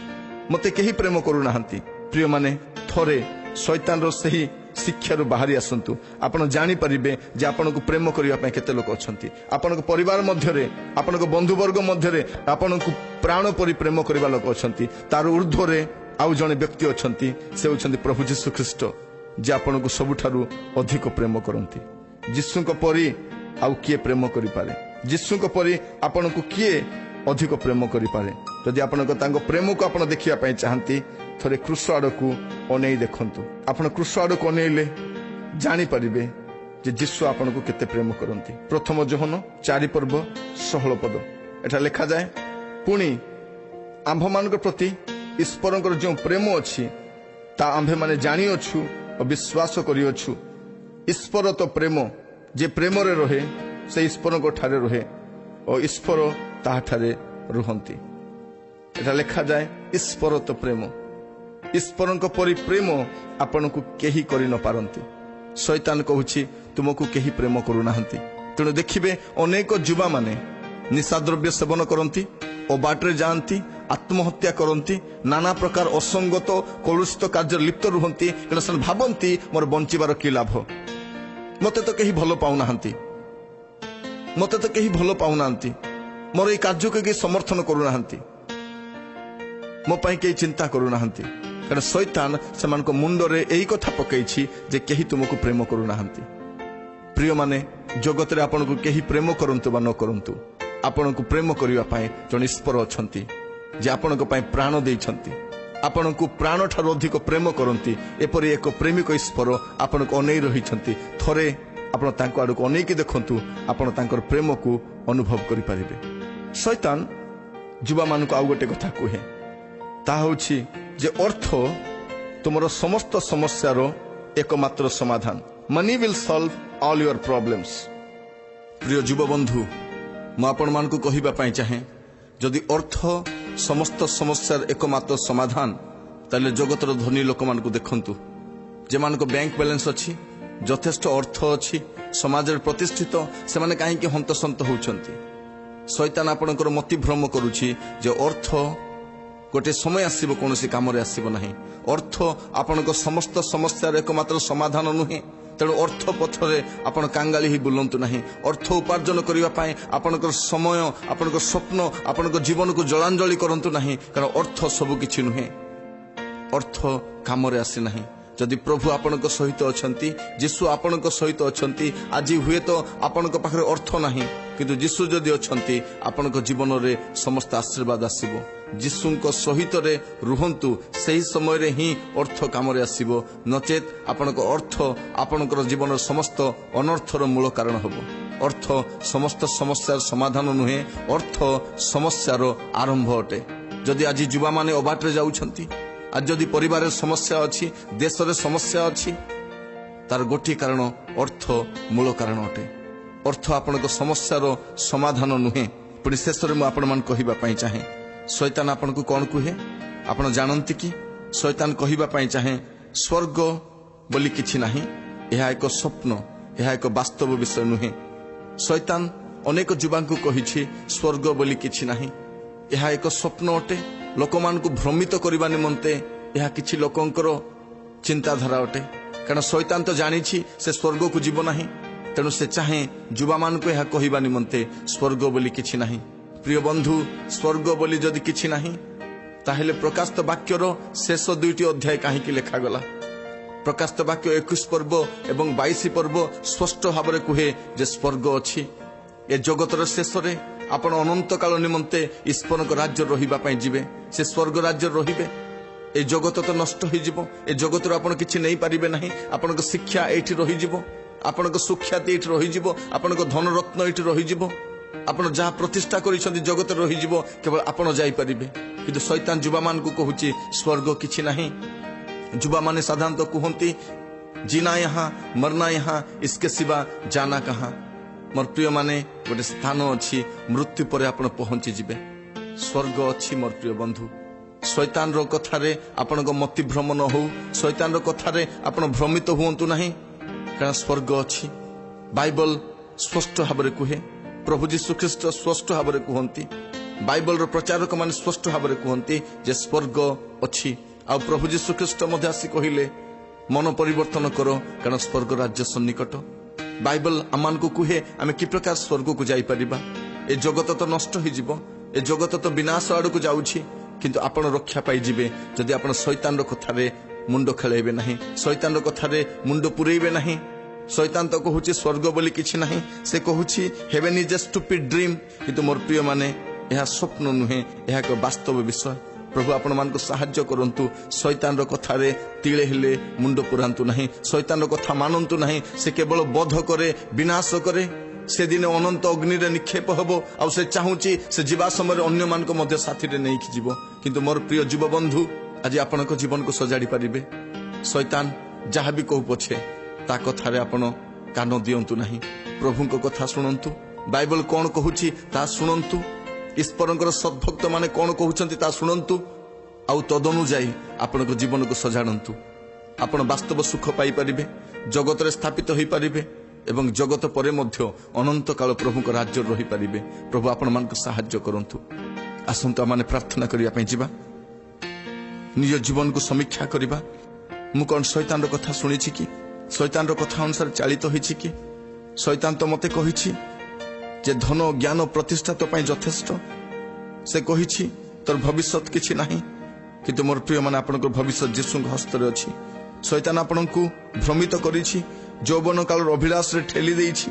मते केही प्रेम करू नाहंती प्रिय माने थरे शैतान रो सही शिक्षा बाहरी आसतु आपण जानी परिबे जे आपनको प्रेम करिया पय केते लोक अछंती आपनको परिवार मध्यरे आपनको बंधुवर्ग मध्यरे आपनको प्राण परि प्रेम करिबा लोक अछंती तार ऊर्ध्वरे आउ जने व्यक्ति अछंती से होछंती प्रभु यीशु ख्रीष्ट जे आपनको सबुठारु अधिक प्रेम करंती यीशु को परि आउ किए प्रेम करि पारे यीशु को परि आपनको किए अधिक प्रेम करि पारे जदि आपनको तांको प्रेम को आपण देखिया पय चाहंती थरे क्रूस आड़कू अनेई देखंतु आपण क्रूस आड़कू अनेइले जानी परिबे जे यीशु आपनको केते प्रेम करंती प्रथम जोहन 4 पर्व 16 पद एटा लिखा जाए पुणी आंभ मान प्रति ईश्वरंकर जो प्रेम अछि ता आंभे माने जानी अछु और विश्वास करि अछु ईश्वर तो प्रेम जे प्रेम रे रहे से ईश्वर को ठारे रहे और ईश्वर ताहा ठारे रुहंती एटा लिखा जाए ईश्वर तो प्रेम ईश्वर परि प्रेम आपण को केही करि न पारंती शैतान कहूछि तुमको केही प्रेम करू नाहंती तेणु देखिबे अनेक युवा माने निशाद्रव्य सेवन करंती और बाटरे जानती आत्महत्या करंती नाना प्रकार असंगत कलुषित कार्य लिप्त रुहंती कारण भाबंती मोर बंचिबार कि लाभ मते तो केही भलो पाउ नाहंती ମୋତେ ତ କେହି ଭଲ ପାଉନାହାନ୍ତି, ମୋର ଏଇ କାର୍ଯ୍ୟକୁ କେହି ସମର୍ଥନ କରୁନାହାନ୍ତି, ମୋ ପାଇଁ କେହି ଚିନ୍ତା କରୁନାହାନ୍ତି। କାରଣ ଶୈତାନ ସେମାନଙ୍କ ମୁଣ୍ଡରେ ଏଇ କଥା ପକାଇଛି ଯେ କେହି ତୁମକୁ ପ୍ରେମ କରୁନାହାନ୍ତି। ପ୍ରିୟମାନେ, ଜଗତରେ ଆପଣଙ୍କୁ କେହି ପ୍ରେମ କରନ୍ତୁ ବା ନ କରନ୍ତୁ, ଆପଣଙ୍କୁ ପ୍ରେମ କରିବା ପାଇଁ ଜଣେ ଈଶ୍ୱର ଅଛନ୍ତି ଯେ ଆପଣଙ୍କ ପାଇଁ ପ୍ରାଣ ଦେଇଛନ୍ତି। ଆପଣଙ୍କୁ ପ୍ରାଣ ଠାରୁ ଅଧିକ ପ୍ରେମ କରନ୍ତି ଏପରି ଏକ ପ୍ରେମିକ ଈଶ୍ୱର ଆପଣଙ୍କୁ ଅନେଇ ରହିଛନ୍ତି। ଥରେ ଆପଣ ତାଙ୍କ ଆଡ଼କୁ ଅନେଇକି ଦେଖନ୍ତୁ, ଆପଣ ତାଙ୍କର ପ୍ରେମକୁ ଅନୁଭବ କରିପାରିବେ। ଶୈତାନ ଯୁବାମାନଙ୍କୁ ଆଉ ଗୋଟେ କଥା କୁହେ, ତାହା ହେଉଛି ଯେ ଅର୍ଥ ତୁମର ସମସ୍ତ ସମସ୍ୟାର ଏକମାତ୍ର ସମାଧାନ। Money will solve all your problems. ପ୍ରିୟ ଯୁବବନ୍ଧୁ, ମୁଁ ଆପଣମାନଙ୍କୁ କହିବା ପାଇଁ ଚାହେଁ, ଯଦି ଅର୍ଥ ସମସ୍ତ ସମସ୍ୟାର ଏକମାତ୍ର ସମାଧାନ, ତାହେଲେ ଜଗତର ଧନୀ ଲୋକମାନଙ୍କୁ ଦେଖନ୍ତୁ, ଯେମାନଙ୍କ ବ୍ୟାଙ୍କ ବାଲାନ୍ସ ଅଛି, ଯଥେଷ୍ଟ ଅର୍ଥ ଅଛି, ସମାଜରେ ପ୍ରତିଷ୍ଠିତ, ସେମାନେ କାହିଁକି ହନ୍ତସନ୍ତ ହେଉଛନ୍ତି? ଶୈତାନ ଆପଣଙ୍କର ମତିଭ୍ରମ କରୁଛି ଯେ ଅର୍ଥ ଗୋଟିଏ ସମୟ ଆସିବ କୌଣସି କାମରେ ଆସିବ ନାହିଁ। ଅର୍ଥ ଆପଣଙ୍କ ସମସ୍ତ ସମସ୍ୟାର ଏକମାତ୍ର ସମାଧାନ ନୁହେଁ। ତେଣୁ ଅର୍ଥ ପଥରେ ଆପଣ କାଙ୍ଗାଳି ହୋଇ ବୁଲନ୍ତୁ ନାହିଁ। ଅର୍ଥ ଉପାର୍ଜନ କରିବା ପାଇଁ ଆପଣଙ୍କର ସମୟ, ଆପଣଙ୍କ ସ୍ୱପ୍ନ, ଆପଣଙ୍କ ଜୀବନକୁ ଜଳାଞ୍ଜଳି କରନ୍ତୁ ନାହିଁ, କାରଣ ଅର୍ଥ ସବୁ କିଛି ନୁହେଁ। ଅର୍ଥ କାମରେ ଆସି ନାହିଁ। ଯଦି ପ୍ରଭୁ ଆପଣଙ୍କ ସହିତ ଅଛନ୍ତି, ଯୀଶୁ ଆପଣଙ୍କ ସହିତ ଅଛନ୍ତି, ଆଜି ହୁଏତ ଆପଣଙ୍କ ପାଖରେ ଅର୍ଥ ନାହିଁ, କିନ୍ତୁ ଯୀଶୁ ଯଦି ଅଛନ୍ତି ଆପଣଙ୍କ ଜୀବନରେ ସମସ୍ତ ଆଶୀର୍ବାଦ ଆସିବ। ଯୀଶୁଙ୍କ ସହିତରେ ରୁହନ୍ତୁ, ସେହି ସମୟରେ ହିଁ ଅର୍ଥ କାମରେ ଆସିବ। ନଚେତ୍ ଆପଣଙ୍କ ଅର୍ଥ ଆପଣଙ୍କର ଜୀବନର ସମସ୍ତ ଅନರ್ಥର ମୂଳ କାରଣ ହେବ। ଅର୍ଥ ସମସ୍ତ ସମସ୍ୟାର ସମାଧାନ ନୁହେଁ, ଅର୍ଥ ସମସ୍ୟାର ଆରମ୍ଭ ଅଟେ। ଯଦି ଆଜି ଯୁବାମାନେ ଅବାଟରେ ଯାଉଛନ୍ତି, ଆଜି ଯଦି ପରିବାରରେ ସମସ୍ୟା ଅଛି, ଦେଶରେ ସମସ୍ୟା ଅଛି, ତାର ଗୋଟିଏ କାରଣ ଅର୍ଥ ମୂଳ କାରଣ ଅଟେ। ଅର୍ଥ ଆପଣଙ୍କ ସମସ୍ୟାର ସମାଧାନ ନୁହେଁ। ପୁଣି ଶେଷରେ ମୁଁ ଆପଣମାନଙ୍କୁ କହିବା ପାଇଁ ଚାହେଁ, ଶୈତାନ ଆପଣଙ୍କୁ କ'ଣ କୁହେ ଆପଣ ଜାଣନ୍ତି କି? ଶୈତାନ କହିବା ପାଇଁ ଚାହେଁ, ସ୍ୱର୍ଗ ବୋଲି କିଛି ନାହିଁ, ଏହା ଏକ ସ୍ୱପ୍ନ, ଏହା ଏକ ବାସ୍ତବ ବିଷୟ ନୁହେଁ। ଶୈତାନ ଅନେକ ଯୁବାଙ୍କୁ କହିଛି ସ୍ୱର୍ଗ ବୋଲି କିଛି ନାହିଁ, ଏହା ଏକ ସ୍ୱପ୍ନ ଅଟେ। ଲୋକମାନଙ୍କୁ ଭ୍ରମିତ କରିବା ନିମନ୍ତେ ଏହା କିଛି ଲୋକଙ୍କର ଚିନ୍ତାଧାରା ଅଟେ। କାରଣ ଶୈତାନ ତ ଜାଣିଛି ସେ ସ୍ୱର୍ଗକୁ ଯିବ ନାହିଁ, ତେଣୁ ସେ ଚାହେଁ ଯୁବାମାନଙ୍କୁ ଏହା କହିବା ନିମନ୍ତେ ସ୍ୱର୍ଗ ବୋଲି କିଛି ନାହିଁ। ପ୍ରିୟ ବନ୍ଧୁ, ସ୍ୱର୍ଗ ବୋଲି ଯଦି କିଛି ନାହିଁ, ତାହେଲେ ପ୍ରକାଶିତ ବାକ୍ୟର ଶେଷ 2ଟି ଅଧ୍ୟାୟ କାହିଁକି ଲେଖାଗଲା? ପ୍ରକାଶିତ ବାକ୍ୟ 21 ପର୍ବ ଏବଂ 22 ପର୍ବ ସ୍ପଷ୍ଟ ଭାବରେ କୁହେ ଯେ ସ୍ୱର୍ଗ ଅଛି। ଏ ଜଗତର ଶେଷରେ ଆପଣ ଅନନ୍ତ କାଳ ନିମନ୍ତେ ଈଶ୍ୱରଙ୍କ ରାଜ୍ୟ ରହିବା ପାଇଁ ଯିବେ। ସେ ସ୍ୱର୍ଗ ରାଜ୍ୟ ରହିବେ। ଏ ଜଗତ ତ ନଷ୍ଟ ହୋଇଯିବ, ଏ ଜଗତରୁ ଆପଣ କିଛି ନେଇପାରିବେ ନାହିଁ। ଆପଣଙ୍କ ଶିକ୍ଷା ଏଇଠି ରହିଯିବ, ଆପଣଙ୍କ ସୁଖ୍ୟାତି ଏଇଠି ରହିଯିବ, ଆପଣଙ୍କ ଧନରତ୍ନ ଏଇଠି ରହିଯିବ, ଆପଣ ଯାହା ପ୍ରତିଷ୍ଠା କରିଛନ୍ତି ଜଗତରେ ରହିଯିବ, କେବଳ ଆପଣ ଯାଇପାରିବେ। କିନ୍ତୁ ଶୈତାନ ଯୁବାମାନଙ୍କୁ କହୁଛି ସ୍ୱର୍ଗ କିଛି ନାହିଁ। ଯୁବାମାନେ ସାଧାରଣତଃ କୁହନ୍ତି, ଜିନା यहाँ मरना यहाँ, इसके सिवा जाना कहाँ। ମୋର ପ୍ରିୟମାନେ, ଗୋଟେ ସ୍ଥାନ ଅଛି, ମୃତ୍ୟୁ ପରେ ଆପଣ ପହଞ୍ଚିଯିବେ। ସ୍ୱର୍ଗ ଅଛି ମୋର ପ୍ରିୟ ବନ୍ଧୁ। ଶୈତାନର କଥାରେ ଆପଣଙ୍କ ମତିଭ୍ରମ ନ ହଉ, ଶୈତାନର କଥାରେ ଆପଣ ଭ୍ରମିତ ହୁଅନ୍ତୁ ନାହିଁ, କାରଣ ସ୍ୱର୍ଗ ଅଛି। ବାଇବଲ ସ୍ପଷ୍ଟ ଭାବରେ କୁହେ, ପ୍ରଭୁ ଯୀଶୁ ଖ୍ରୀଷ୍ଟ ସ୍ପଷ୍ଟ ଭାବରେ କୁହନ୍ତି, ବାଇବଲର ପ୍ରଚାରକମାନେ ସ୍ପଷ୍ଟ ଭାବରେ କୁହନ୍ତି ଯେ ସ୍ୱର୍ଗ ଅଛି। ଆଉ ପ୍ରଭୁ ଯୀଶୁ ଖ୍ରୀଷ୍ଟ ମଧ୍ୟ ଆସି କହିଲେ, ମନ ପରିବର୍ତ୍ତନ କର, କାରଣ ସ୍ୱର୍ଗ ରାଜ୍ୟ ସନ୍ନିକଟ। ବାଇବଲ ଆମମାନଙ୍କୁ କୁହେ ଆମେ କି ପ୍ରକାର ସ୍ୱର୍ଗକୁ ଯାଇପାରିବା। ଏ ଜଗତ ତ ନଷ୍ଟ ହୋଇଯିବ, ଏ ଜଗତ ତ ବିନାଶ ଆଡ଼କୁ ଯାଉଛି, କିନ୍ତୁ ଆପଣ ରକ୍ଷା ପାଇଯିବେ ଯଦି ଆପଣ ଶୈତାନର କଥାରେ ମୁଣ୍ଡ ଖେଳାଇବେ ନାହିଁ, ଶୈତାନର କଥାରେ ମୁଣ୍ଡ ପୁରେଇବେ ନାହିଁ। ଶୈତାନ ତ କହୁଛି ସ୍ୱର୍ଗ ବୋଲି କିଛି ନାହିଁ, ସେ କହୁଛି heaven is a stupid dream. କିନ୍ତୁ ମୋର ପ୍ରିୟମାନେ, ଏହା ସ୍ୱପ୍ନ ନୁହେଁ, ଏହା ଏକ ବାସ୍ତବ ବିଷୟ। ପ୍ରଭୁ ଆପଣମାନଙ୍କୁ ସାହାଯ୍ୟ କରନ୍ତୁ। ଶୈତାନର କଥାରେ ତିଳେ ହେଲେ ମୁଣ୍ଡ ପୁରାନ୍ତୁ ନାହିଁ, ଶୈତାନର କଥା ମାନନ୍ତୁ ନାହିଁ। ସେ କେବଳ ବଧ କରେ, ବିନାଶ କରେ। ସେଦିନ ଅନନ୍ତ ଅଗ୍ନିରେ ନିକ୍ଷେପ ହେବ। ଆଉ ସେ ଚାହୁଁଛି ସେ ଯିବା ସମୟରେ ଅନ୍ୟମାନଙ୍କ ମଧ୍ୟ ସାଥିରେ ନେଇକି ଯିବ। କିନ୍ତୁ ମୋର ପ୍ରିୟ ଯୁବବନ୍ଧୁ, ଆଜି ଆପଣଙ୍କ ଜୀବନକୁ ସଜାଡ଼ି ପାରିବେ। ଶୈତାନ ଯାହା ବି କହୁ ପଛେ ତା କଥାରେ ଆପଣ କାନ ଦିଅନ୍ତୁ ନାହିଁ। ପ୍ରଭୁଙ୍କ କଥା ଶୁଣନ୍ତୁ। ବାଇବଲ କ'ଣ କହୁଛି ତାହା ଶୁଣନ୍ତୁ। ଈଶ୍ୱରଙ୍କର ସଦ୍ଭକ୍ତ ମାନେ କ'ଣ କହୁଛନ୍ତି ତାହା ଶୁଣନ୍ତୁ। ଆଉ ତଦନୁଯାୟୀ ଆପଣଙ୍କ ଜୀବନକୁ ସଜାଡ଼ନ୍ତୁ। ଆପଣ ବାସ୍ତବ ସୁଖ ପାଇପାରିବେ, ଜଗତରେ ସ୍ଥାପିତ ହୋଇପାରିବେ ଏବଂ ଜଗତ ପରେ ମଧ୍ୟ ଅନନ୍ତ କାଳ ପ୍ରଭୁଙ୍କ ରାଜ୍ୟରେ ରହିପାରିବେ। ପ୍ରଭୁ ଆପଣମାନଙ୍କୁ ସାହାଯ୍ୟ କରନ୍ତୁ। ଆସନ୍ତୁ ଆମମାନେ ପ୍ରାର୍ଥନା କରିବା ପାଇଁ ଯିବା, ନିଜ ଜୀବନକୁ ସମୀକ୍ଷା କରିବା। ମୁଁ କ'ଣ ଶୈତାନର କଥା ଶୁଣିଛି କି? ଶୈତାନର କଥା ଅନୁସାରେ ଚାଳିତ ହୋଇଛି କି? ଶୈତାନ ତ ମୋତେ କହିଛି ଯେ ଧନ ଜ୍ଞାନ ପ୍ରତିଷ୍ଠା ତୋ ପାଇଁ ଯଥେଷ୍ଟ। ସେ କହିଛି ତୋର ଭବିଷ୍ୟତ କିଛି ନାହିଁ, କିନ୍ତୁ ମୋର ପ୍ରିୟମାନେ ଆପଣଙ୍କର ଭବିଷ୍ୟତ ଯୀଶୁଙ୍କ ହସ୍ତରେ ଅଛି। ଶୈତାନ ଆପଣଙ୍କୁ ଭ୍ରମିତ କରିଛି, ଯୌବନ କାଳର ଅଭିଳାଷରେ ଠେଲି ଦେଇଛି।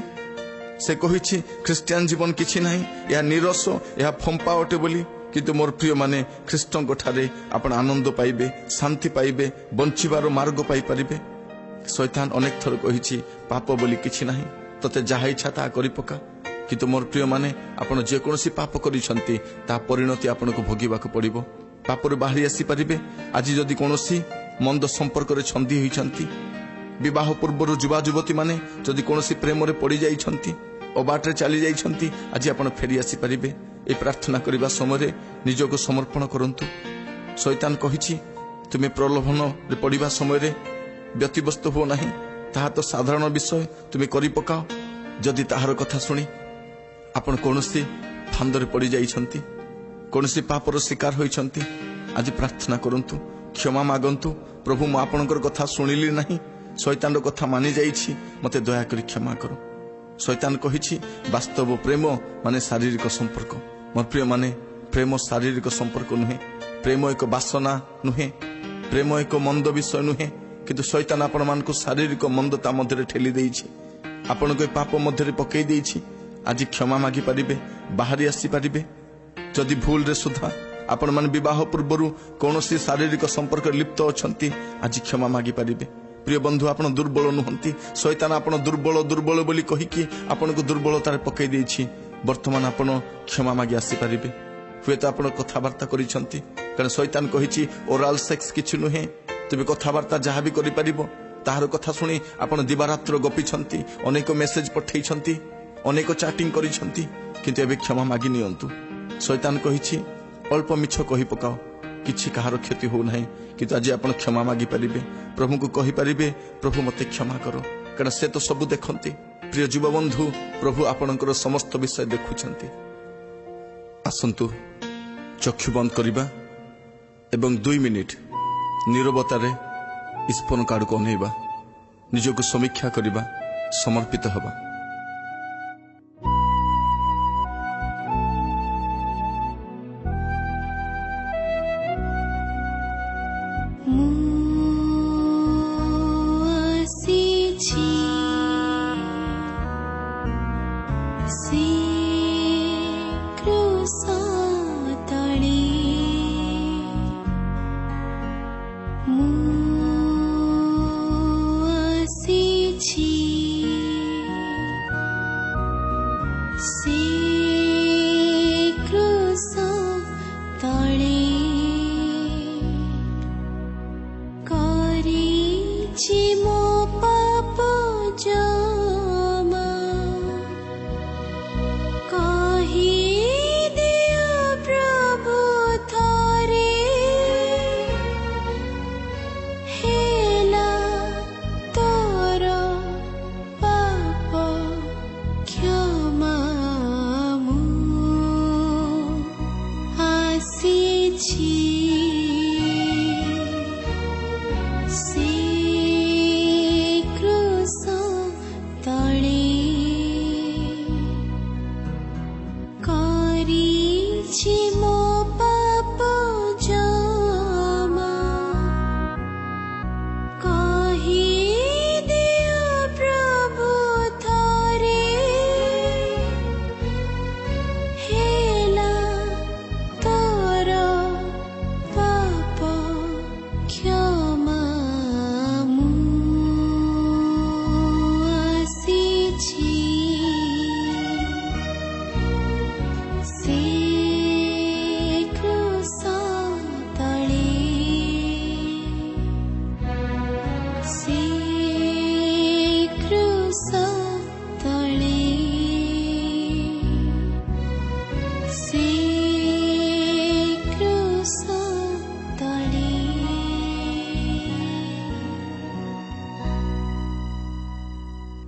ସେ କହିଛି ଖ୍ରୀଷ୍ଟିଆନ ଜୀବନ କିଛି ନାହିଁ, ଏହା ନିରସ, ଏହା ଫମ୍ପା ଅଟେ ବୋଲି। କିନ୍ତୁ ମୋର ପ୍ରିୟମାନେ, ଖ୍ରୀଷ୍ଟଙ୍କ ଠାରେ ଆପଣ ଆନନ୍ଦ ପାଇବେ, ଶାନ୍ତି ପାଇବେ, ବଞ୍ଚିବାର ମାର୍ଗ ପାଇପାରିବେ। ଶୈତାନ ଅନେକ ଥର କହିଛି ପାପ ବୋଲି କିଛି ନାହିଁ, ତତେ ଯାହା ଇଚ୍ଛା ତାହା କରିପକା। କିନ୍ତୁ ମୋର ପ୍ରିୟମାନେ, ଆପଣ ଯେକୌଣସି ପାପ କରିଛନ୍ତି ତାହା ପରିଣତି ଆପଣଙ୍କୁ ଭୋଗିବାକୁ ପଡ଼ିବ। ପାପରୁ ବାହାରି ଆସିପାରିବେ। ଆଜି ଯଦି କୌଣସି ମନ୍ଦ ସମ୍ପର୍କରେ ଛନ୍ଦି ହୋଇଛନ୍ତି, ବିବାହ ପୂର୍ବରୁ ଯୁବା ଯୁବତୀମାନେ ଯଦି କୌଣସି ପ୍ରେମରେ ପଡ଼ିଯାଇଛନ୍ତି, ଅବାଟରେ ଚାଲି ଯାଇଛନ୍ତି, ଆଜି ଆପଣ ଫେରି ଆସିପାରିବେ। ଏହି ପ୍ରାର୍ଥନା କରିବା ସମୟରେ ନିଜକୁ ସମର୍ପଣ କରନ୍ତୁ। ଶୈତାନ କହିଛି ତୁମେ ପ୍ରଲୋଭନରେ ପଡ଼ିବା ସମୟରେ ବ୍ୟତିବ୍ୟସ୍ତ ହୁଅ ନାହିଁ, ତାହା ତ ସାଧାରଣ ବିଷୟ, ତୁମେ କରିପକାଅ। ଯଦି ତାହାର କଥା ଶୁଣି ଆପଣ କୌଣସି ଫାନ୍ଦରେ ପଡ଼ିଯାଇଛନ୍ତି, କୌଣସି ପାପର ଶିକାର ହୋଇଛନ୍ତି, ଆଜି ପ୍ରାର୍ଥନା କରନ୍ତୁ, କ୍ଷମା ମାଗନ୍ତୁ। ପ୍ରଭୁ, ମୁଁ ଆପଣଙ୍କର କଥା ଶୁଣିଲି ନାହିଁ, ଶୈତାନର କଥା ମାନି ଯାଇଛି, ମୋତେ ଦୟାକରି କ୍ଷମା କର। ଶୈତାନ କହିଛି ବାସ୍ତବ ପ୍ରେମ ମାନେ ଶାରୀରିକ ସମ୍ପର୍କ। ମୋର ପ୍ରିୟମାନେ, ପ୍ରେମ ଶାରୀରିକ ସମ୍ପର୍କ ନୁହେଁ, ପ୍ରେମ ଏକ ବାସନା ନୁହେଁ, ପ୍ରେମ ଏକ ମନ୍ଦ ବିଷୟ ନୁହେଁ। କିନ୍ତୁ ଶୈତାନ ଆପଣମାନଙ୍କୁ ଶାରୀରିକ ମନ୍ଦତା ମଧ୍ୟରେ ଠେଲି ଦେଇଛି, ଆପଣଙ୍କୁ ଏ ପାପ ମଧ୍ୟରେ ପକାଇ ଦେଇଛି। ଆଜି କ୍ଷମା ମାଗିପାରିବେ, ବାହାରି ଆସିପାରିବେ। ଯଦି ଭୁଲରେ ସୁଦ୍ଧା ଆପଣମାନେ ବିବାହ ପୂର୍ବରୁ କୌଣସି ଶାରୀରିକ ସମ୍ପର୍କରେ ଲିପ୍ତ ଅଛନ୍ତି, ଆଜି କ୍ଷମା ମାଗିପାରିବେ। ପ୍ରିୟ ବନ୍ଧୁ, ଆପଣ ଦୁର୍ବଳ ନୁହନ୍ତି। ଶୈତାନ ଆପଣ ଦୁର୍ବଳ ବୋଲି କହିକି ଆପଣଙ୍କୁ ଦୁର୍ବଳତାରେ ପକାଇ ଦେଇଛି। ବର୍ତ୍ତମାନ ଆପଣ କ୍ଷମା ମାଗି ଆସିପାରିବେ। ହୁଏତ ଆପଣ କଥାବାର୍ତ୍ତା କରିଛନ୍ତି, କାରଣ ଶୈତାନ କହିଛି ଓରାଲ ସେକ୍ସ କିଛି ନୁହେଁ, ତେବେ କଥାବାର୍ତ୍ତା ଯାହା ବି କରିପାରିବ। ତାହାର କଥା ଶୁଣି ଆପଣ ଦିବାରାତ୍ର ଗପିଛନ୍ତି, ଅନେକ ମେସେଜ ପଠାଇଛନ୍ତି, ଅନେକ ଚାଟିଂ କରିଛନ୍ତି, କିନ୍ତୁ ଏବେ କ୍ଷମା ମାଗି ନିଅନ୍ତୁ। ଶୈତାନ କହିଛି ଅଳ୍ପ ମିଛ କହି ପକାଅ, କିଛି କାହାର କ୍ଷତି ହେଉନାହିଁ, କିନ୍ତୁ ଆଜି ଆପଣ କ୍ଷମା ମାଗିପାରିବେ। ପ୍ରଭୁଙ୍କୁ କହିପାରିବେ, ପ୍ରଭୁ ମୋତେ କ୍ଷମା କର, କାରଣ ସେ ତ ସବୁ ଦେଖନ୍ତି। ପ୍ରିୟ ଯୁବବନ୍ଧୁ, ପ୍ରଭୁ ଆପଣଙ୍କର ସମସ୍ତ ବିଷୟ ଦେଖୁଛନ୍ତି। ଆସନ୍ତୁ ଚକ୍ଷୁ ବନ୍ଦ କରିବା ଏବଂ 2 ମିନିଟ୍ ନୀରବତାରେ ଈଶ୍ୱରଙ୍କ ଆଡ଼କୁ ଅନେଇବା, ନିଜକୁ ସମୀକ୍ଷା କରିବା, ସମର୍ପିତ ହେବା।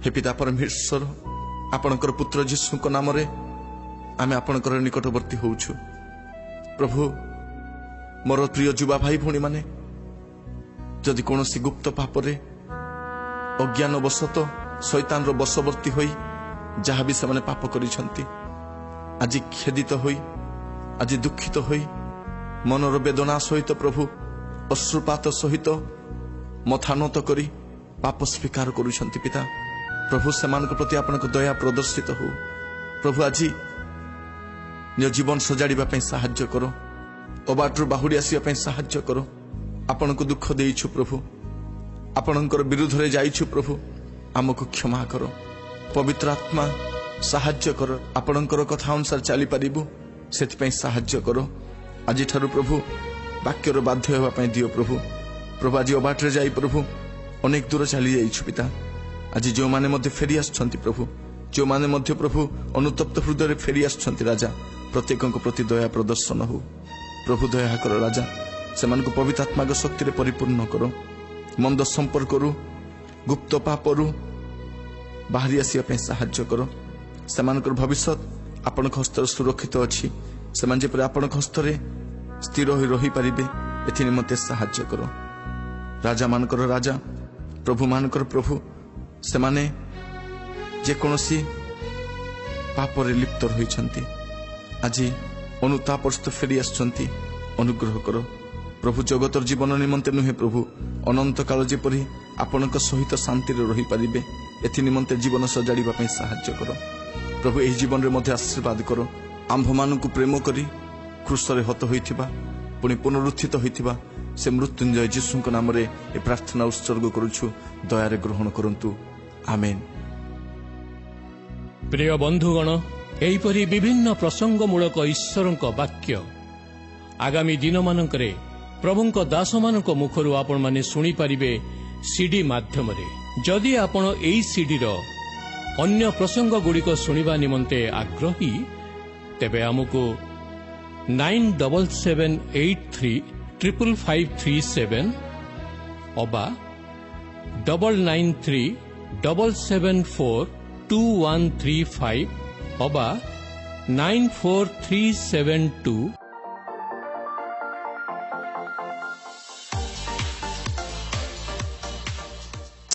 हे पिता परमेश्वर, आपणकर पुत्र जीशुଙ୍କ नामରେ ଆମେ ଆପଣଙ୍କର ନିକଟବର୍ତ୍ତୀ ହେଉଛୁ। ପ୍ରଭୁ, ମୋର ପ୍ରିୟ ଯୁବା ଭାଇ ଭଉଣୀମାନେ ଯଦି କୌଣସି ଗୁପ୍ତ ପାପରେ ଅଜ୍ଞାନବଶତଃ ଶୈତାନର ବଶବର୍ତ୍ତୀ ହୋଇ ଯାହା ବି ସେମାନେ ପାପ କରିଛନ୍ତି, ଆଜି ଖେଦିତ ହୋଇ, ଆଜି ଦୁଃଖିତ ହୋଇ, ମନର ବେଦନା ସହିତ ପ୍ରଭୁ ଅଶ୍ରୁପାତ ସହିତ ମଥାନତ କରି ପାପ ସ୍ୱୀକାର କରୁଛନ୍ତି ପିତା। ପ୍ରଭୁ ସେମାନଙ୍କ ପ୍ରତି ଆପଣଙ୍କ ଦୟା ପ୍ରଦର୍ଶିତ ହଉ। ପ୍ରଭୁ ଆଜି ନିଜ ଜୀବନ ସଜାଡ଼ିବା ପାଇଁ ସାହାଯ୍ୟ କର, ଅବାଟରୁ ବାହୁଡ଼ି ଆସିବା ପାଇଁ ସାହାଯ୍ୟ କର। ଆପଣଙ୍କୁ ଦୁଃଖ ଦେଇଛୁ ପ୍ରଭୁ, ଆପଣଙ୍କର ବିରୁଦ୍ଧରେ ଯାଇଛୁ ପ୍ରଭୁ, ଆମକୁ କ୍ଷମା କର। ପବିତ୍ର ଆତ୍ମା ସାହାଯ୍ୟ କର, ଆପଣଙ୍କର କଥା ଅନୁସାରେ ଚାଲିପାରିବୁ ସେଥିପାଇଁ ସାହାଯ୍ୟ କର। ଆଜିଠାରୁ ପ୍ରଭୁ ବାକ୍ୟର ବାଧ୍ୟ ହେବା ପାଇଁ ଦିଅ ପ୍ରଭୁ। ପ୍ରଭୁ ଆଜି ଅବାଟରେ ଯାଇ ପ୍ରଭୁ ଅନେକ ଦୂର ଚାଲି ଯାଇଛୁ ପିତା। ଆଜି ଯେଉଁମାନେ ମଧ୍ୟ ଫେରି ଆସିଛନ୍ତି ପ୍ରଭୁ, ଯେଉଁମାନେ ମଧ୍ୟ ପ୍ରଭୁ ଅନୁତପ୍ତ ହୃଦୟରେ ଫେରି ଆସିଛନ୍ତି ରାଜା, ପ୍ରତ୍ୟେକଙ୍କ ପ୍ରତି ଦୟା ପ୍ରଦର୍ଶନ ହଉ। ପ୍ରଭୁ ଦୟା କର ରାଜା, ସେମାନଙ୍କୁ ପବିତ୍ର ଆତ୍ମାଙ୍କ ଶକ୍ତିରେ ପରିପୂର୍ଣ୍ଣ କର। ମନ୍ଦ ସମ୍ପର୍କରୁ, ଗୁପ୍ତ ପାପରୁ ବାହାରି ଆସିବା ପାଇଁ ସାହାଯ୍ୟ କର। ସେମାନଙ୍କର ଭବିଷ୍ୟତ ଆପଣଙ୍କ ହସ୍ତରେ ସୁରକ୍ଷିତ ଅଛି। ସେମାନେ ଯେପରି ଆପଣଙ୍କ ହସ୍ତରେ ସ୍ଥିର ହୋଇ ରହିପାରିବେ ଏଥି ନିମନ୍ତେ ସାହାଯ୍ୟ କର। ରାଜାମାନଙ୍କର ରାଜା, ପ୍ରଭୁମାନଙ୍କର ପ୍ରଭୁ, ସେମାନେ ଯେକୌଣସି ପାପରେ ଲିପ୍ତ ରହିଛନ୍ତି, ଆଜି ଅନୁତାପ ସହିତ ଫେରି ଆସିଛନ୍ତି, ଅନୁଗ୍ରହ କର ପ୍ରଭୁ। ଜଗତର ଜୀବନ ନିମନ୍ତେ ନୁହେଁ ପ୍ରଭୁ, ଅନନ୍ତ କାଳ ଯେପରି ଆପଣଙ୍କ ସହିତ ଶାନ୍ତିରେ ରହିପାରିବେ ଏଥି ନିମନ୍ତେ ଜୀବନ ସଜାଡ଼ିବା ପାଇଁ ସାହାଯ୍ୟ କର ପ୍ରଭୁ। ଏହି ଜୀବନରେ ମଧ୍ୟ ଆଶୀର୍ବାଦ କର। ଆମ୍ଭମାନଙ୍କୁ ପ୍ରେମ କରି କ୍ରୁଶରେ ହତ ହୋଇଥିବା, ପୁଣି ପୁନରୁତ୍ଥିତ ହୋଇଥିବା ସେ ମୃତ୍ୟୁଞ୍ଜୟ ଯୀଶୁଙ୍କ ନାମରେ ଏ ପ୍ରାର୍ଥନା ଉତ୍ସର୍ଗ କରୁଛୁ, ଦୟାରେ ଗ୍ରହଣ କରନ୍ତୁ। ଆମେନ୍। ପ୍ରିୟ ବନ୍ଧୁଗଣ, ଏହିପରି ବିଭିନ୍ନ ପ୍ରସଙ୍ଗମୂଳକ ଈଶ୍ୱରଙ୍କ ବାକ୍ୟ ଆଗାମୀ ଦିନମାନଙ୍କରେ ପ୍ରଭୁଙ୍କ ଦାସମାନଙ୍କ ମୁଖରୁ ଆପଣମାନେ ଶୁଣିପାରିବେ ସିଡି ମାଧ୍ୟମରେ। ଯଦି ଆପଣ ଏହି ସିଡିର ଅନ୍ୟ ପ୍ରସଙ୍ଗଗୁଡ଼ିକ ଶୁଣିବା ନିମନ୍ତେ ଆଗ୍ରହୀ, ତେବେ ଆମକୁ 9778355537 ଅବା 9937742135 ଅବା 94372